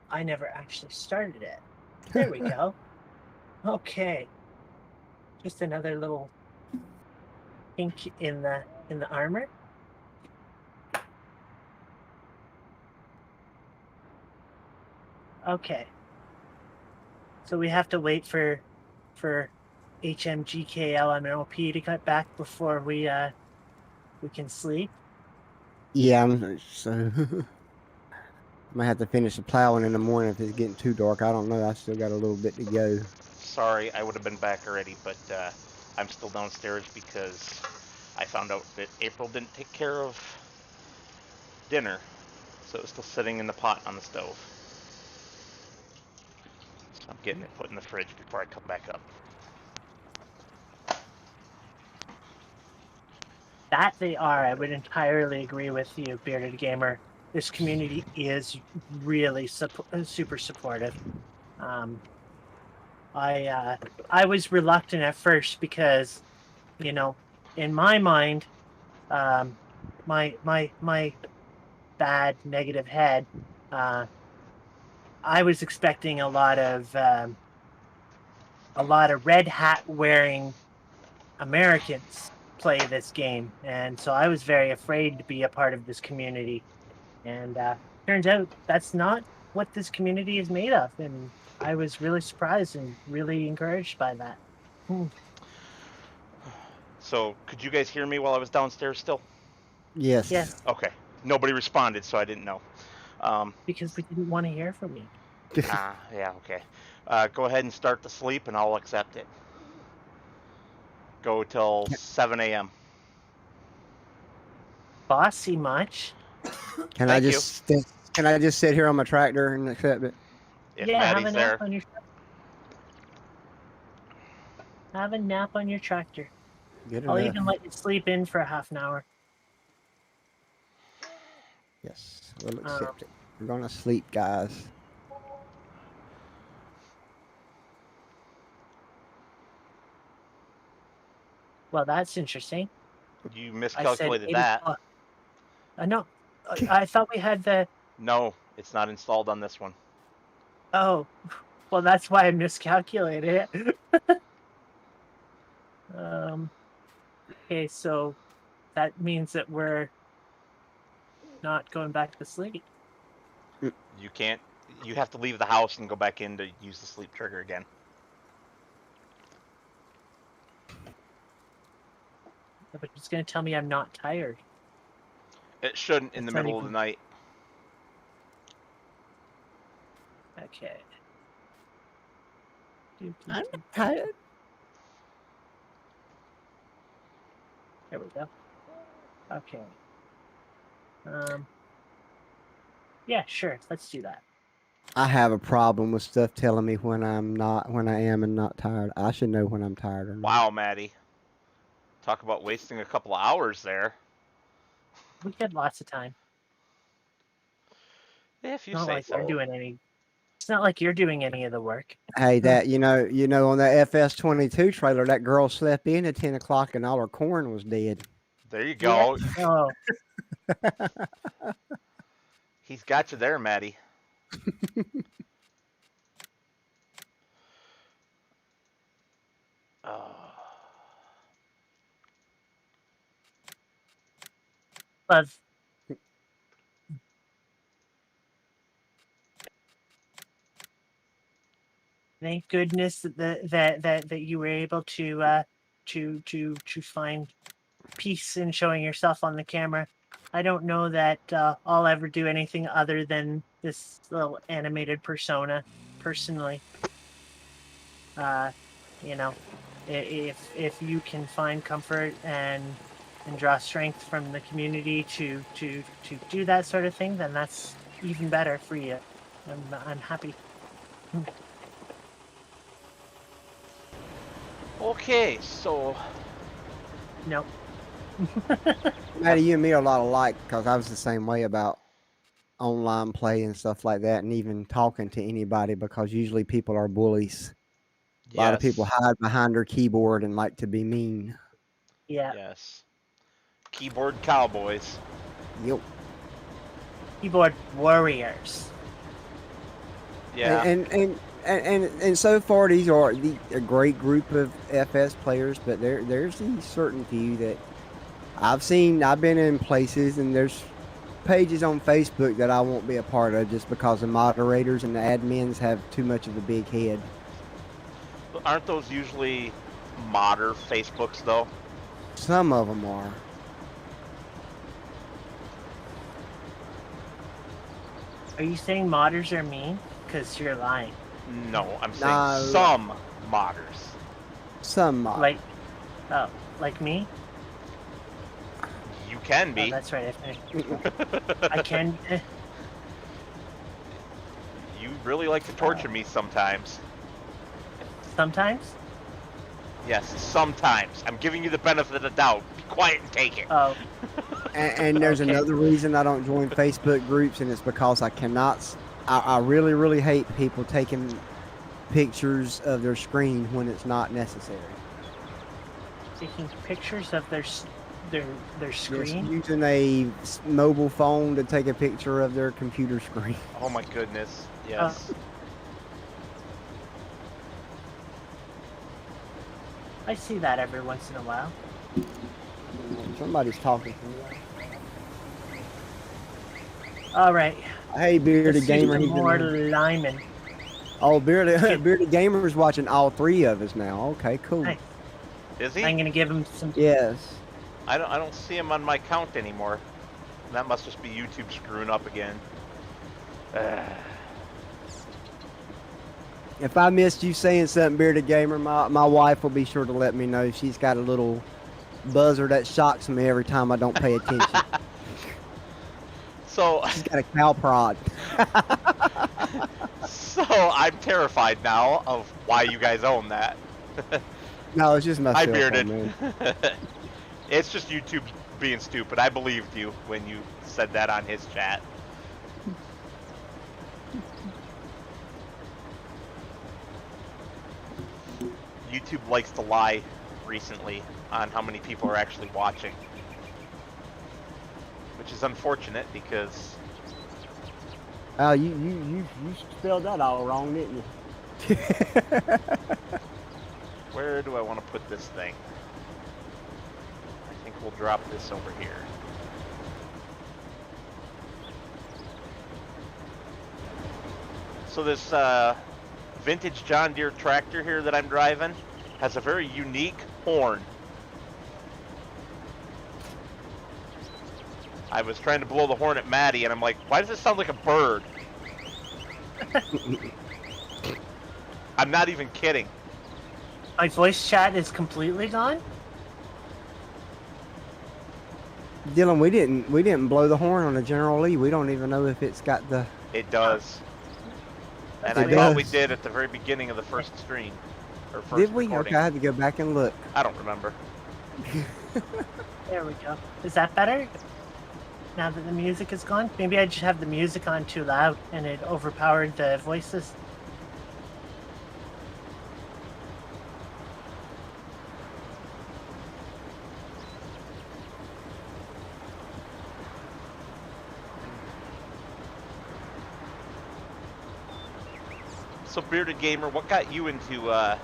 I never actually started it. There we go. Okay. Just another little kink in the armor. Okay. So we have to wait for HMGKLMLP to cut back before we can sleep. Yeah, so might have to finish the plowing in the morning if it's getting too dark. I don't know. I still got a little bit to go. Sorry, I would have been back already, but I'm still downstairs because I found out that April didn't take care of dinner, so it's still sitting in the pot on the stove. So I'm getting it put in the fridge before I come back up. That they are. I would entirely agree with you, Bearded Gamer. This community is really super supportive. I was reluctant at first because, you know, in my mind, my bad negative head, I was expecting a lot of red hat wearing Americans play this game, and so I was very afraid to be a part of this community. And turns out that's not what this community is made of, and I was really surprised and really encouraged by that. So, could you guys hear me while I was downstairs still? Yes. Yes, Okay. Nobody responded, so I didn't know. because we didn't want to hear from you. Yeah, okay. Go ahead and start the sleep, and I'll accept it. Go till 7 a.m. Bossy much. Can Thank I you. just sit here on my tractor and accept it? If Yeah, have a Maddie's nap there. on your have a nap on your tractor. Good I'll enough. even let you sleep in for a half an hour. Yes, we'll accept it. We're gonna sleep, guys. Well, that's interesting. You I said miscalculated 8 that. o'clock. No, I thought we had the. No, it's not installed on this one. Oh, well, that's why I miscalculated it. Okay, so that means that we're not going back to sleep. You can't. You have to leave the house and go back in to use the sleep trigger again. But it's going to tell me I'm not tired. It shouldn't in the It's not middle of the even- night. Okay. I'm tired. There we go. Okay. Yeah, sure. Let's do that. I have a problem with stuff telling me when I am and not tired. I should know when I'm tired or not. Wow, Maddie. Talk about wasting a couple of hours there. We had lots of time. If you Not say like so. you're doing any. It's not like you're doing any of the work. Hey, that you know, on that FS22 trailer, that girl slept in at 10 o'clock and all her corn was dead. There you go. Yeah. Oh, He's got you there, Maddie. but thank goodness that you were able to find peace in showing yourself on the camera. I don't know that I'll ever do anything other than this little animated persona, personally. You know, if you can find comfort and draw strength from the community to do that sort of thing, then that's even better for you. I'm happy. Okay, so Nope. Maddie, you and me are a lot alike because I was the same way about online play and stuff like that, and even talking to anybody because usually people are bullies. A lot of people hide behind their keyboard and like to be mean. Yeah. Yes. Keyboard cowboys. Yep. Keyboard warriors. Yeah. And so far these are a great group of FS players, but there's these certain few that I've been in places and there's pages on Facebook that I won't be a part of just because the moderators and the admins have too much of a big head. Aren't those usually modder Facebooks though? Some of them are. Are you saying modders are mean? Because you're lying. No, I'm saying Nah. some modders. Some mod. Like me? You can Oh, be. that's right. I can. You really like to torture me sometimes. Sometimes. Yes, sometimes. I'm giving you the benefit of the doubt. Be quiet and take it. Oh, And there's Okay. another reason I don't join Facebook groups, and it's because I cannot. I really, really hate people taking pictures of their screen when it's not necessary. taking pictures of their Just screen. using a mobile phone to take a picture of their computer screen. Oh my goodness. Yes. I see that every once in a while. Somebody's talking to me. All right. Hey, Bearded Let's see Gamer. some He's more in. linemen. Oh, Bearded Get- Bearded Gamer's watching all three of us now. Okay, cool. Nice. Is he? I'm gonna give him some. Yes. I don't see him on my count anymore. That must just be YouTube screwing up again. If I missed you saying something, Bearded Gamer, my wife will be sure to let me know. She's got a little buzzer that shocks me every time I don't pay attention. So, She's got a cow prod. so I'm terrified now of why you guys own that. No, it's just my I cell phone, bearded. man. It's just YouTube being stupid. I believed you when you said that on his chat. YouTube likes to lie recently on how many people are actually watching. Which is unfortunate because Oh, you spelled that all wrong, didn't you? where do I want to put this thing? I think we'll drop this over here. So this vintage John Deere tractor here that I'm driving has a very unique horn. I was trying to blow the horn at Maddie and I'm like, why does it sound like a bird? I'm not even kidding. My voice chat is completely gone. Dylan, we didn't blow the horn on the General Lee. We don't even know if it's got the. It does. And It I thought we does. did at the very beginning of the first stream. Or first Did we? recording. Okay, I had to go back and look. I don't remember. There we go. Is that better? Now that the music is gone? Maybe I just have the music on too loud and it overpowered the voices. So Bearded Gamer, what got you into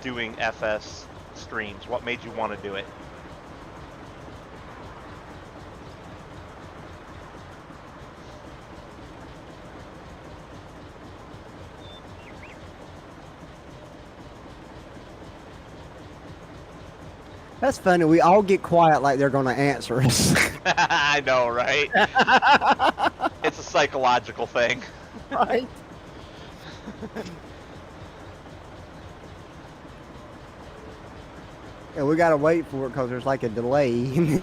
doing FS streams? What made you want to do it? That's funny. We all get quiet like they're going to answer us. I know, right? It's a psychological thing. Right? And we gotta wait for it because there's like a delay.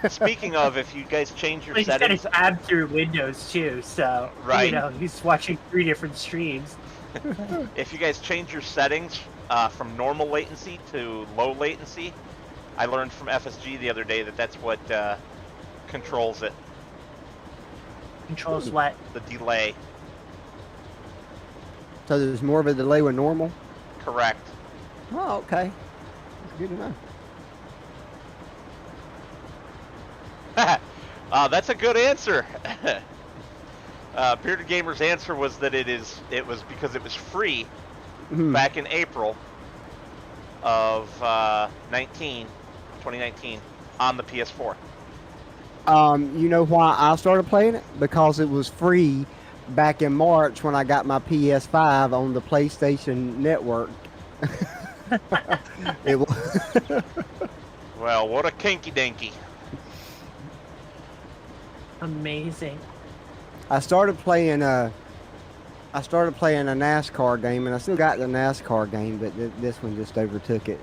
Speaking of, if you guys change your He's got settings, his tab through Windows too, so Right. you know he's watching 3 different streams. if you guys change your settings from normal latency to low latency, I learned from FSG the other day that that's what controls it, Controls what? the delay. So there's more of a delay with normal. Correct. Oh, okay. That's good to know. That's a good answer. Bearded Gamer's answer was that it was because it was free Mhm. back in April of 2019 on the PS4. You know why I started playing it? Because it was free back in March when I got my PS5 on the PlayStation Network. It was. Well, what a kinky dinky. Amazing. I started playing a NASCAR game, and I still got the NASCAR game, but this one just overtook it.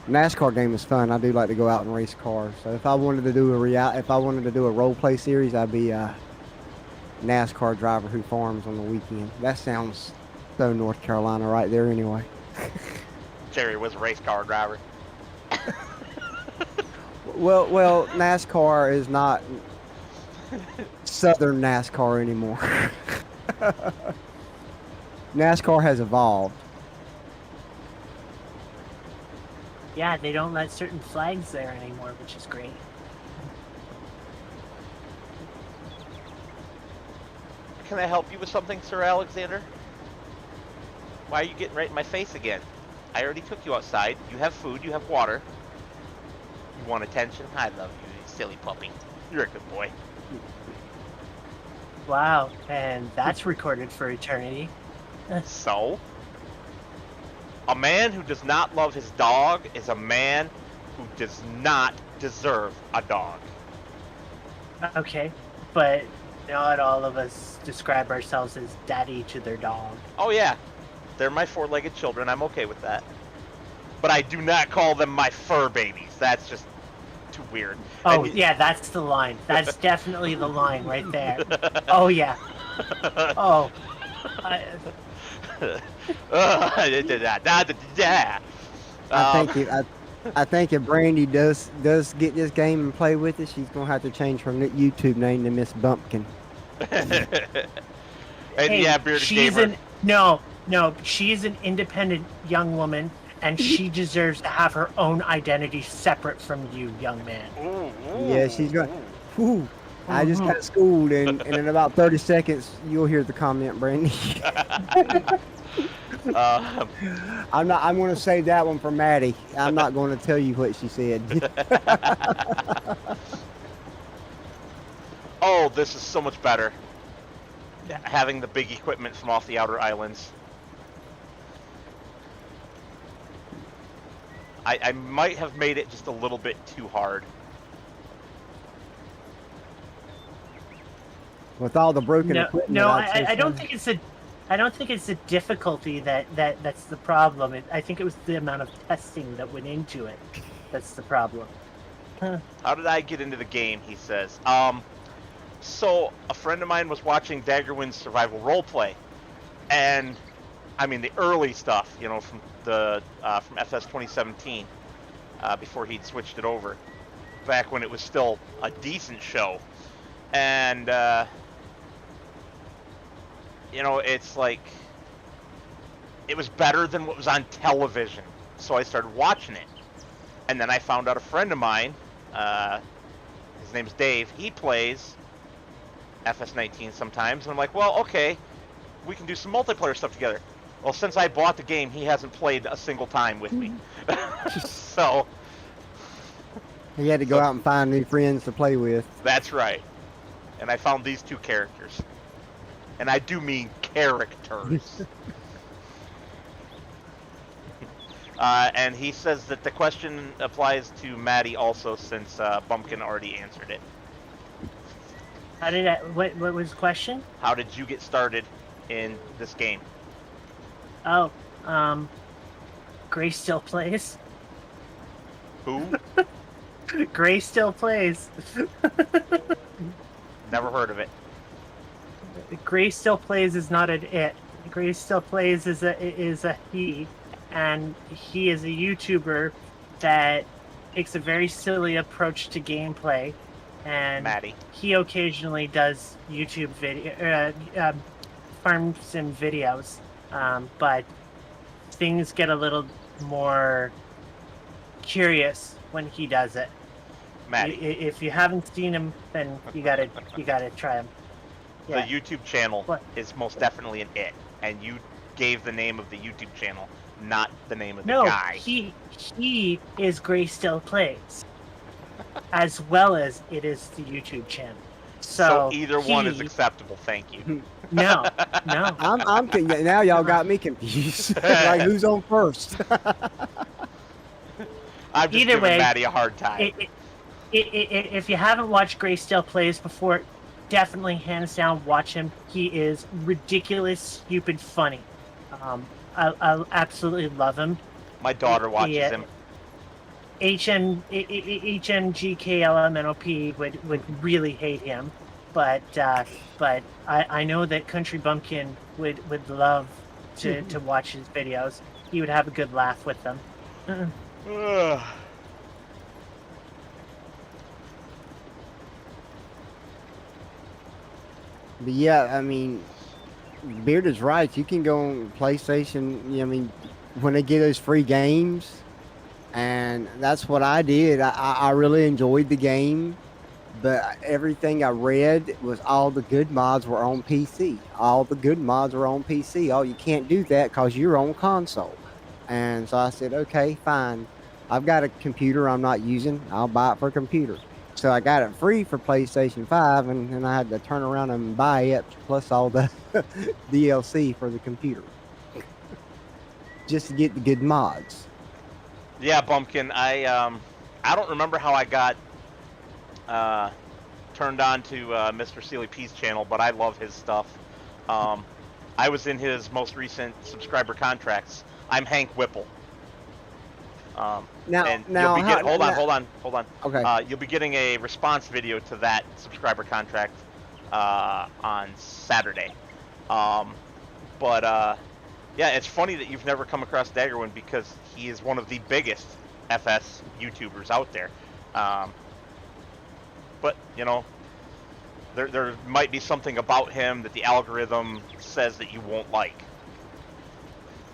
NASCAR game is fun. I do like to go out and race cars. So if I wanted to do a role play series, I'd be a NASCAR driver who farms on the weekend. That sounds so North Carolina right there, anyway. Jerry was a race car driver. Well, NASCAR is not Southern NASCAR anymore. NASCAR has evolved. Yeah, they don't let certain flags there anymore, which is great. Can I help you with something, Sir Alexander? Why are you getting right in my face again? I already took you outside. You have food, you have water. You want attention? I love you, you silly puppy. You're a good boy. Wow, and that's recorded for eternity. So? A man who does not love his dog is a man who does not deserve a dog. Okay, but not all of us describe ourselves as daddy to their dog. Oh yeah, they're my four-legged children. I'm okay with that. But I do not call them my fur babies. That's just too weird. Oh, yeah, that's the line. That's definitely the line right there. Oh, yeah. Oh. I think if Brandy does get this game and play with it, she's gonna have to change her YouTube name to Miss Bumpkin. And hey, yeah, bearded she's gamer. No, she's an independent young woman, and she deserves to have her own identity separate from you, young man. Yeah, she's got. Whew, I just got schooled, and in about 30 seconds, you'll hear the comment, Brandy. I'm going to save that one for Maddie. I'm not going to tell you what she said. Oh, this is so much better. Having the big equipment from off the outer islands. I might have made it just a little bit too hard. With all the broken equipment. No, I don't think it's a difficulty that's the problem. I think it was the amount of testing that went into it. That's the problem. How did I get into the game? He says. So a friend of mine was watching Daggerwind's survival roleplay, and I mean the early stuff, you know, from FS 2017, before he'd switched it over, back when it was still a decent show, and you know, it's like it was better than what was on television, so I started watching it, and then I found out a friend of mine, his name's Dave, he plays FS19 sometimes, and I'm like, well, okay, we can do some multiplayer stuff together. Well, since I bought the game, he hasn't played a single time with me. So he had to go out and find new friends to play with. That's right. And I found these two characters. And I do mean characters. And he says that the question applies to Maddie also, since Bumpkin already answered it. What was the question? How did you get started in this game? Oh, Grace still plays. Who? Grace still plays. Never heard of it. Grace still plays is not an it. Grace still plays is a he, and he is a YouTuber that takes a very silly approach to gameplay. And Maddie. He occasionally does YouTube video, farm sim videos, but things get a little more curious when he does it. Maddie. If you haven't seen him, then you gotta try him. Yeah. The YouTube channel is most definitely an it, and you gave the name of the YouTube channel, not the name of the guy. No, he is Grace Still Plays. As well as it is the YouTube channel. So either one is acceptable, thank you. No. I'm now y'all got me confused. Like, who's on first? I'm just either giving way, Maddie a hard time. If you haven't watched Grace Still Plays before, definitely hands down watch him. He is ridiculous, stupid, funny. I absolutely love him. My daughter watches him. HMGKLMNOP would really hate him, but I know that Kountry Bumpkin would love to watch his videos. He would have a good laugh with them. But yeah, I mean, Beard is right. You can go on PlayStation. I mean, when they get those free games. And that's what I did. I really enjoyed the game, but everything I read was all the good mods were on PC. All the good mods were on PC. Oh, you can't do that because you're on console. And so I said, okay, fine. I've got a computer I'm not using. I'll buy it for a computer. So I got it free for PlayStation 5, and then I had to turn around and buy it plus all the DLC for the computer just to get the good mods. Yeah, Bumpkin. I don't remember how I got turned on to Mr. Sealy P's channel, but I love his stuff. I was in his most recent subscriber contracts. I'm Hank Whipple. Hold on. Okay. You'll be getting a response video to that subscriber contract on Saturday. Yeah, it's funny that you've never come across Daggerwin because he is one of the biggest FS YouTubers out there. But you know, there might be something about him that the algorithm says that you won't like.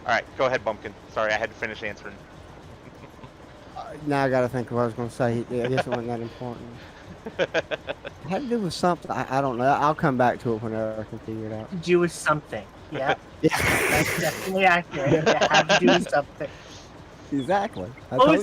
All right, go ahead, Bumpkin. Sorry, I had to finish answering. Now I got to think of what I was going to say. Yeah, I guess it wasn't that important. It had to do with something. I don't know. I'll come back to it whenever I can figure it out. To do with something. Yeah. Yeah. That's definitely accurate. It had to do with something. Exactly. What was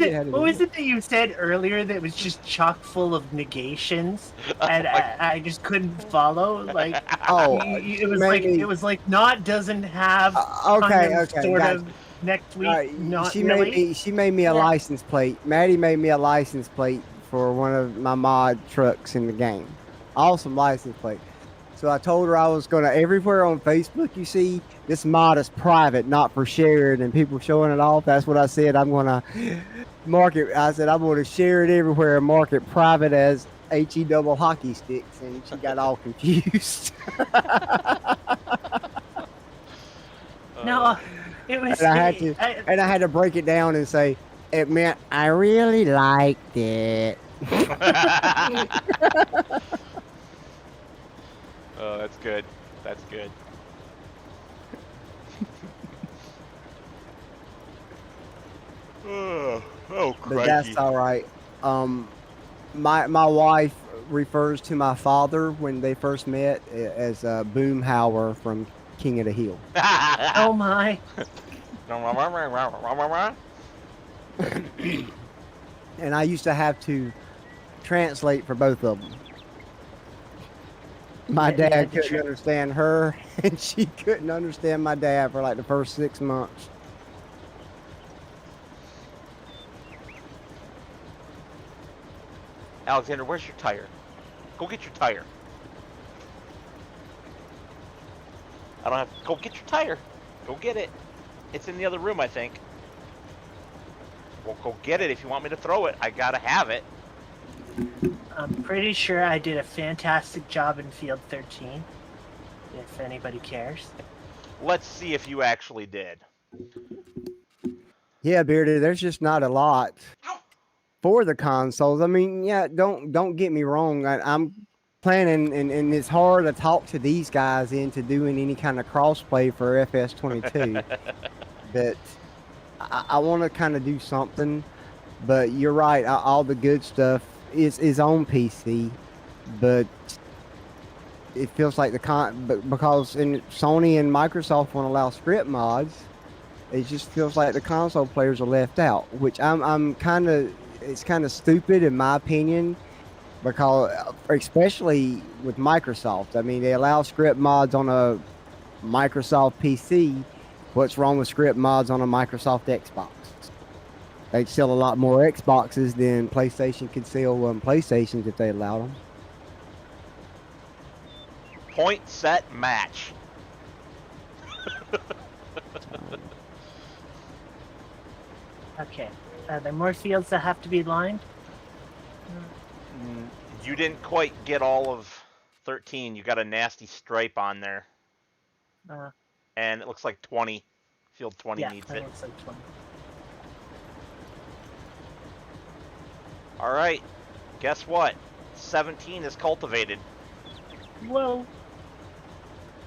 it that you said earlier that was just chock full of negations, and I just couldn't follow? Like, it was like not doesn't have. Sort of next week. Not she really. made me a license plate. Maddie made me a license plate for one of my mod trucks in the game. Awesome license plate. So I told her I was going to, everywhere on Facebook you see, this mod is private, not for shared, and people showing it off. That's what I said. I'm going to mark it. I said, I'm going to share it everywhere and mark it private as HE double hockey sticks. And she got all confused. No, it was. And I had to break it down and say, it meant I really liked it. Oh, that's good. That's good. Oh, crikey. But that's all right. My wife refers to my father when they first met as Boomhauer from King of the Hill. Oh my. And I used to have to translate for both of them. My dad couldn't understand her, and she couldn't understand my dad for like the first 6 months. Alexander, where's your tire? Go get your tire. I don't have to. Go get your tire. Go get it. It's in the other room, I think. Well, go get it if you want me to throw it. I gotta have it. I'm pretty sure I did a fantastic job in Field 13, if anybody cares. Let's see if you actually did. Yeah, Bearded, there's just not a lot for the consoles. I mean, yeah, don't get me wrong. I'm planning, and it's hard to talk to these guys into doing any kind of crossplay for FS22. But I want to kind of do something. But you're right, all the good stuff is on PC, but it feels like because Sony and Microsoft won't allow script mods, it just feels like the console players are left out, which it's kind of stupid in my opinion, because especially with Microsoft. I mean, they allow script mods on a Microsoft PC. What's wrong with script mods on a Microsoft Xbox? They'd sell a lot more Xboxes than PlayStation could sell PlayStations if they allowed them. Point, set, match. Okay. Are there more fields that have to be lined? You didn't quite get all of 13. You got a nasty stripe on there. And it looks like 20. Field 20 needs it. Looks like 20. All right. Guess what? 17 is cultivated. Whoa.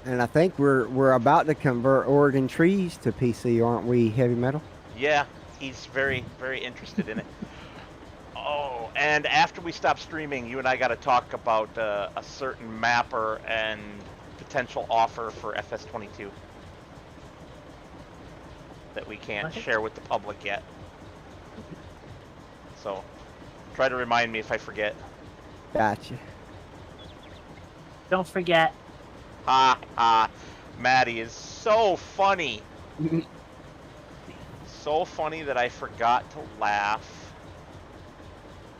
And I think we're about to convert Oregon Trees to PC, aren't we, Heavy Metal? Yeah, he's very, very interested in it. Oh, and after we stop streaming, you and I got to talk about a certain mapper and potential offer for FS22 that we can't share with the public yet. So try to remind me if I forget. Gotcha. Don't forget. Ha ha. Maddie is so funny. So funny that I forgot to laugh.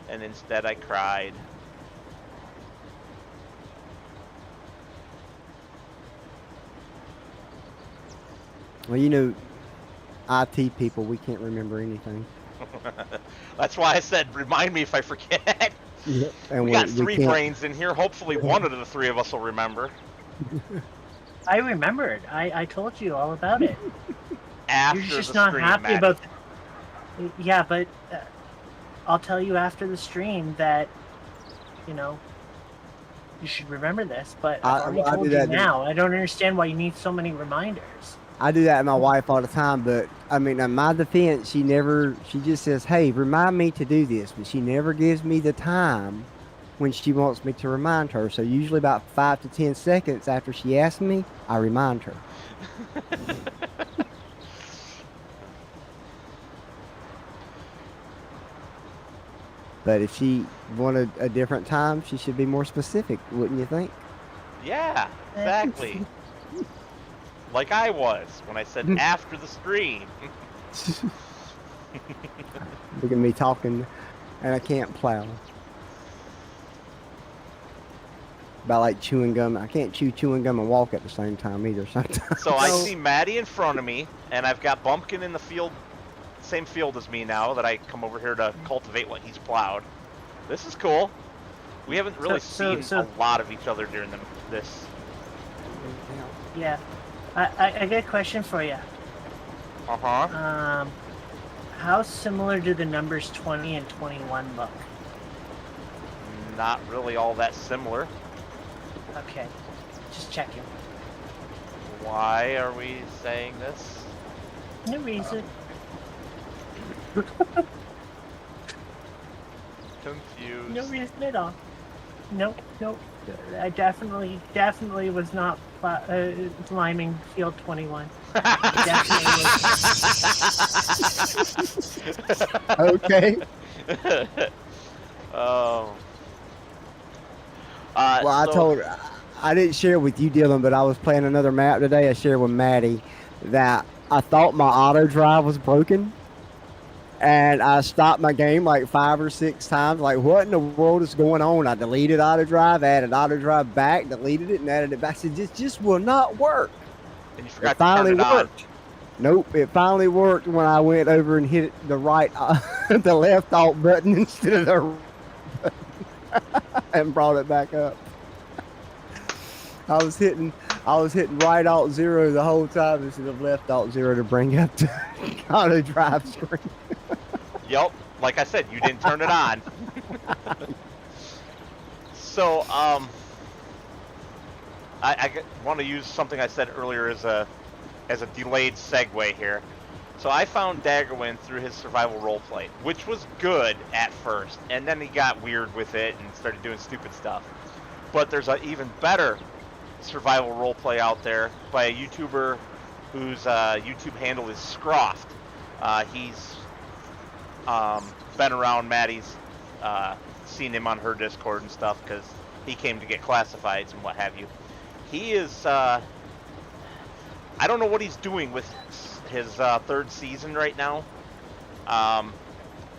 And instead I cried. Well, you know, IT people, we can't remember anything. That's why I said, remind me if I forget. Yep. And We got three can't- brains in here. Hopefully one of the three of us will remember. I remembered. I told you all about it. After You're just the not stream, happy Maddie. about. Yeah, but I'll tell you after the stream that, you know, you should remember this. But I've already I do told you that now. I don't understand why you need so many reminders. I do that to my wife all the time, but I mean, in my defense, she just says, hey, remind me to do this, but she never gives me the time when she wants me to remind her. So usually about 5 to 10 seconds after she asks me, I remind her. But if she wanted a different time, she should be more specific, wouldn't you think? Yeah, exactly. Like I was when I said after the stream. Look at me talking, and I can't plow. About like chewing gum. I can't chew chewing gum and walk at the same time either sometimes. So I see Maddie in front of me, and I've got Bumpkin in the field, same field as me now that I come over here to cultivate what he's plowed. This is cool. We haven't really seen a lot of each other during this. Yeah. I got a question for you. Uh-huh. How similar do the numbers 20 and 21 look? Not really all that similar. Okay. Just checking. Why are we saying this? No reason. Confused. No reason at all. Nope. I definitely was not liming field 21. Definitely was. Okay. Oh. Well, I told her, I didn't share with you, Dylan, but I was playing another map today. I shared with Maddie that I thought my auto drive was broken. And I stopped my game like 5 or 6 times. Like, what in the world is going on? I deleted auto drive, added auto drive back, deleted it, and added it back. I said, this just will not work. And you forgot It finally to turn it worked. Nope, it finally worked when I went over and hit the right, the left alt button instead of the right and brought it back up. I was hitting right alt 0 the whole time instead of left alt 0 to bring up the auto drive screen. Yep, like I said, you didn't turn it on. So, I want to use something I said earlier as a delayed segue here. So I found Daggerwin through his survival roleplay, which was good at first, and then he got weird with it and started doing stupid stuff. But there's an even better survival roleplay out there by a YouTuber whose YouTube handle is Scroft. He's been around Maddie's, seen him on her Discord and stuff because he came to get classifieds and what have you. He is, I don't know what he's doing with his 3rd season right now,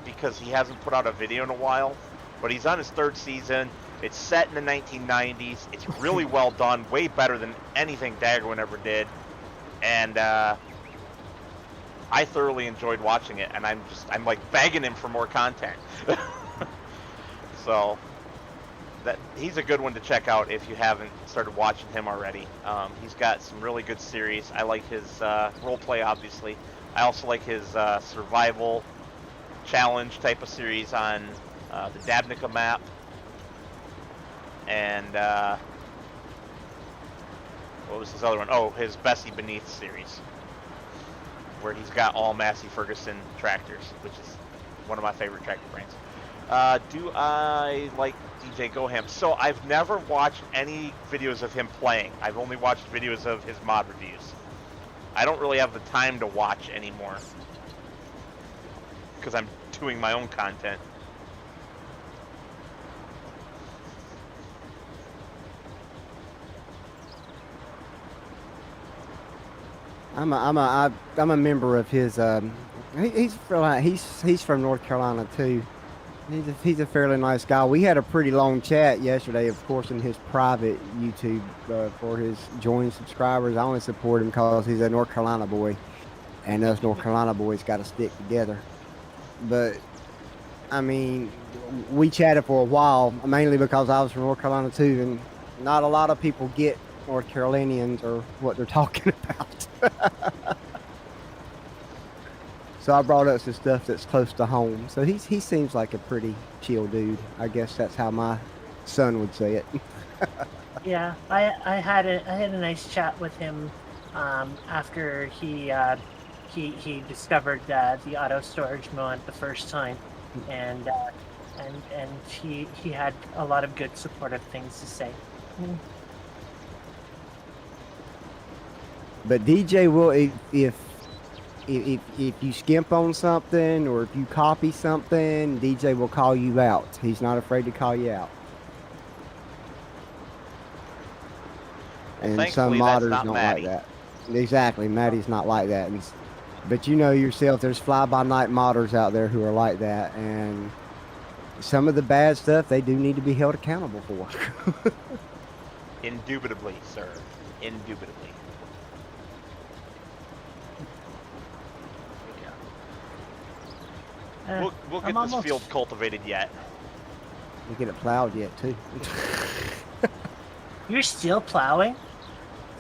because he hasn't put out a video in a while, but he's on his 3rd season. It's set in the 1990s. It's really well done, way better than anything Daggerwin ever did, and I thoroughly enjoyed watching it, and I'm like begging him for more content. So he's a good one to check out if you haven't started watching him already. He's got some really good series. I like his roleplay, obviously. I also like his survival challenge type of series on the Dabnica map. And what was his other one? Oh, his Bessie Beneath series, where he's got all Massey Ferguson tractors, which is one of my favorite tractor brands. Do I like DJ Goham? So I've never watched any videos of him playing. I've only watched videos of his mod reviews. I don't really have the time to watch anymore because I'm doing my own content. I'm a member of his. He's from North Carolina too. He's a fairly nice guy. We had a pretty long chat yesterday, of course, in his private YouTube for his join subscribers. I only support him because he's a North Carolina boy, and us North Carolina boys got to stick together. But I mean, we chatted for a while, mainly because I was from North Carolina too, and not a lot of people get North Carolinians or what they're talking about. So I brought up some stuff that's close to home. So he seems like a pretty chill dude. I guess that's how my son would say it. Yeah, I had a nice chat with him after he discovered the auto storage mod the first time, and he had a lot of good supportive things to say. But DJ will, if you skimp on something or if you copy something, DJ will call you out. He's not afraid to call you out. Well, And some thankfully, modders that's not don't Maddie. like that. Exactly, Maddie's not like that. But you know yourself, there's fly-by-night modders out there who are like that, and some of the bad stuff they do need to be held accountable for. Indubitably, sir. Indubitably. We'll get this field cultivated yet. We get it plowed yet too. You're still plowing?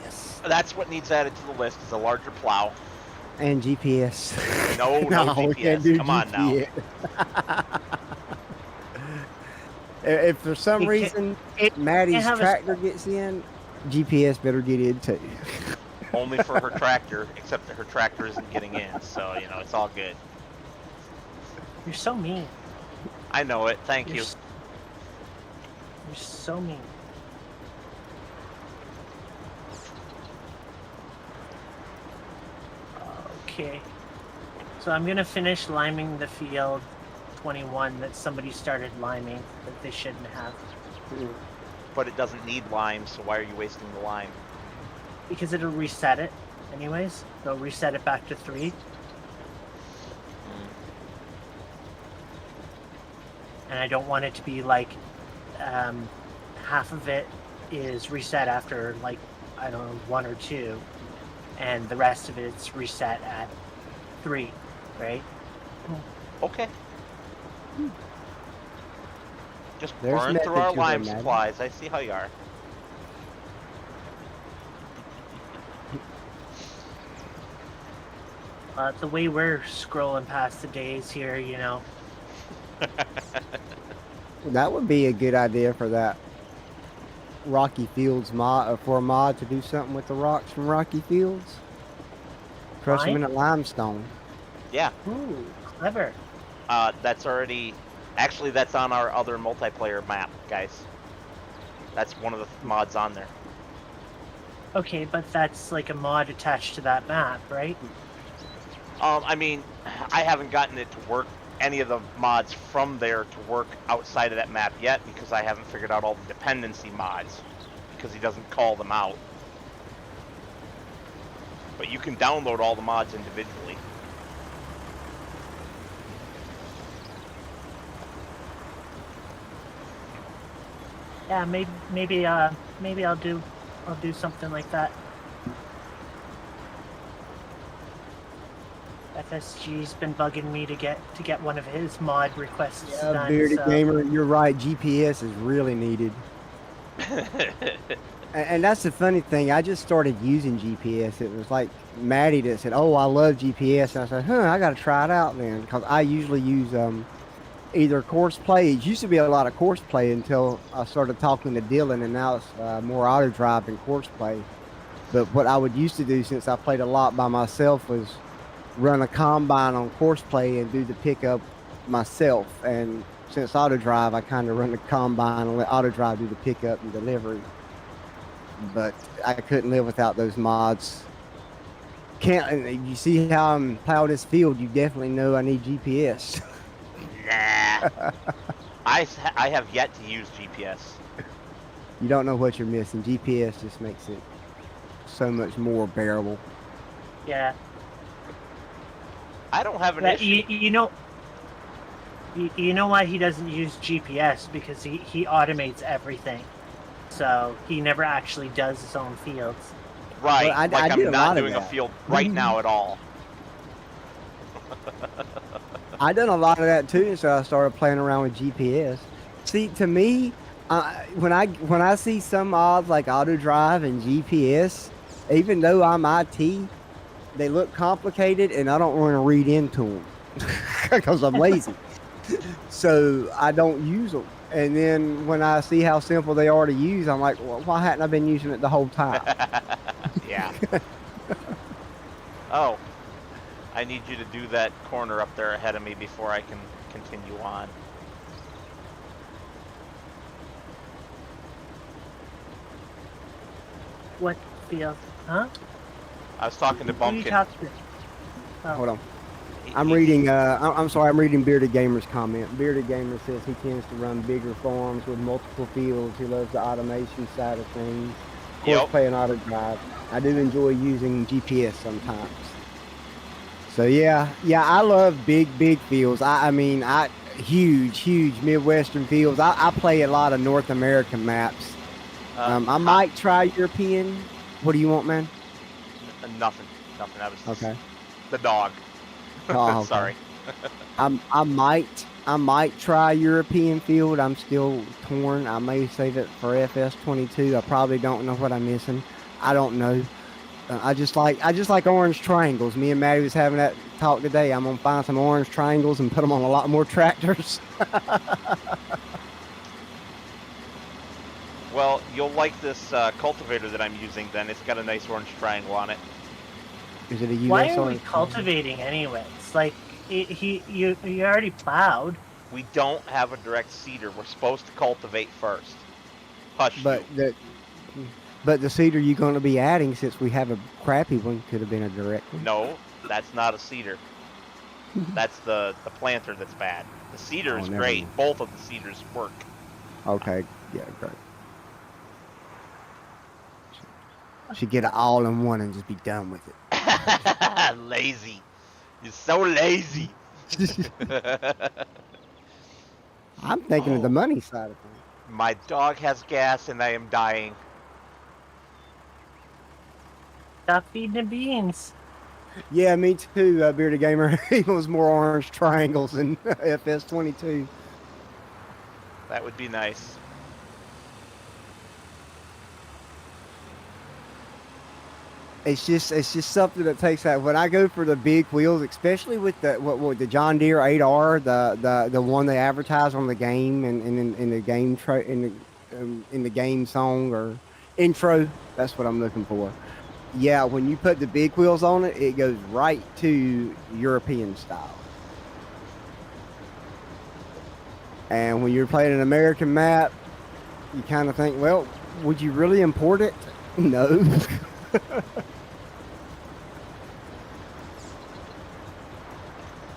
Yes. That's what needs added to the list is a larger plow. And GPS. No, no we can't GPS. do Come on now. GPS. If for some You reason can't Maddie's have a- tractor gets in, GPS better get in too. Only for her tractor, except that her tractor isn't getting in, so you know it's all good. You're so mean. I know it. Thank you. You're so mean. Okay. So I'm gonna finish liming the field 21 that somebody started liming that they shouldn't have. But it doesn't need lime, so why are you wasting the lime? Because it'll reset it anyways. They'll reset it back to 3. And I don't want it to be like half of it is reset after like, I don't know, 1 or 2, and the rest of it's reset at 3, right? Okay. Just There's burn method through our to lime it, Maddie. supplies. I see how you are. The way we're scrolling past the days here, you know. That would be a good idea for that Rocky Fields mod, for a mod to do something with the rocks from Rocky Fields. Crush them in a limestone. Yeah. Ooh, clever. That's already... Actually, that's on our other multiplayer map, guys. That's one of the mods on there. Okay, but that's like a mod attached to that map, right? I mean, I haven't gotten it to work, any of the mods from there to work outside of that map yet, because I haven't figured out all the dependency mods, because he doesn't call them out. But you can download all the mods individually. Yeah, maybe I'll do something like that. FSG's been bugging me to get one of his mod requests Yeah, done. Bearded So. Gamer, you're right. GPS is really needed. And that's the funny thing. I just started using GPS. It was like Maddie that said, "Oh, I love GPS." And I said, "Huh, I got to try it out then," because I usually use either course play. It used to be a lot of course play until I started talking to Dylan, and now it's more auto drive and course play. But what I would used to do, since I played a lot by myself, was run a combine on course play and do the pickup myself. And since auto drive, I kind of run the combine and let auto drive do the pickup and delivery. But I couldn't live without those mods. And you see how I'm plowing this field, you definitely know I need GPS. Nah. I have yet to use GPS. You don't know what you're missing. GPS just makes it so much more bearable. Yeah. I don't have an But issue. you know why he doesn't use GPS? Because he automates everything. So he never actually does his own fields. Right, Well, I like did I'm a not lot of doing a that. field right now at all. I done a lot of that too, so I started playing around with GPS. See, to me, when I see some mods like auto drive and GPS, even though I'm IT, they look complicated, and I don't want to read into them because I'm lazy. So I don't use them. And then when I see how simple they are to use, I'm like, well, why hadn't I been using it the whole time? Yeah. Oh, I need you to do that corner up there ahead of me before I can continue on. What field? Huh? I was talking to Who are you Bumpkin. talking to? Oh. Hold on. I'm reading. I'm sorry. I'm reading Bearded Gamer's comment. Bearded Gamer says he tends to run bigger farms with multiple fields. He loves the automation side of things. Of course, Yep. playing auto drive. I do enjoy using GPS sometimes. So yeah, I love big fields. I mean, huge Midwestern fields. I play a lot of North American maps. I might try European. What do you want, man? Nothing. I was just Okay. the dog. Oh, okay. Sorry. I might try European field. I'm still torn. I may save it for FS22. I probably don't know what I'm missing. I don't know. I just like orange triangles. Me and Maddie was having that talk today. I'm gonna find some orange triangles and put them on a lot more tractors. Well, you'll like this cultivator that I'm using then. It's got a nice orange triangle on it. Is it a US Why are we orange cultivating anyways? Like, you already plowed. We don't have a direct seeder. We're supposed to cultivate first. Hush But you. the seeder you're going to be adding, since we have a crappy one, could have been a direct one. No, that's not a seeder. That's the planter that's bad. The seeder is never great. mind. Both of the seeders work. Okay, yeah, great. Should get it all in one and just be done with it. Lazy. You're so lazy. I'm thinking of the money side of things. My dog has gas and I am dying. Stop feeding the beans. Yeah, me too, Bearded Gamer. He was more orange triangles than FS22. That would be nice. It's just something that takes that. When I go for the big wheels, especially with the John Deere 8R, the one they advertise on the game and in the game in the game song or intro, that's what I'm looking for. Yeah, when you put the big wheels on it, it goes right to European style. And when you're playing an American map, you kind of think, well, would you really import it? No.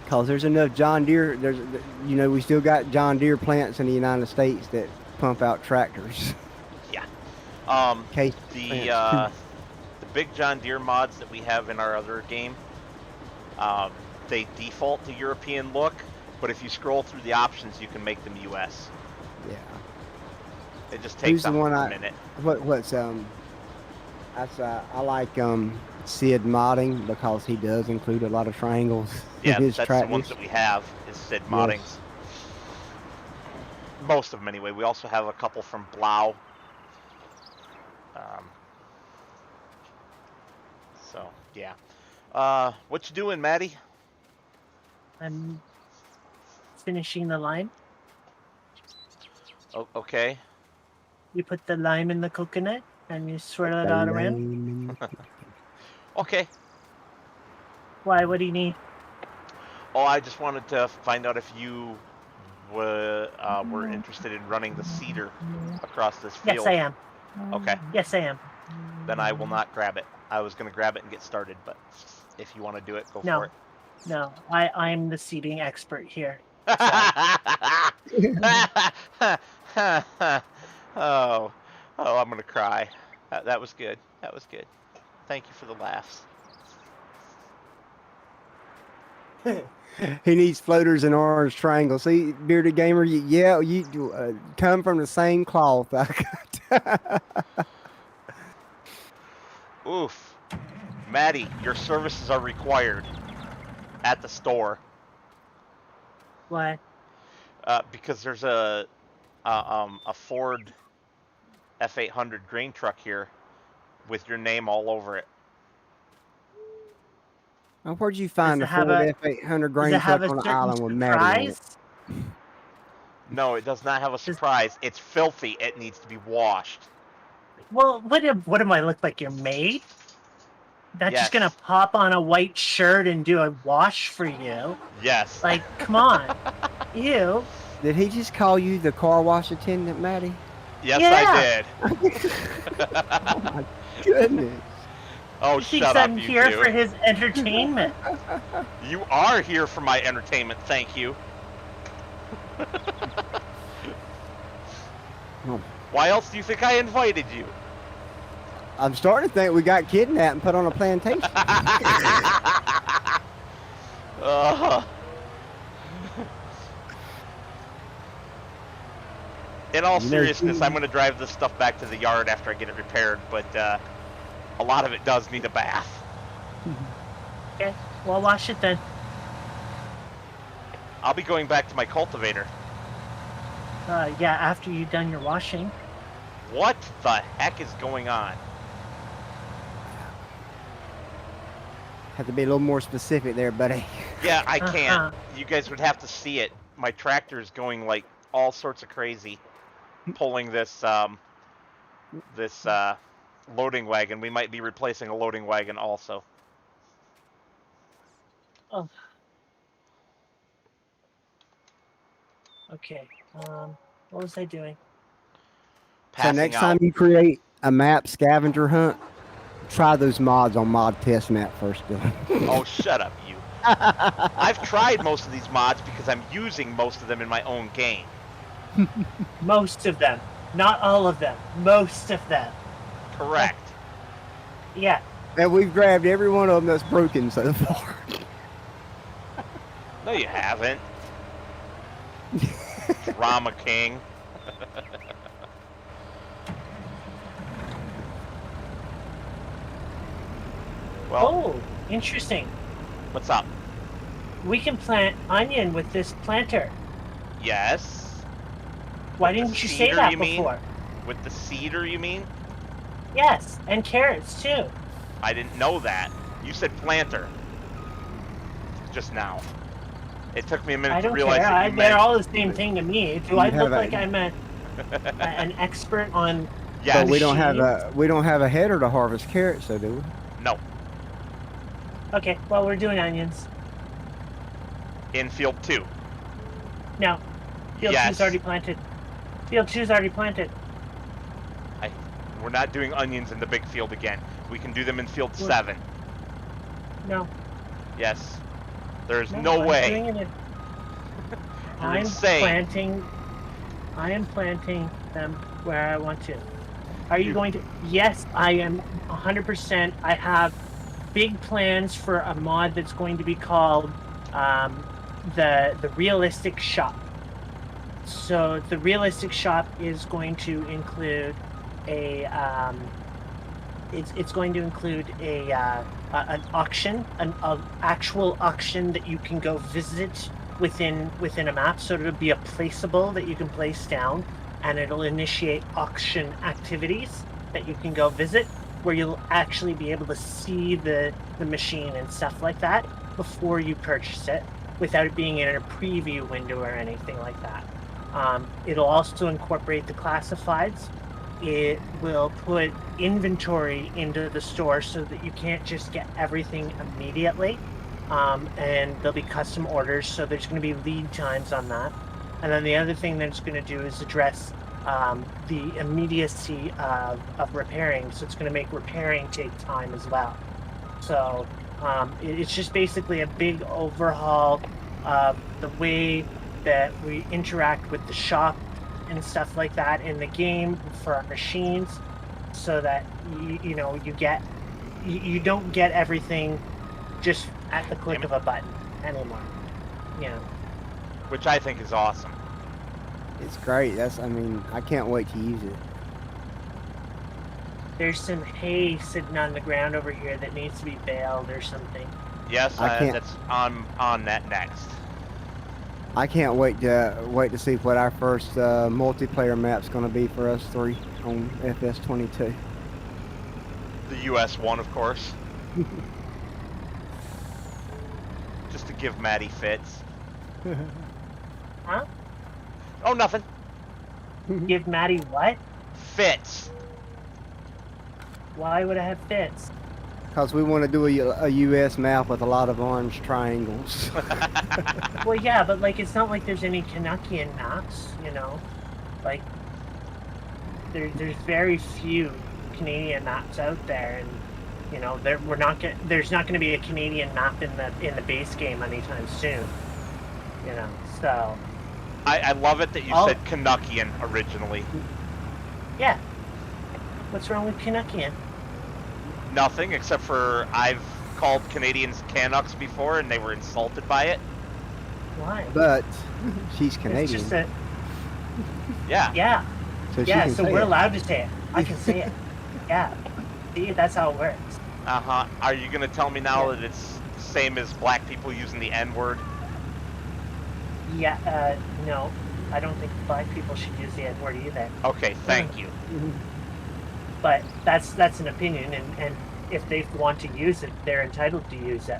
Because there's enough John Deere, we still got John Deere plants in the United States that pump out tractors. Yeah. The big John Deere mods that we have in our other game, they default to European look, but if you scroll through the options, you can make them US. Yeah. It just takes a minute. I like Sid modding because he does include a lot of triangles Yeah, in his that's tractors. the ones that we have, is Sid moddings. Yes. Most of them anyway. We also have a couple from Blau. So, yeah. What you doing, Maddie? I'm finishing the lime. Oh, okay. You put the lime in the coconut and you swirl it all around. Okay. Why? What do you need? Oh, I just wanted to find out if you were interested in running the seeder across this field. Yes, I am. Okay. Yes, I am. Then I will not grab it. I was going to grab it and get started, but if you want to do it, go No. for it. No, I'm the seeding expert here. Oh, I'm going to cry. That was good. That was good. Thank you for the laughs. He needs floaters and orange triangles. See, bearded gamer, you come from the same cloth. Oof. Maddie, your services are required at the store. What? Because there's a Ford F800 grain truck here with your name all over it. Now, where'd you find Does a it have Ford a- F800 Does grain it have truck a on an certain island with Maddie on it? surprise? No, it does not have a surprise. It's filthy. It needs to be washed. Well, what am I look like? Your maid? That's Yes. just gonna pop on a white shirt and do a wash for you? Yes. Like, come on. Ew. Did he just call you the car wash attendant, Maddie? Yes, Yeah. I did. Oh my goodness. Oh, He thinks shut up, I'm you here two. for his entertainment. You are here for my entertainment, thank you. Oh. Why else do you think I invited you? I'm starting to think we got kidnapped and put on a plantation. In all You know, seriousness, I'm going to drive this stuff back to the yard after I get it repaired, but a lot of it does need a bath. Okay, well, wash it then. I'll be going back to my cultivator. Yeah, after you've done your washing. What the heck is going on? Have to be a little more specific there, buddy. Yeah, I can't. You guys would have to see it. My tractor is going like all sorts of crazy, pulling this loading wagon. We might be replacing a loading wagon also. Oh. Okay. What was I doing? So next time you create a map scavenger hunt, try those mods on mod test map first, Dylan. Oh, shut up, you. I've tried most of these mods because I'm using most of them in my own game. Most of them. Not all of them. Most of them. Correct. Yeah. And we've grabbed every one of them that's broken so far. No, you haven't. Drama King. Well, Oh, interesting. what's up? We can plant onion with this planter. Yes. Why With the didn't you say cedar, that you mean? before? With the cedar, you mean? Yes, and carrots too. I didn't know that. You said planter. Just now. It took me a minute I to don't realize care. that you They're meant... all the same thing to me. Do I look like I'm an expert on? Yes. But we don't have a header to harvest carrots, so do we? No. Okay, well we're doing onions. In field 2. No, field Yes. 2's already planted. Field 2's already planted. We're not doing onions in the big field again. We can do them in field 7. No. Yes. There's no I'm way. doing it in- You're I'm insane. planting. I am planting them where I want to. Are you going to? Yes, I am 100%. I have big plans for a mod that's going to be called the realistic shop. So the realistic shop is going to include a it's going to include an auction, an actual auction that you can go visit within a map. So it'll be a placeable that you can place down, and it'll initiate auction activities that you can go visit, where you'll actually be able to see the machine and stuff like that before you purchase it, without it being in a preview window or anything like that. It'll also incorporate the classifieds. It will put inventory into the store so that you can't just get everything immediately. And there'll be custom orders, so there's going to be lead times on that. And then the other thing that it's going to do is address the immediacy of repairing. So it's going to make repairing take time as well. So it's just basically a big overhaul of the way that we interact with the shop and stuff like that in the game for our machines, so that you don't get everything just at the click of a button, anymore. You know, which I think is awesome. It's great. I mean, I can't wait to use it. there's some hay sitting on the ground over here that needs to be baled or something. Yes, I can't- that's on that next. I can't wait to see what our first multiplayer map's going to be for us three on FS22. The US one, of course. Just to give Maddie fits. Huh? Oh, nothing. Give Maddie what? Fits. Why would I have fits? Because we want to do a US map with a lot of orange triangles. Well, yeah, but like it's not like there's any Canuckian maps, you know. Like there's very few Canadian maps out there, and you know there's not going to be a Canadian map in the base game anytime soon. You know, so I love it that you said Canuckian originally. yeah. What's wrong with Canuckian? Nothing, except for I've called Canadians Canucks before, and they were insulted by it. Why? But she's Canadian. It's just that. Yeah. Yeah. So she Yeah. can So say we're it. allowed to say it. I can say it. Yeah. See, that's how it works. Uh-huh. Are you gonna tell me now that it's the same as black people using the N-word? Yeah. No, I don't think black people should use the N-word either. Okay, thank you. But that's an opinion, and if they want to use it, they're entitled to use it.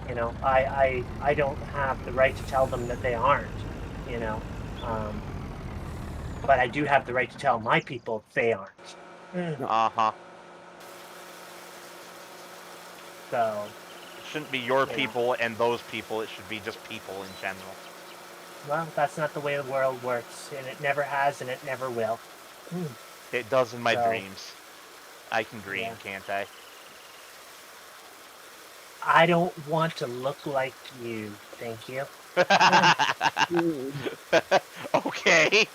You know, I don't have the right to tell them that they aren't. You know, but I do have the right to tell my people they aren't. Uh-huh. So It shouldn't be your people and those people. It should be just people in general. well, that's not the way the world works, and it never has, and it never will. It does in my So- dreams. I can dream, Yeah. can't I? I don't want to look like you. Thank you. Okay.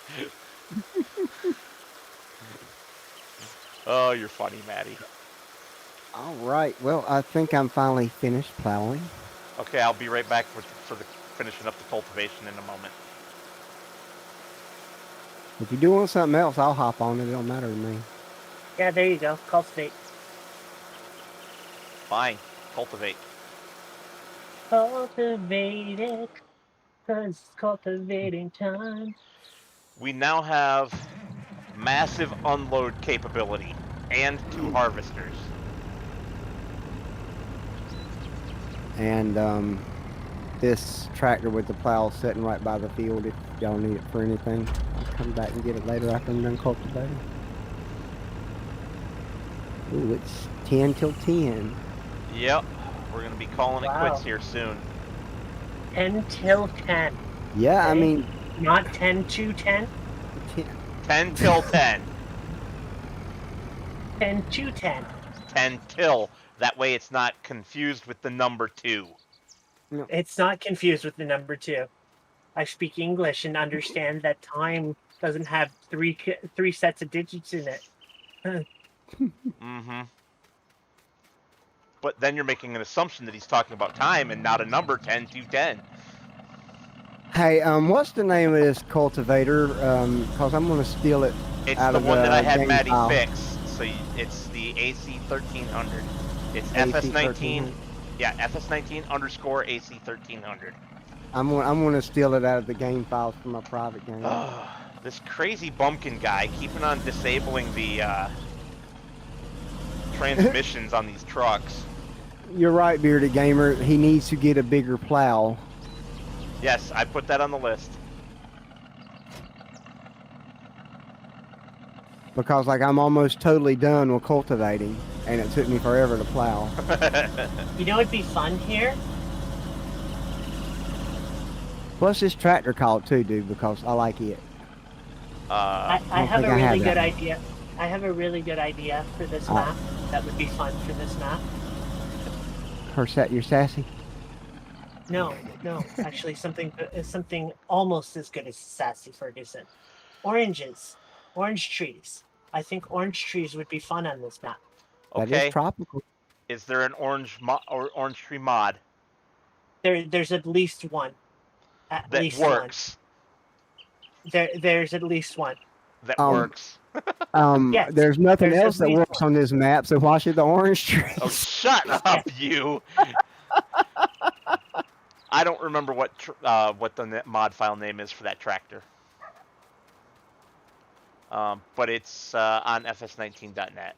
Oh, you're funny, Maddie. All right. Well, I think I'm finally finished plowing. Okay, I'll be right back for the finishing up the cultivation in a moment. If you do want something else, I'll hop on it. It don't matter to me. Yeah, there you go. Cultivate. Fine. Cultivate. Cultivate it, 'cause it's cultivating time. We now have massive unload capability and 2 harvesters. And this tractor with the plow sitting right by the field. If y'all need it for anything, I'll come back and get it later after I'm done cultivating. Ooh, it's 10 till 10. Yep. We're going to be calling it Wow. quits here soon. 10 till 10. Yeah, I Okay. mean, Not 10 to 10. 10 till 10. 10 to 10. 10 till. That way it's not confused with the number 2. It's not confused with the number 2. I speak English and understand that time doesn't have three sets of digits in it. Mm-hmm. But then you're making an assumption that he's talking about time and not a number 10 to 10. hey, what's the name of this cultivator? Cause I'm gonna steal it. It's out the of one that I had game Maddie file. fix. So it's the AC 1300. It's AC FS19. 1300. Yeah, FS19 underscore AC 1300. I'm gonna steal it out of the game files for my private game. This crazy bumpkin guy keeping on disabling the transmissions on these trucks. You're right, Bearded Gamer. He needs to get a bigger plow. Yes, I put that on the list. Because like I'm almost totally done with cultivating, and it took me forever to plow. You know, it'd be fun here. Plus this tractor called too, dude, because I like it. I don't have think a I have really good that. idea. I have a really good idea for this Oh. map. That would be fun for this map. You're sassy. No, actually, something almost as good as Sassy Ferguson. Oranges, orange trees. I think orange trees would be fun on this map. That Okay. is tropical. Is there an orange tree mod? There's at least one. At that least works. one. There's at least one. That Um, works. Yes, There's nothing there's else at that least works one. on this map, so why should the orange trees? Oh, shut up, you! I don't remember what the mod file name is for that tractor. But it's on fs19.net.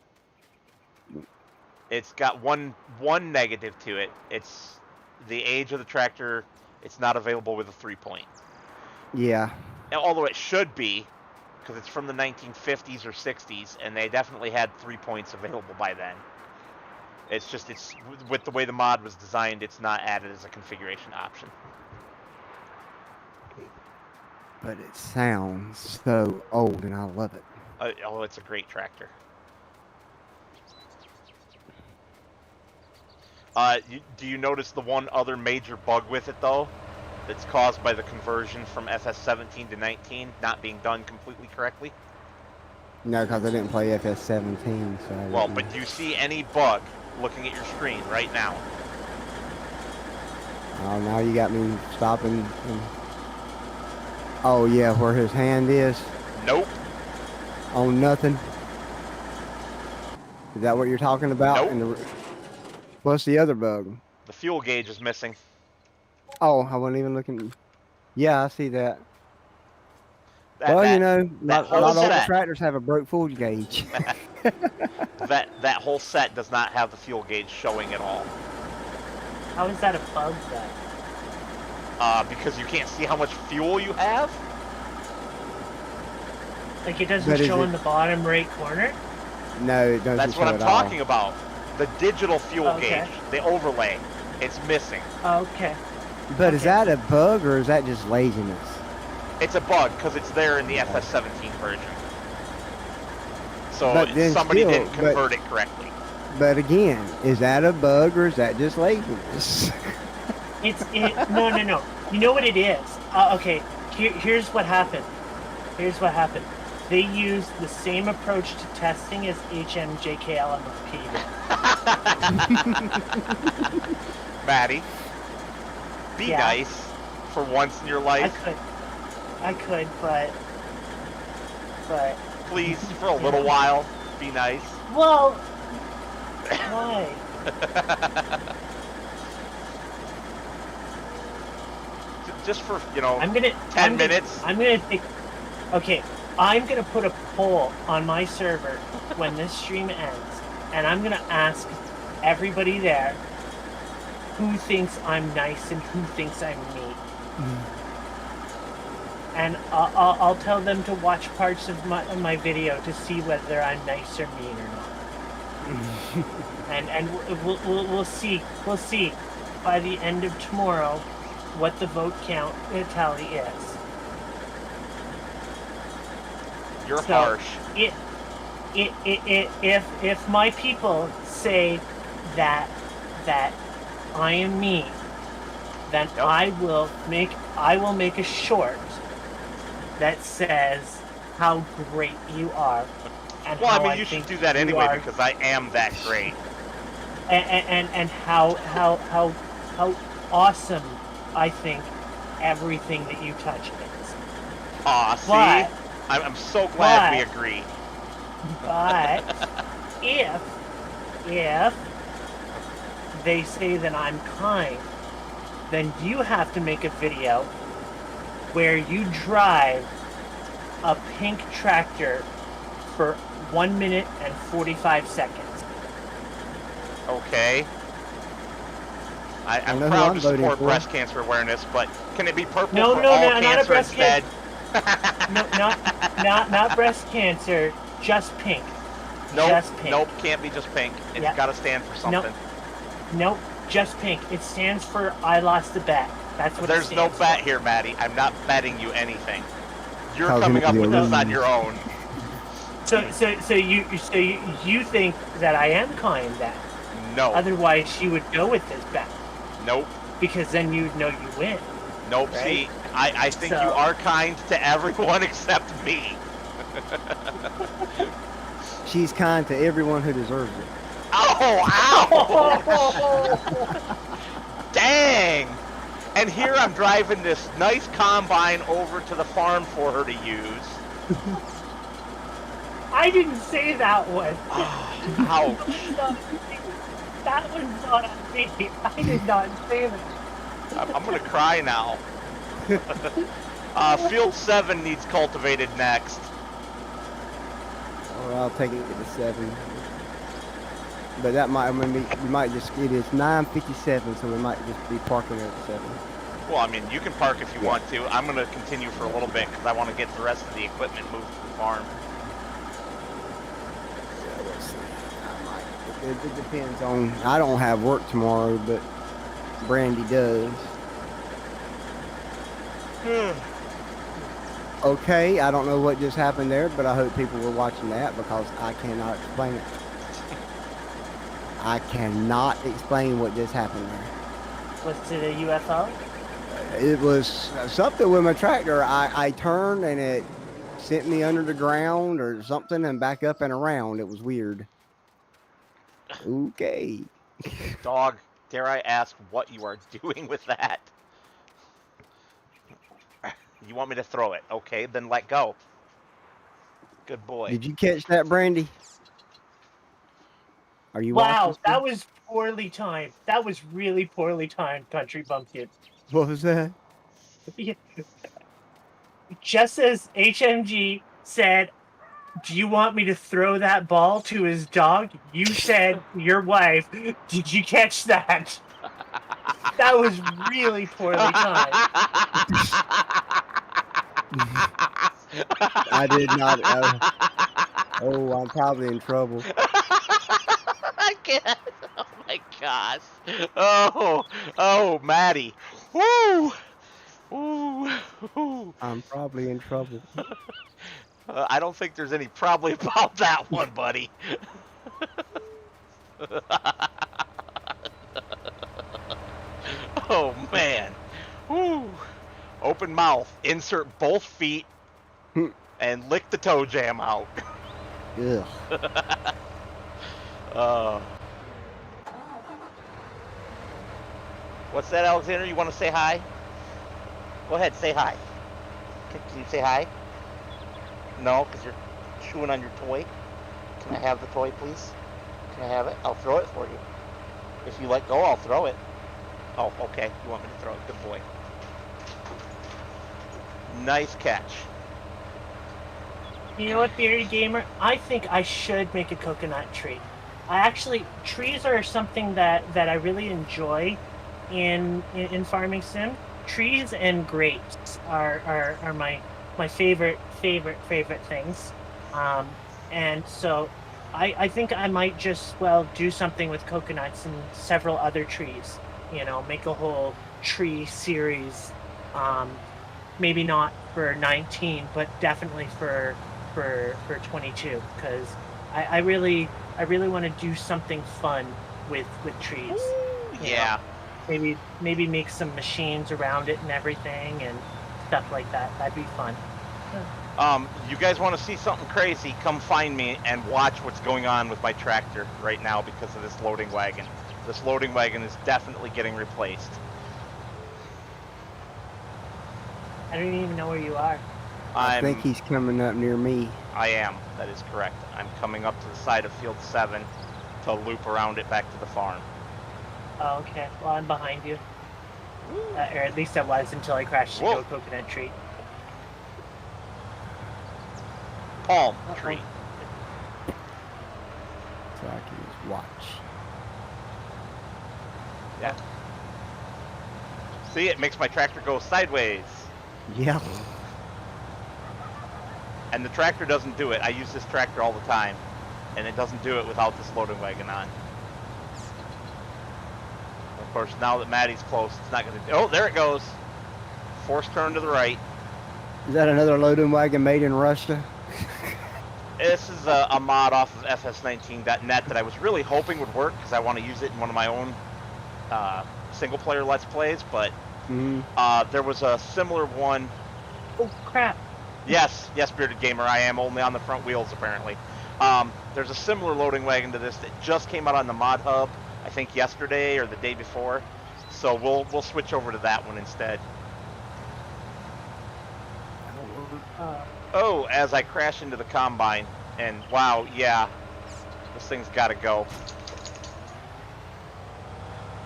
It's got one negative to it. It's the age of the tractor. It's not available with a 3-point. Yeah. Although it should be, because it's from the 1950s or 60s, and they definitely had 3 points available by then. It's just, it's with the way the mod was designed, it's not added as a configuration option. But it sounds so old, and I love it. Oh, it's a great tractor. Do you notice the one other major bug with it, though? That's caused by the conversion from FS17 to 19 not being done completely correctly? No, because I didn't play FS17, so... Well, but do you see any bug looking at your screen right now? Oh, now you got me stopping. Oh, yeah, where his hand is? Nope. On nothing? Is that what you're talking about? Nope. What's the other bug? The fuel gauge is missing. Oh, I wasn't even looking. Yeah, I see that. Not all the tractors have a broke fuel gauge. that whole set does not have the fuel gauge showing at all. How is that a bug then? Because you can't see how much fuel you have? Like it doesn't show in the bottom right corner? No, it doesn't. That's what I'm talking about. The digital fuel gauge, the overlay, it's missing. Okay. But is that a bug or is that just laziness? It's a bug because it's there in the FS17 version. So somebody didn't convert it correctly. But again, is that a bug or is that just laziness? No. You know what it is? Okay, here's what happened. They used the same approach to testing as HMJKLMP did. Maddie, be nice for once in your life. I could, but please, for a little while, be nice. Well, why? Just for, 10 minutes. I'm gonna put a poll on my server when this stream ends, and I'm gonna ask everybody there who thinks I'm nice and who thinks I'm mean. And I'll tell them to watch parts of my video to see whether I'm nice or mean or not. and we'll see by the end of tomorrow what the vote count tally is. You're harsh. If my people say that I am mean, then I will make a short that says how great you are. And you should do that anyway because I am that great. And how awesome I think everything that you touch is. Aw, see? I'm so glad we agree. But if they say that I'm kind, then you have to make a video where you drive a pink tractor for 1 minute and 45 seconds. Okay. I'm proud to support breast cancer awareness, but can it be purple for all cancer not a breast instead? Not breast cancer, just pink. Nope, can't be just pink. It's got to stand for something. Nope, just pink. It stands for I lost the bet. That's what There's no bet here, Maddie. I'm not betting you anything. You're coming up with this on your own. So you think that I am kind then? No. Otherwise, you would go with this bet. Nope. Because then you'd know you win. Nope. Right? See, I think you are kind to everyone except me. She's kind to everyone who deserves it. Oh, ow! Dang! And here I'm driving this nice combine over to the farm for her to use. I didn't say that one. Ouch. That one's not on me. I did not say that. I'm gonna cry now. Field 7 needs cultivated next. Or I'll take it to 7. But that might, I mean, we might just, it is 9:57, so we might just be parking at 7. Well, I mean, you can park if you want to. I'm gonna continue for a little bit because I want to get the rest of the equipment moved to the farm. Yeah, we'll see. I might. It depends on, I don't have work tomorrow, but Brandy does. Okay, I don't know what just happened there, but I hope people were watching that because I cannot explain it. I cannot explain what just happened there. Was it a UFO? It was something with my tractor. I turned and it sent me under the ground or something and back up and around. It was weird. Okay. Dog, dare I ask what you are doing with that? You want me to throw it? Okay, then let go. Good boy. Did you catch that, Brandy? Are you Wow, watching? that was poorly timed. That was really poorly timed, Country Bumpkin. What was that? Just as HMG said, do you want me to throw that ball to his dog? You said, your wife, did you catch that? That was really poorly timed. I did not. Oh, I'm probably in trouble. I can't. Oh my gosh. Oh, Maddie. Woo. Ooh. I'm probably in trouble. I don't think there's any probably about that one, buddy. Oh man. Woo. Open mouth. Insert both feet and lick the toe jam out. Ugh. What's that, Alexander? You want to say hi? Go ahead, say hi. Can you say hi? No, because you're chewing on your toy. Can I have the toy, please? Can I have it? I'll throw it for you. If you let go, I'll throw it. Oh, okay. You want me to throw it? Good boy. Nice catch. You know what, Bearded Gamer? I think I should make a coconut tree. Trees are something that I really enjoy in Farming Sim. Trees and grapes are my favorite things. And so I think I might just, do something with coconuts and several other trees. You know, make a whole tree series. Maybe not for 19, but definitely for 22, because I really want to do something fun with trees. Yeah. Know? Maybe make some machines around it and everything and stuff like that. That'd be fun. You guys want to see something crazy? Come find me and watch what's going on with my tractor right now because of this loading wagon. This loading wagon is definitely getting replaced. I don't even know where you are. I think he's coming up near me. I am. That is correct. I'm coming up to the side of Field 7 to loop around it back to the farm. Oh, okay. Well, I'm behind you. Or at least I was until I crashed into a coconut tree. Palm tree. So I can just watch. Yeah. See, it makes my tractor go sideways. Yeah. And the tractor doesn't do it. I use this tractor all the time. And it doesn't do it without this loading wagon on. Of course, now that Maddie's close, it's not going to... Oh, there it goes. Forced turn to the right. Is that another loading wagon made in Russia? This is a mod off of fs19.net that I was really hoping would work because I want to use it in one of my own single-player Let's Plays, but there was a similar one. Oh, crap. Yes, Bearded Gamer, I am only on the front wheels, apparently. There's a similar loading wagon to this that just came out on the Mod Hub, I think yesterday or the day before. So we'll switch over to that one instead. Oh, as I crash into the combine, and wow, yeah, this thing's got to go.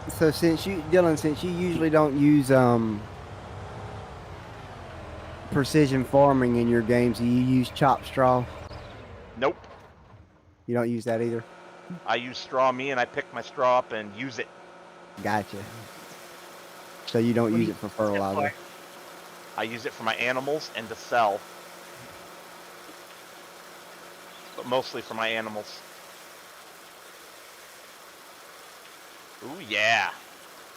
So Dylan, since you usually don't use precision farming in your games, do you use chopped straw? Nope. You don't use that either? I use straw and I pick my straw up and use it. Gotcha. So you don't use it for fertilizer? I use it for my animals and to sell. But mostly for my animals. Ooh, yeah.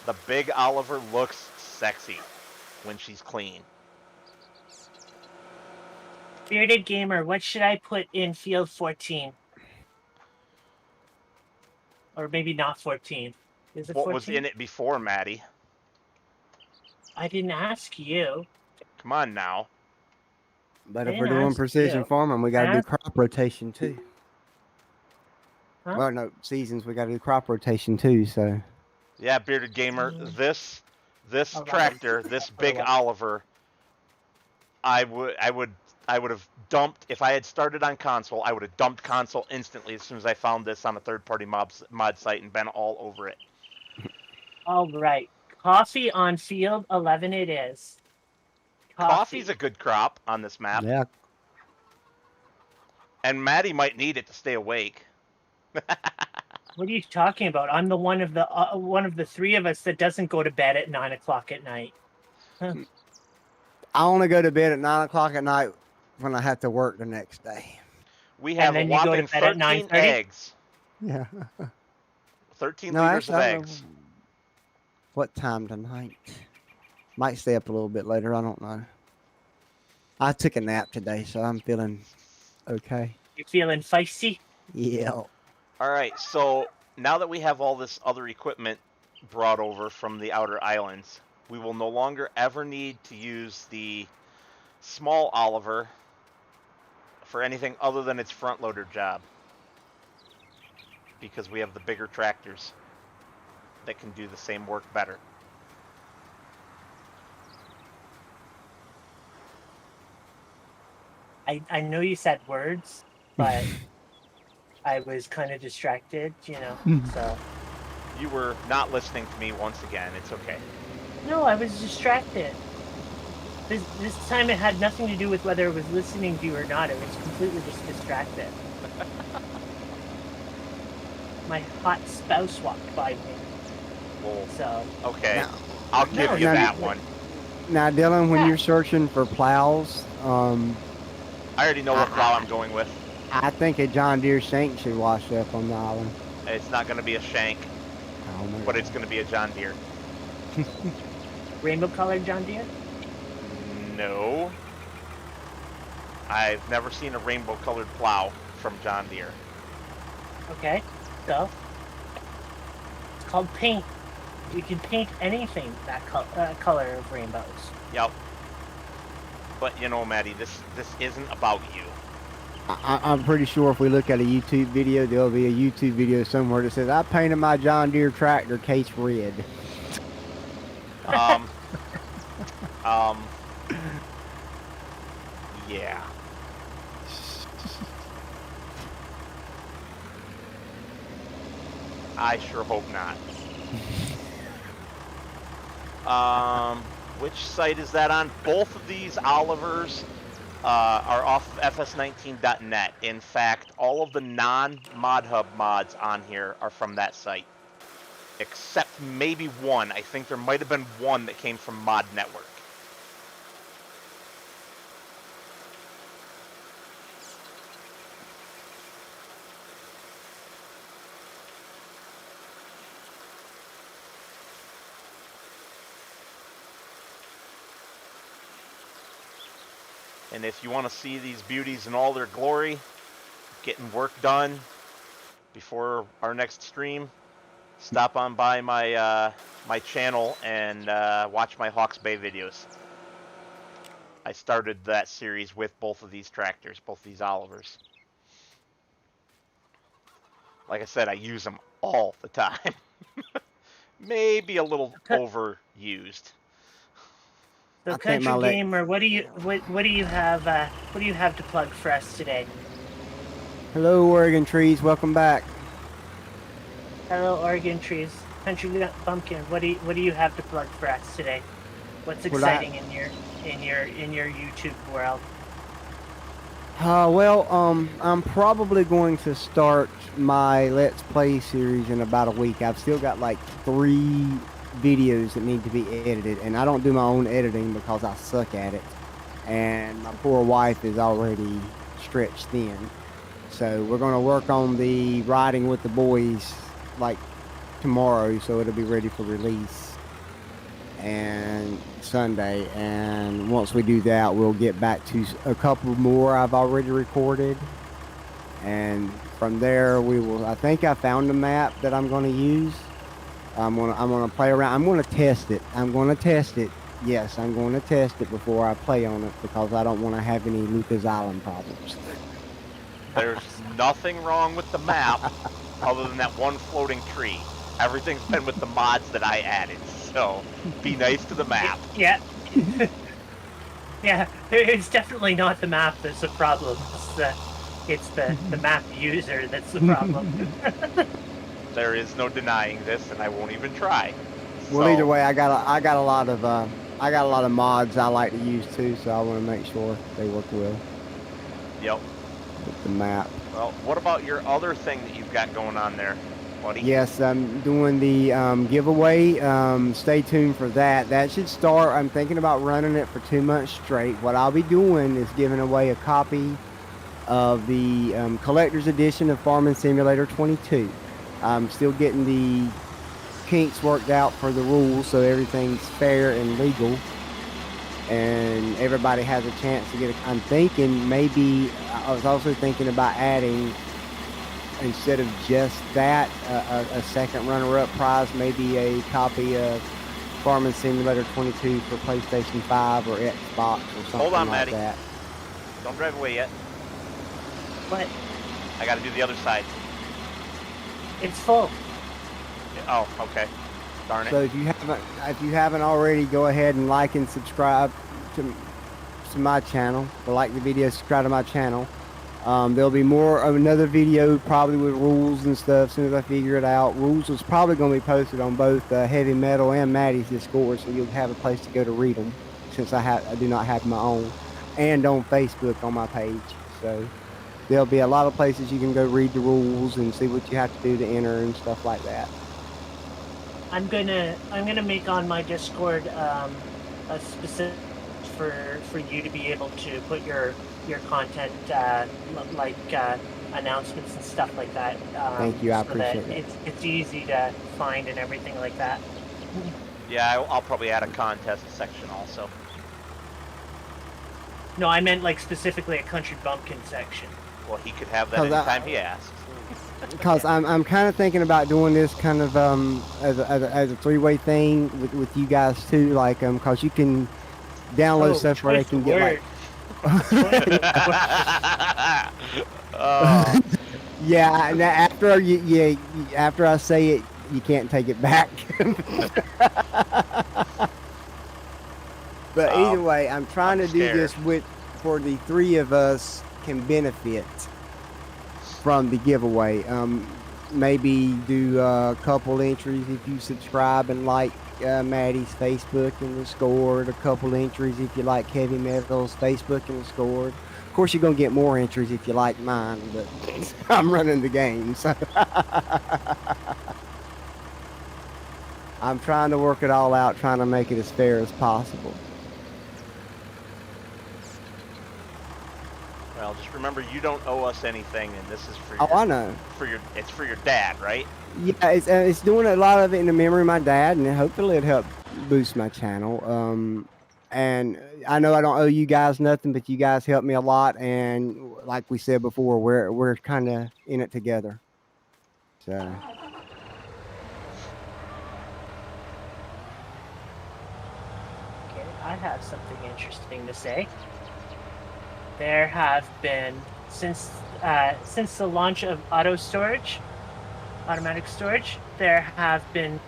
The big Oliver looks sexy when she's clean. Bearded Gamer, what should I put in field 14? Or maybe not 14. Is it 14? What was in it before, Maddie? I didn't ask you. Come on now. But if we're doing precision farming, we got to do crop rotation too. Huh? Well, no, seasons, we got to do crop rotation too, so. Yeah, Bearded Gamer, this tractor, this big Oliver, I would have dumped, if I had started on console, I would have dumped console instantly as soon as I found this on a third-party mod site and been all over it. All right. Coffee on field 11 it is. Coffee's a good crop on this map. Yeah. And Maddie might need it to stay awake. What are you talking about? I'm the one of the three of us that doesn't go to bed at 9 o'clock at night. Huh. I only go to bed at 9 o'clock at night when I have to work the next day. We have a whopping 13 eggs. Yeah. 13 liters of eggs. What time tonight? Might stay up a little bit later. I don't know. I took a nap today, so I'm feeling okay. You feeling feisty? Yeah. All right, so now that we have all this other equipment brought over from the outer islands, we will no longer ever need to use the small Oliver for anything other than its front loader job, because we have the bigger tractors that can do the same work better. I know you said words, but I was kind of distracted, you know, so. You were not listening to me once again. It's okay. No, I was distracted. This time it had nothing to do with whether I was listening to you or not. It was completely just distracted. My hot spouse walked by me. Well, so. Okay. Now, I'll give you that one. Now, Dylan, when you're searching for plows, I already know what plow I'm going with. I think a John Deere shank should wash up on the island. It's not going to be a shank, but it's going to be a John Deere. Rainbow colored John Deere? No. I've never seen a rainbow colored plow from John Deere. Okay, so it's called paint. You can paint anything that color of rainbows. Yep. But you know, Maddie, this isn't about you. I'm pretty sure if we look at a YouTube video, there'll be a YouTube video somewhere that says, I painted my John Deere tractor case red. Yeah. I sure hope not. Which site is that on? Both of these Olivers are off of fs19.net. In fact, all of the non-Mod Hub mods on here are from that site. Except maybe one. I think there might have been one that came from Mod Network. And if you want to see these beauties in all their glory, getting work done before our next stream, stop on by my my channel and watch my Hawke's Bay videos. I started that series with both of these tractors, both these Olivers. Like I said, I use them all the time. maybe a little overused. So, I think Country my leg- Gamer, what do you have to plug for us today? Hello, Oregon trees. Welcome back. Hello, Oregon trees. Country Bumpkin, what do you have to plug for us today? What's exciting in your YouTube world? Well, I'm probably going to start my Let's Play series in about a week. I've still got like 3 videos that need to be edited, and I don't do my own editing because I suck at it. And my poor wife is already stretched thin. So we're going to work on the Riding with the Boys like tomorrow, so it'll be ready for release and Sunday. And once we do that, we'll get back to a couple more I've already recorded, and from there we will. I think I found a map that I'm going to use. I'm gonna play around. I'm gonna test it. Yes, I'm going to test it before I play on it because I don't want to have any Lukah's Island problems. There's nothing wrong with the map other than that one floating tree. Everything's been with the mods that I added, so be nice to the map. Yeah. Yeah, it's definitely not the map that's the problem. It's the map user that's the problem. There is no denying this, and I won't even try. Well, So, either way, I got a lot of mods I like to use too, so I want to make sure they work well Yep. with the map. Well, what about your other thing that you've got going on there, buddy? Yes, I'm doing the giveaway. Stay tuned for that. That should start. I'm thinking about running it for 2 months straight. What I'll be doing is giving away a copy of the collector's edition of Farming Simulator 22. I'm still getting the kinks worked out for the rules, so everything's fair and legal, and everybody has a chance to get it. I'm thinking maybe I was also thinking about adding, instead of just that, a second runner-up prize, maybe a copy of Farming Simulator 22 for PlayStation 5 or Xbox or something Hold on, like Maddie. that. Don't drive away yet. What? I gotta do the other side. It's full. Oh, okay. Darn it. So if you haven't already, go ahead and like and subscribe to my channel. Or like the video, subscribe to my channel. There'll be more of another video probably with rules and stuff as soon as I figure it out. Rules is probably going to be posted on both Heavy Metal and Maddie's Discord, so you'll have a place to go to read them, since I do not have my own, and on Facebook on my page. So there'll be a lot of places you can go read the rules and see what you have to do to enter and stuff like that. I'm gonna make on my Discord a specific for you to be able to put your content like announcements and stuff like that. Thank you, I so that appreciate it. it's easy to find and everything like that. Yeah, I'll probably add a contest section also. Mm-hmm. No, I meant like specifically a Country Bumpkin section. Well, he could have that How's that? anytime he asks. Because I'm kind of thinking about doing this kind of as a 3-way thing with you guys too, like because you can download stuff where they can get like Oh, yeah. And after I say it, you can't take it back. But either way, I'm trying to do this for the 3 of us can benefit from the giveaway. Maybe do a couple entries if you subscribe and like Maddie's Facebook and Discord. A couple entries if you like Heavy Metal's Facebook and Discord. Of course, you're gonna get more entries if you like mine, but I'm running the game, so I'm trying to work it all out, trying to make it as fair as possible. well, just remember you don't owe us anything, and this is for Oh, I know. it's for your dad, right? Yeah, it's doing a lot of it in the memory of my dad, and hopefully it'll help boost my channel. And I know I don't owe you guys nothing, but you guys helped me a lot, and like we said before, we're kind of in it together. So Okay, I have something interesting to say. There have been since the launch of automatic storage, there have been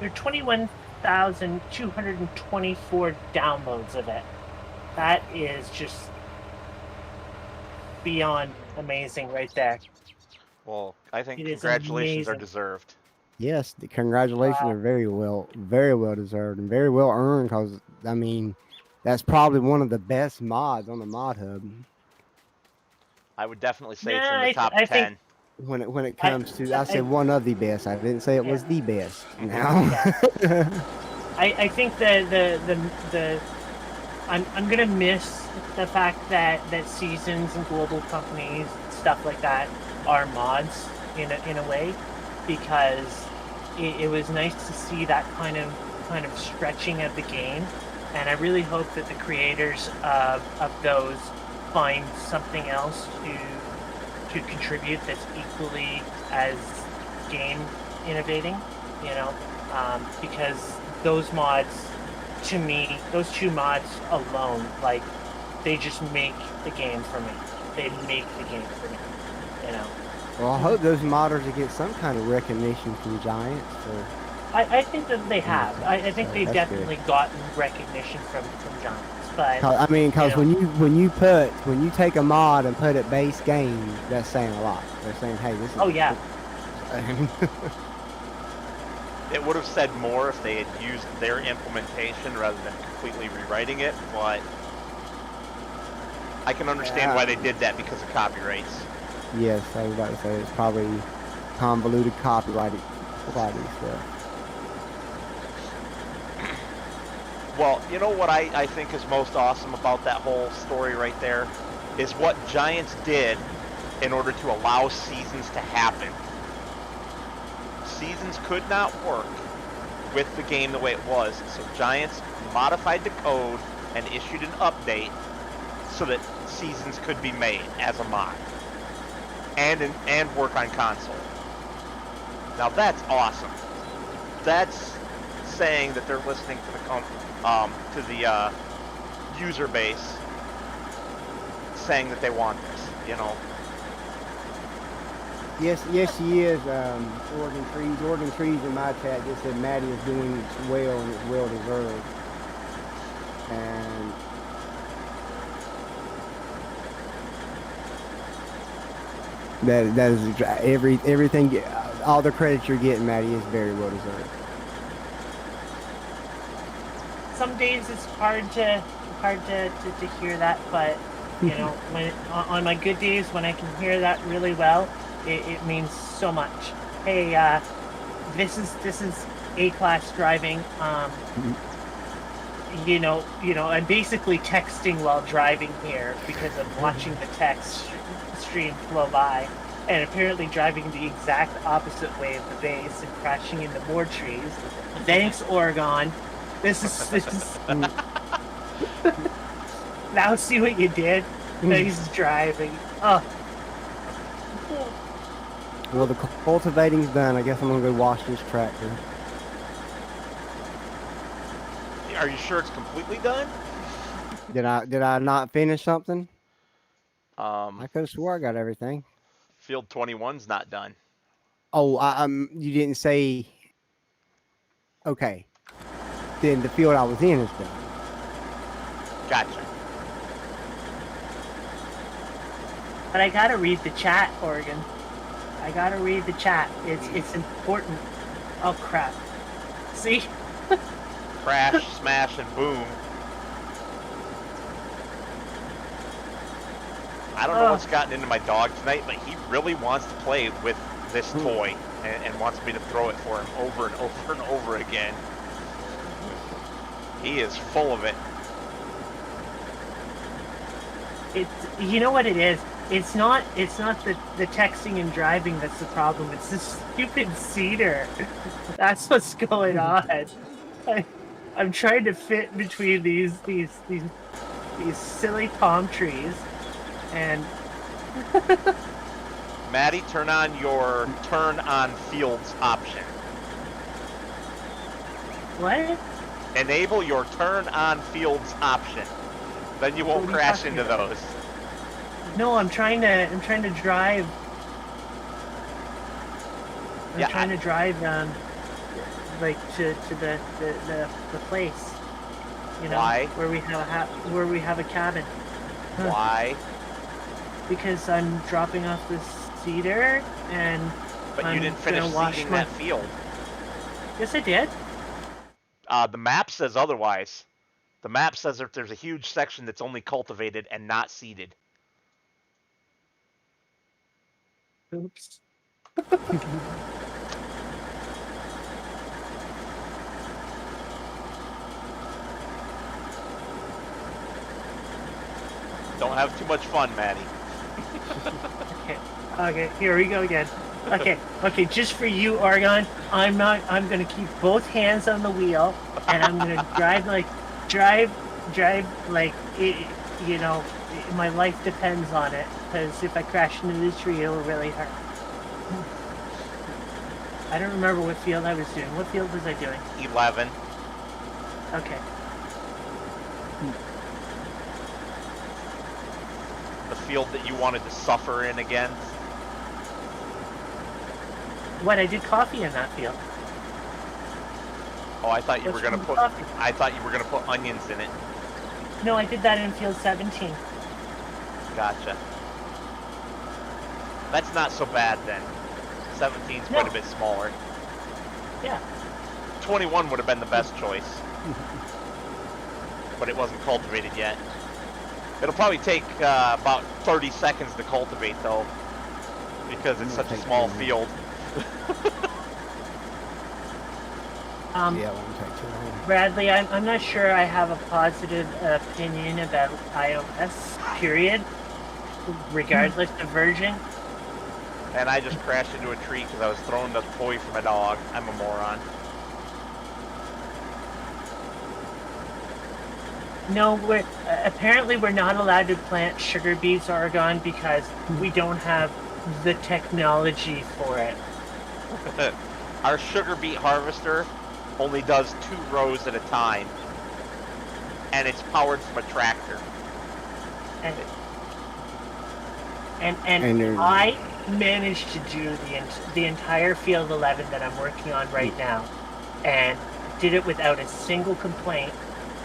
are 21,224 downloads of it. That is just beyond amazing right there. Well, I think It is congratulations are amazing. deserved. Yes, the congratulations are very well deserved and very well earned. Because I mean, that's probably one of the best mods on the Mod Hub. I would definitely say it's Yeah, in the top I 10. think When it comes to, I said I one of the best. I didn't say it was Yeah. the best. Now, I think the I'm gonna miss the fact that seasons and global companies, stuff like that, are mods in a way, because it was nice to see that kind of stretching of the game, and I really hope that the creators of those find something else to contribute that's equally as game innovating, because those mods, to me, those two mods alone, like, they just make the game for me. They make the game for me, well, I hope those modders will get some kind of recognition from Giants for. I think that they have. I think So they've that's definitely gotten recognition from Giants, but I mean, because you know, when you take a mod and put it base game, that's saying a lot. They're saying, hey, this is. oh yeah, It would have said more if they had used their implementation rather than completely rewriting it, but I can understand why they did that because of copyrights. Yes, I was about to say it's probably convoluted copyrighted stuff. Well, you know what I think is most awesome about that whole story right there is what Giants did in order to allow seasons to happen. Seasons could not work with the game the way it was, so Giants modified the code and issued an update so that seasons could be made as a mod and work on console. Now that's awesome. That's saying that they're listening to the user base, saying that they want this. Yes, she is. Oregon Trees in my chat just said Maddie is doing well and it's well deserved. And that is everything. All the credit you're getting, Maddie, is very well deserved. some days it's hard to hear that, but when on my good days when I can hear that really well, it means so much. Hey, this is A-class driving. I'm basically texting while driving here because I'm watching the text stream flow by, and apparently driving the exact opposite way of the base and crashing into more trees. Thanks, Oregon. This is now see what you did? He's driving. Oh. Well, the cultivating's done. I guess I'm gonna go wash this tractor. Are you sure it's completely done? Did I not finish something? I could have swore I got everything. Field 21's not done. Oh, you didn't say. Okay. Then the field I was in is done. Gotcha. But I gotta read the chat, Oregon. I gotta read the chat. It's important. Oh crap. See? Crash, smash, and boom. I don't know what's gotten into my dog tonight, but he really wants to play with this toy and wants me to throw it for him over and over and over again. He is full of it. You know what it is? It's not the texting and driving that's the problem. It's this stupid cedar. That's what's going on. I'm trying to fit between these silly palm trees, and Maddie, turn on your turn on fields option. what? Enable your turn on fields option. Then you won't crash into those. No, I'm trying to drive. I'm trying to drive like to the place. You know, Why? where we have a cabin. Why? Because I'm dropping off the cedar and But I'm you didn't finish gonna wash seeding my... that field. Yes, I did. The map says otherwise. The map says that there's a huge section that's only cultivated and not seeded. Oops. Don't have too much fun, Maddie. Okay, here we go again. Okay, just for you, Oregon, I'm gonna keep both hands on the wheel, and I'm gonna drive like, you know, my life depends on it, because if I crash into the tree, it'll really hurt. I don't remember what field I was doing. What field was I doing? 11. Okay. The field that you wanted to suffer in again. What, I did coffee in that field. Oh, I thought you What's were gonna wrong with put. coffee? I thought you were gonna put onions in it. No, I did that in field 17. Gotcha. That's not so bad then. 17's quite a bit smaller. Yeah. 21 would have been the best choice. But it wasn't cultivated yet. It'll probably take about 30 seconds to cultivate though. Because it's such a small field. Yeah, it won't take too long. Bradley, I'm not sure I have a positive opinion about iOS, period, regardless of version. And I just crashed into a tree because I was throwing the toy for my dog. I'm a moron. No, apparently we're not allowed to plant sugar beets, Oregon, because we don't have the technology for it. Our sugar beet harvester only does 2 rows at a time. And it's powered from a tractor. And there's- I managed to do the entire field 11 that I'm working on right now, and did it without a single complaint.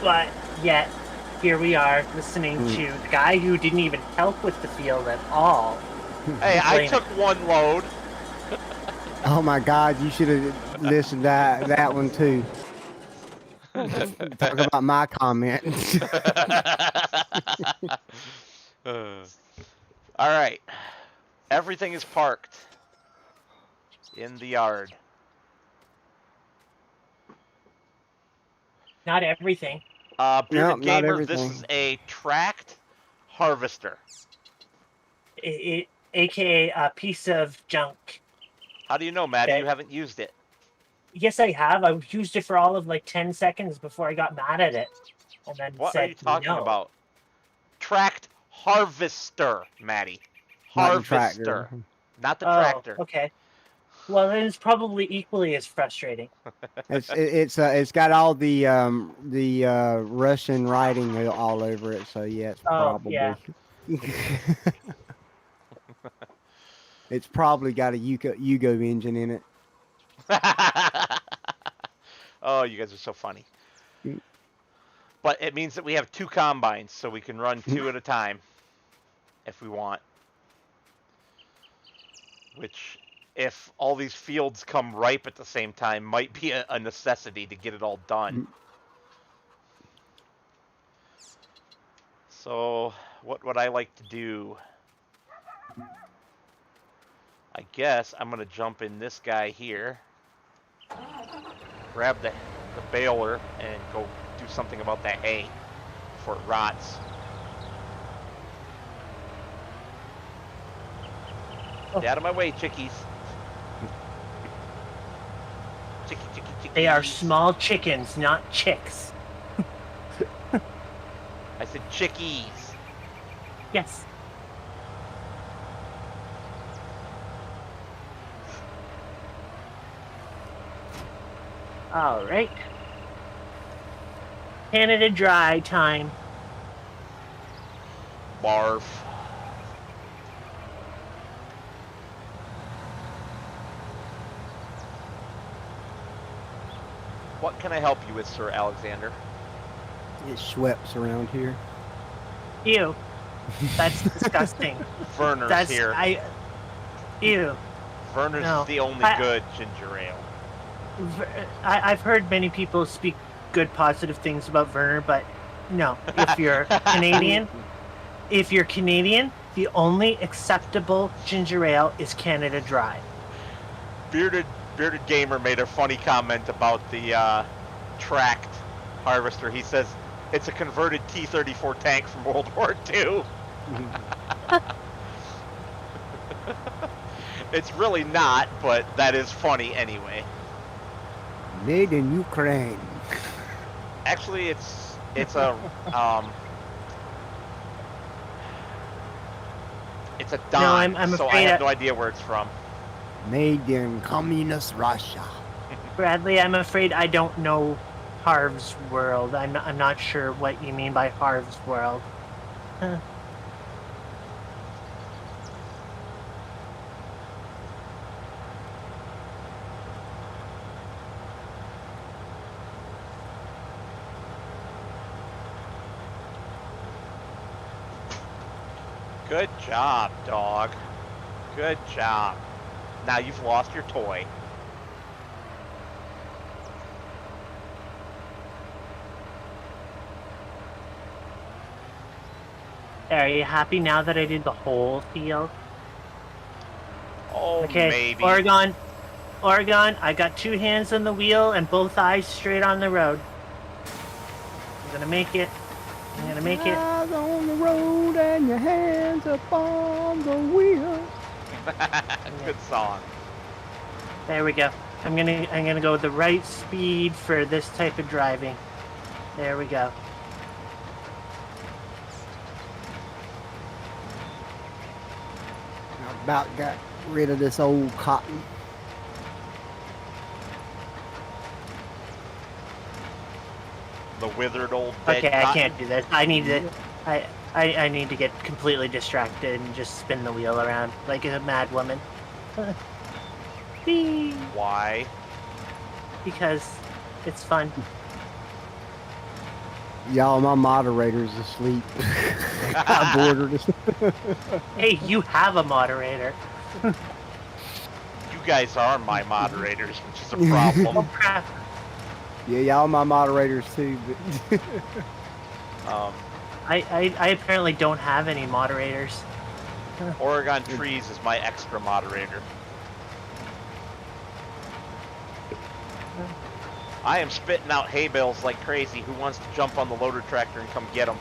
But yet, here we are listening to the guy who didn't even help with the field at all. Hey, I took 1 load. Oh my God, you should have listened to that one too. Talk about my comment. All right. Everything is parked in the yard. Not everything. Nope, Bearded not Gamer, this everything. is a tracked harvester. AKA a piece of junk. How do you know, Maddie? Okay. You haven't used it. Yes, I have. I used it for all of like 10 seconds before I got mad at it. And then What said, are you talking no. about? Tracked harvester, Maddie. Not the Harvester. tractor. Not the tractor. Okay. Well, then it's probably equally as frustrating. It's got all the Russian writing all over it, so yeah, it's probably. Yeah. It's probably got a Yugo engine in it. Oh, you guys are so funny. Mm. But it means that we have 2 combines, so we can run 2 at a time if we want. Which, if all these fields come ripe at the same time, might be a necessity to get it all done. So, what would I like to do? I guess I'm going to jump in this guy here, grab the baler, and go do something about that hay before it rots. Get out of my way, chickies. Chicky. They are small chickens, not chicks. I said chickies. Yes. All right. Canada Dry time. Barf. What can I help you with, Sir Alexander? It schweppes around here. Ew. That's disgusting. Werner's That's here. Ew. Werner's No. is the only good ginger ale. I've heard many people speak good, positive things about Werner, but no. If you're Canadian, the only acceptable ginger ale is Canada Dry. Bearded Gamer made a funny comment about the tracked harvester. He says it's a converted T-34 tank from World War II. It's really not, but that is funny anyway. Made in Ukraine. Actually, it's a it's a dime, No, I'm so I afraid have no idea where it's from. Made in communist Russia. Bradley, I'm afraid I don't know Harv's World. I'm not sure what you mean by Harv's World. Huh. Good job, dog. Good job. Now you've lost your toy. Are you happy now that I did the whole field? Oh, Okay, maybe. Oregon, I got 2 hands on the wheel and both eyes straight on the road. I'm gonna make it. I'm gonna make it. Eyes on the road and your hands up on the wheel. Good song. There we go. I'm gonna go the right speed for this type of driving. There we go. I about got rid of this old cotton. The withered old dead Okay, I cotton. can't do this. I need to. I need to get completely distracted and just spin the wheel around like a mad woman. Whee! Why? Because it's fun. Y'all, my moderator's asleep. I bored her to Hey, you have a moderator. You guys are my moderators, which is a Oh problem. crap! Yeah, y'all my moderators too, but I apparently don't have any moderators. Oregon Trees is my extra moderator. I am spitting out hay bales like crazy. Who wants to jump on the loader tractor and come get them?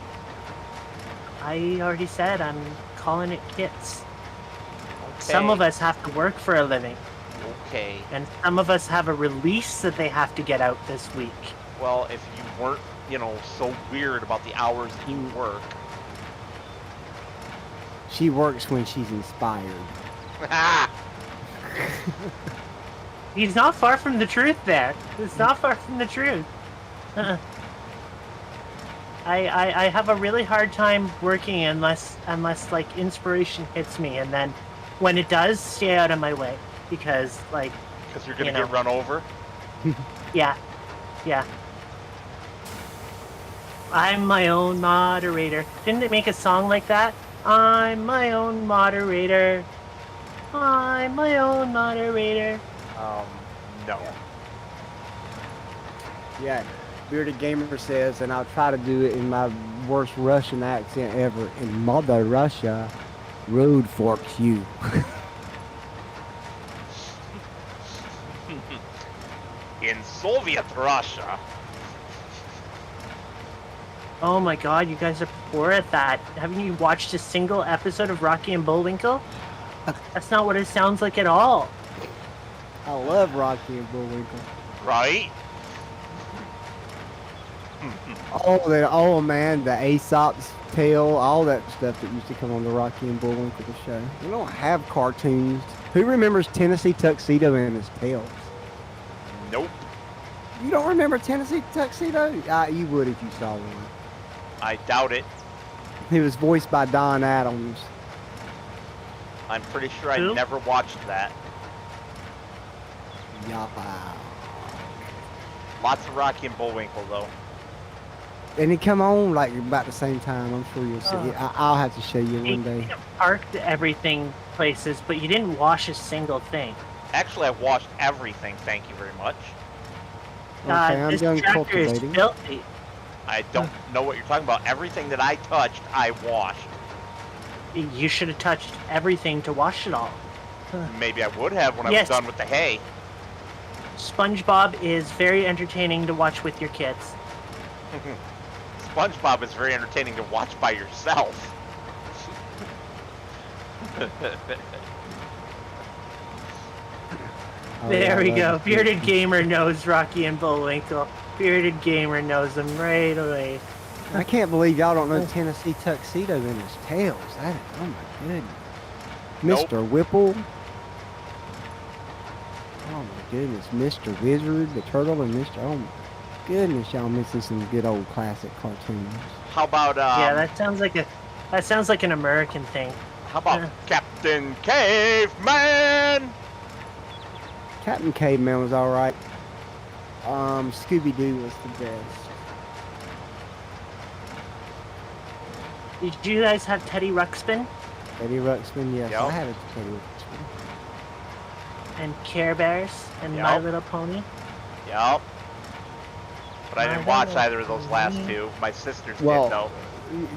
I already said I'm calling it kits. Okay. Some of us have to work for a living, Okay. and some of us have a release that they have to get out this week. Well, if you weren't, so weird about the hours that you work. she works when she's inspired. He's not far from the truth there. It's not far from the truth. I have a really hard time working unless like inspiration hits me, and then when it does, stay out of my way because Because you're gonna get run over. yeah. I'm my own moderator. Didn't it make a song like that? I'm my own moderator. I'm my own moderator. No. Yeah, Bearded Gamer says, and I'll try to do it in my worst Russian accent ever. In Mother Russia, road forks you. In Soviet Russia. Oh my god, you guys are poor at that. Haven't you watched a single episode of Rocky and Bullwinkle? That's not what it sounds like at all. I love Rocky and Bullwinkle. Right? Oh man, the Aesop's Tale, all that stuff that used to come on the Rocky and Bullwinkle show. We don't have cartoons. Who remembers Tennessee Tuxedo and his tails? Nope. You don't remember Tennessee Tuxedo? You would if you saw one. I doubt it. He was voiced by Don Adams. I'm pretty sure I Who? never watched that. Yappa. Lots of Rocky and Bullwinkle, though. And it come on like about the same time. I'm sure you'll see it. I'll have to show you one day. You parked everything places, but you didn't wash a single thing. Actually, I've washed everything, thank you very much. Okay, I'm this done tractor is cultivating. filthy. I don't know what you're talking about. Everything that I touched, I washed. You should have touched everything to wash it all. Maybe I would have when I was done with the hay. SpongeBob is very entertaining to watch with your kids. SpongeBob is very entertaining to watch by yourself. There we go. Bearded Gamer knows Rocky and Bullwinkle. Bearded Gamer knows them right away. I can't believe y'all don't know Tennessee Tuxedo in his tails. That is, oh my goodness. Nope. Mr. Whipple. Oh my goodness. Mr. Wizard, the turtle, and Mr. Oh my goodness, y'all missing some good old classic cartoons. How about yeah, that sounds like an American thing. How about Captain Caveman? Captain Caveman was alright. Scooby-Doo was the best. Did you guys have Teddy Ruxpin? Teddy Ruxpin, yes. Yep. I had a Teddy Ruxpin. And Care Bears and My Little Pony? Yep. But I didn't watch either of those last two. My sisters did, though.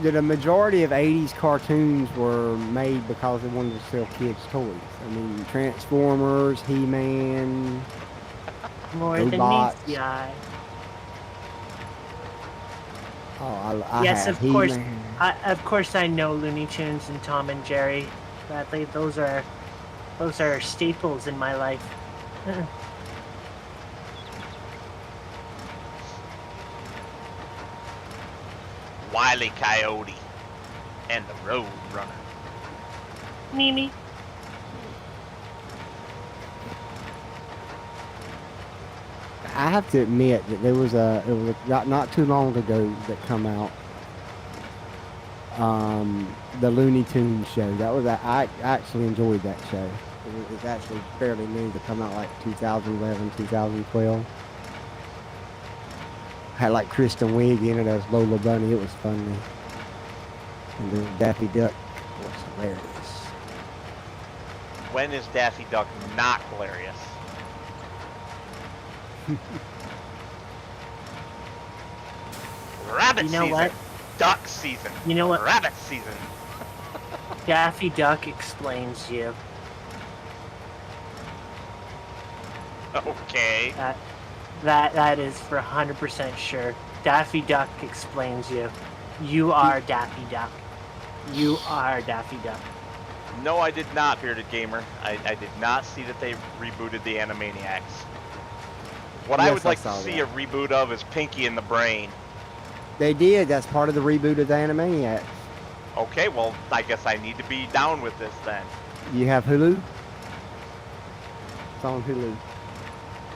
The majority of 80s cartoons were made because they wanted to sell kids' toys. I mean, Transformers, He-Man, More Robots. than meets the eye. Oh, I Yes, have of course. He-Man. Of course, I know Looney Tunes and Tom and Jerry. Those are staples in my life. Wile E. Coyote and the Road Runner. Mimi. I have to admit that it was not too long ago that come out. The Looney Tunes show. I actually enjoyed that show. It's actually fairly new to come out like 2011, 2012. Had like Kristen Wiig in it as Lola Bunny. It was funny. And then Daffy Duck was hilarious. When is Daffy Duck not hilarious? Rabbit You know season. what? Duck season. You know what? Rabbit season. Daffy Duck explains you. Okay. That is for 100% sure. Daffy Duck explains you. You are Daffy Duck. You are Daffy Duck. No, I did not, Bearded Gamer. I did not see that they rebooted the Animaniacs. What I would like to see a reboot of is Pinky and the Brain. They did. That's part of the reboot of the Animaniacs. Okay, well, I guess I need to be down with this then. You have Hulu? It's on Hulu.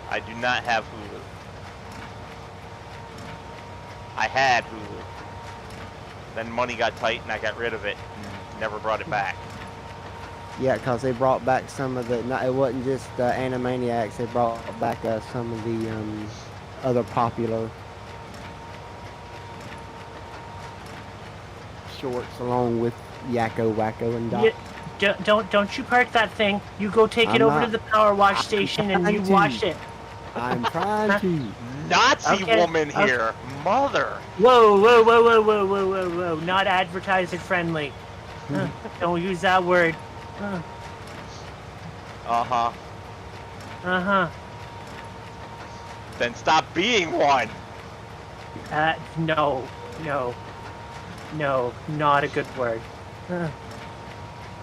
I do not have Hulu. I had Hulu. Then money got tight and I got rid of it and never brought it back. Yeah, because they brought back some of the... it wasn't just Animaniacs. They brought back some of the other popular shorts along with Yakko, Wacko, and Doc. Yeah, don't you park that thing. You go take it over to the power wash station and you wash it. I'm trying to. Nazi woman here. Mother. Whoa. Not advertiser friendly. Don't use that word. Uh-huh. Uh-huh. Then stop being one. No, not a good word.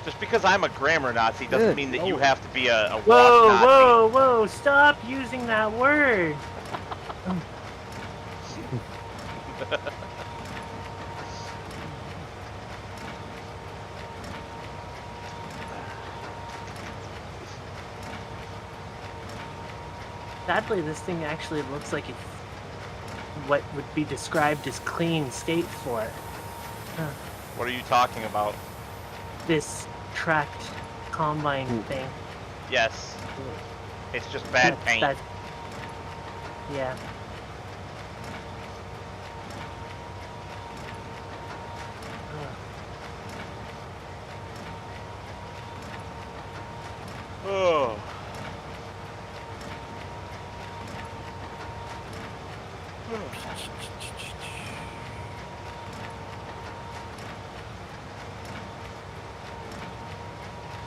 Just because I'm a grammar Nazi doesn't mean that you have to be a Whoa, Nazi. whoa, stop using that word. Sadly, this thing actually looks like it's what would be described as clean state for it. What are you talking about? This tracked combine thing. Yes. It's just bad paint. Yeah.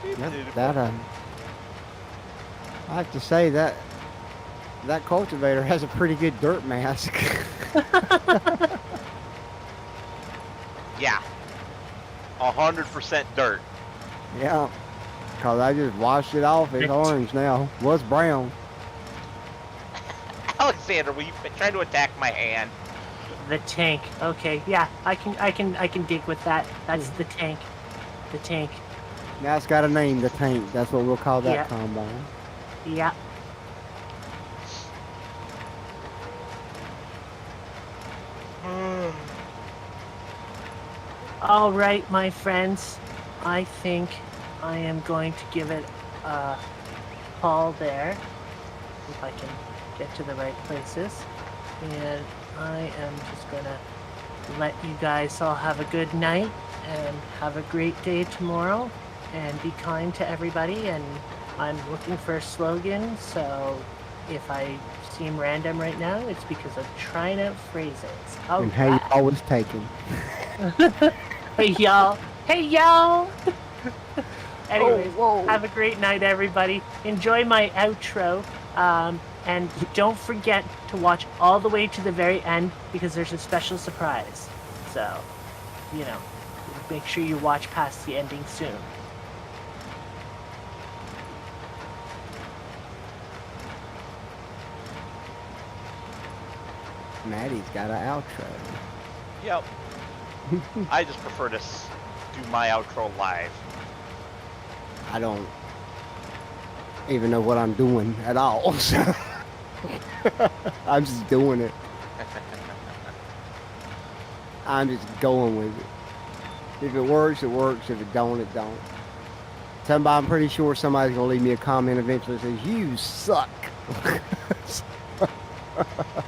I have to say that cultivator has a pretty good dirt mask. Yeah. 100% dirt. Yeah. Cause I just washed it off. It's orange now. Was brown. Alexander, will you quit trying to attack my hand? The tank. Okay, yeah, I can dig with that. That's the tank. The tank. Now it's got a name, the tank. That's what we'll call that Yeah. combine. Yeah. All right, my friends. I think I am going to give it a call there. If I can get to the right places. And I am just going to let you guys all have a good night and have a great day tomorrow. And be kind to everybody. And I'm looking for a slogan, so if I seem random right now, it's because I'm trying to phrase it. And how you always taken. Hey y'all. Hey y'all. Anyways, whoa. have a great night, everybody. Enjoy my outro. And don't forget to watch all the way to the very end because there's a special surprise. So, you know, make sure you watch past the ending soon. Maddie's got an outro. Yep. I just prefer to do my outro live. I don't even know what I'm doing at all, so I'm just doing it. I'm just going with it. If it works, it works. If it don't, it don't. I'm pretty sure somebody's gonna leave me a comment eventually that says, "You suck."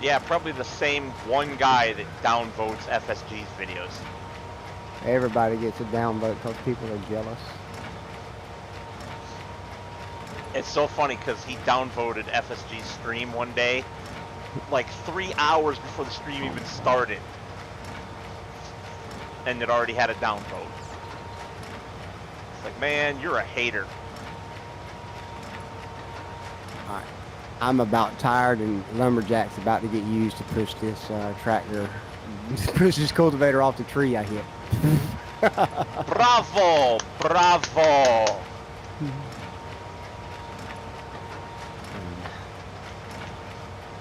Yeah, probably the same one guy that downvotes FSG's videos. Everybody gets a downvote because people are jealous. It's so funny because he downvoted FSG's stream one day, like 3 hours before the stream even started. And it already had a downvote. It's like, man, you're a hater. Alright. I'm about tired and Lumberjack's about to get used to push this tractor, push this cultivator off the tree I hit. Bravo! Bravo!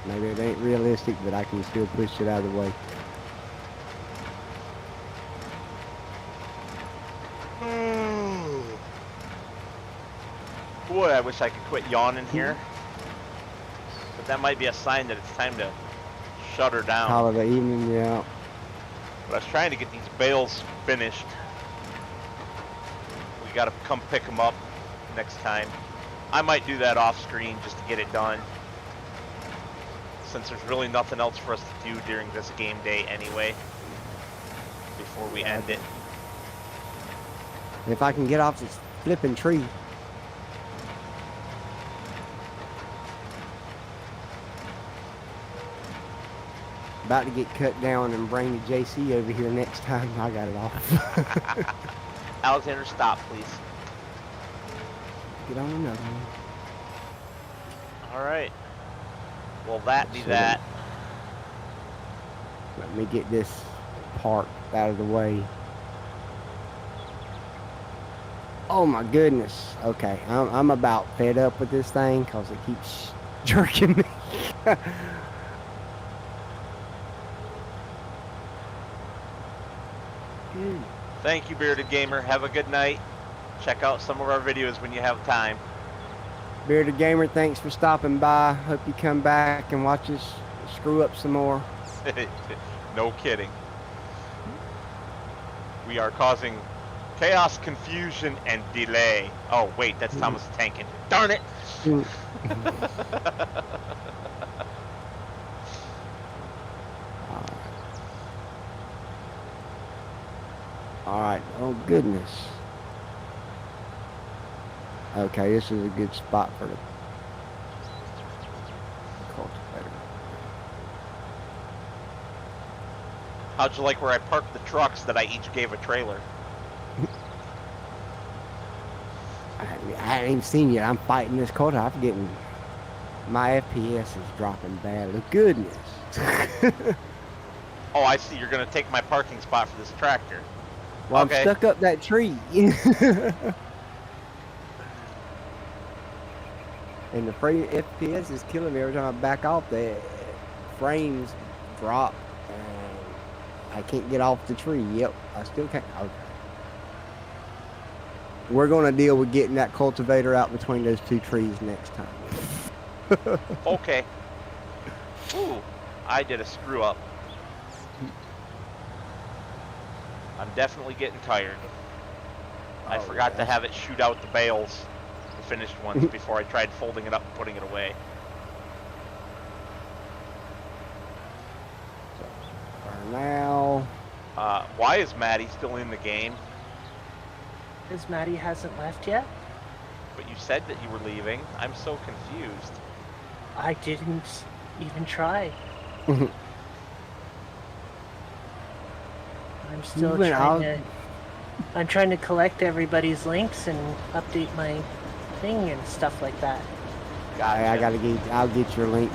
Maybe it ain't realistic, but I can still push it out of the way. Boy, I wish I could quit yawning here. But that might be a sign that it's time to shut her down. Call it an evening, yeah. But I was trying to get these bales finished. We gotta come pick them up next time. I might do that off screen just to get it done. Since there's really nothing else for us to do during this game day anyway. Before we end it. If I can get off this flipping tree. About to get cut down and bring the JC over here next time. I got it off. Alexander, stop, please. Get on another one. Alright. Well, that be that. Let me get this part out of the way. Oh my goodness. Okay, I'm about fed up with this thing because it keeps jerking me. Thank you, Bearded Gamer. Have a good night. Check out some of our videos when you have time. Bearded Gamer, thanks for stopping by. Hope you come back and watch us screw up some more. No kidding. We are causing chaos, confusion, and delay. Oh, wait, that's Thomas tanking. Darn it! Alright, oh goodness. Okay, this is a good spot for the cultivator. How'd you like where I parked the trucks that I each gave a trailer? I ain't even seen yet. I'm fighting this cold. I'm getting my FPS is dropping bad. Goodness. Oh, I see. You're gonna take my parking spot for this tractor. Well, Okay. I'm stuck up that tree. And the FPS is killing me every time I back off. The frames drop, and I can't get off the tree. Yep, I still can't. Okay. We're going to deal with getting that cultivator out between those two trees next time. Okay. Ooh, I did a screw up. I'm definitely getting tired. I forgot to have it shoot out the bales, the finished ones, before I tried folding it up and putting it away. For now. Why is Maddie still in the game? Because Maddie hasn't left yet. But you said that you were leaving. I'm so confused. I didn't even try. I'm still I'm trying to collect everybody's links and update my thing and stuff like that. Gotcha. I'll get your link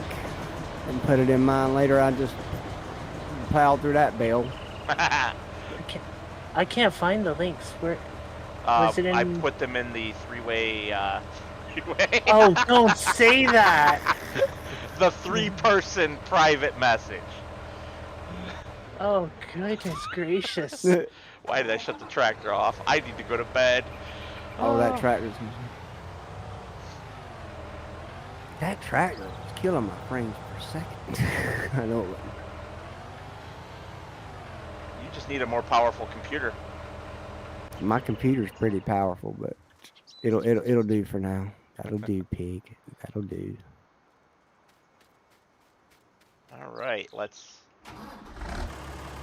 and put it in mine later. I just plowed through that bale. I can't find the links. Where was it in? I put them in the three-way. Oh, don't say that. The 3-person private message. Oh, goodness gracious. Why did I shut the tractor off? I need to go to bed. Oh, that tractor's... That tractor is killing my frames per second. I know. You just need a more powerful computer. My computer's pretty powerful, but it'll do for now. That'll do, pig. That'll do. All right, let's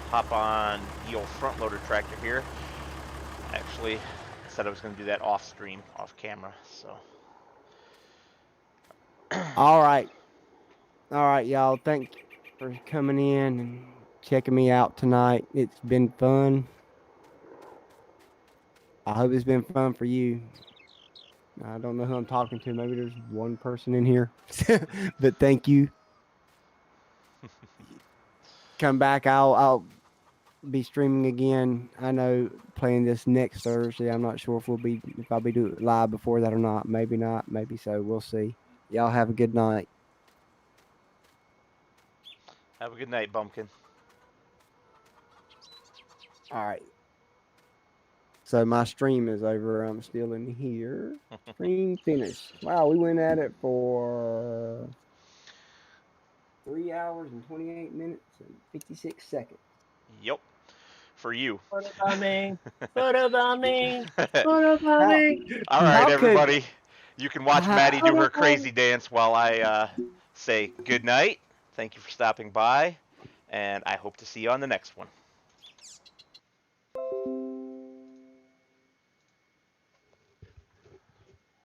hop on the old front loader tractor here. Actually, I said I was going to do that off stream, off camera, so. All right, y'all. Thanks for coming in and checking me out tonight. It's been fun. I hope it's been fun for you. I don't know who I'm talking to. Maybe there's one person in here, but thank you. Come back. I'll be streaming again. I know playing this next Thursday. I'm not sure if I'll be doing it live before that or not. Maybe not. Maybe so. We'll see. Y'all have a good night. Have a good night, Bumpkin. All right. So my stream is over. I'm still in here. Stream finished. Wow, we went at it for 3 hours and 28 minutes and 56 seconds. Yep. For you. Photobombing. Photobombing. Photobombing. All right, everybody. You can watch Maddie do her crazy dance while I say good night. Thank you for stopping by, and I hope to see you on the next one.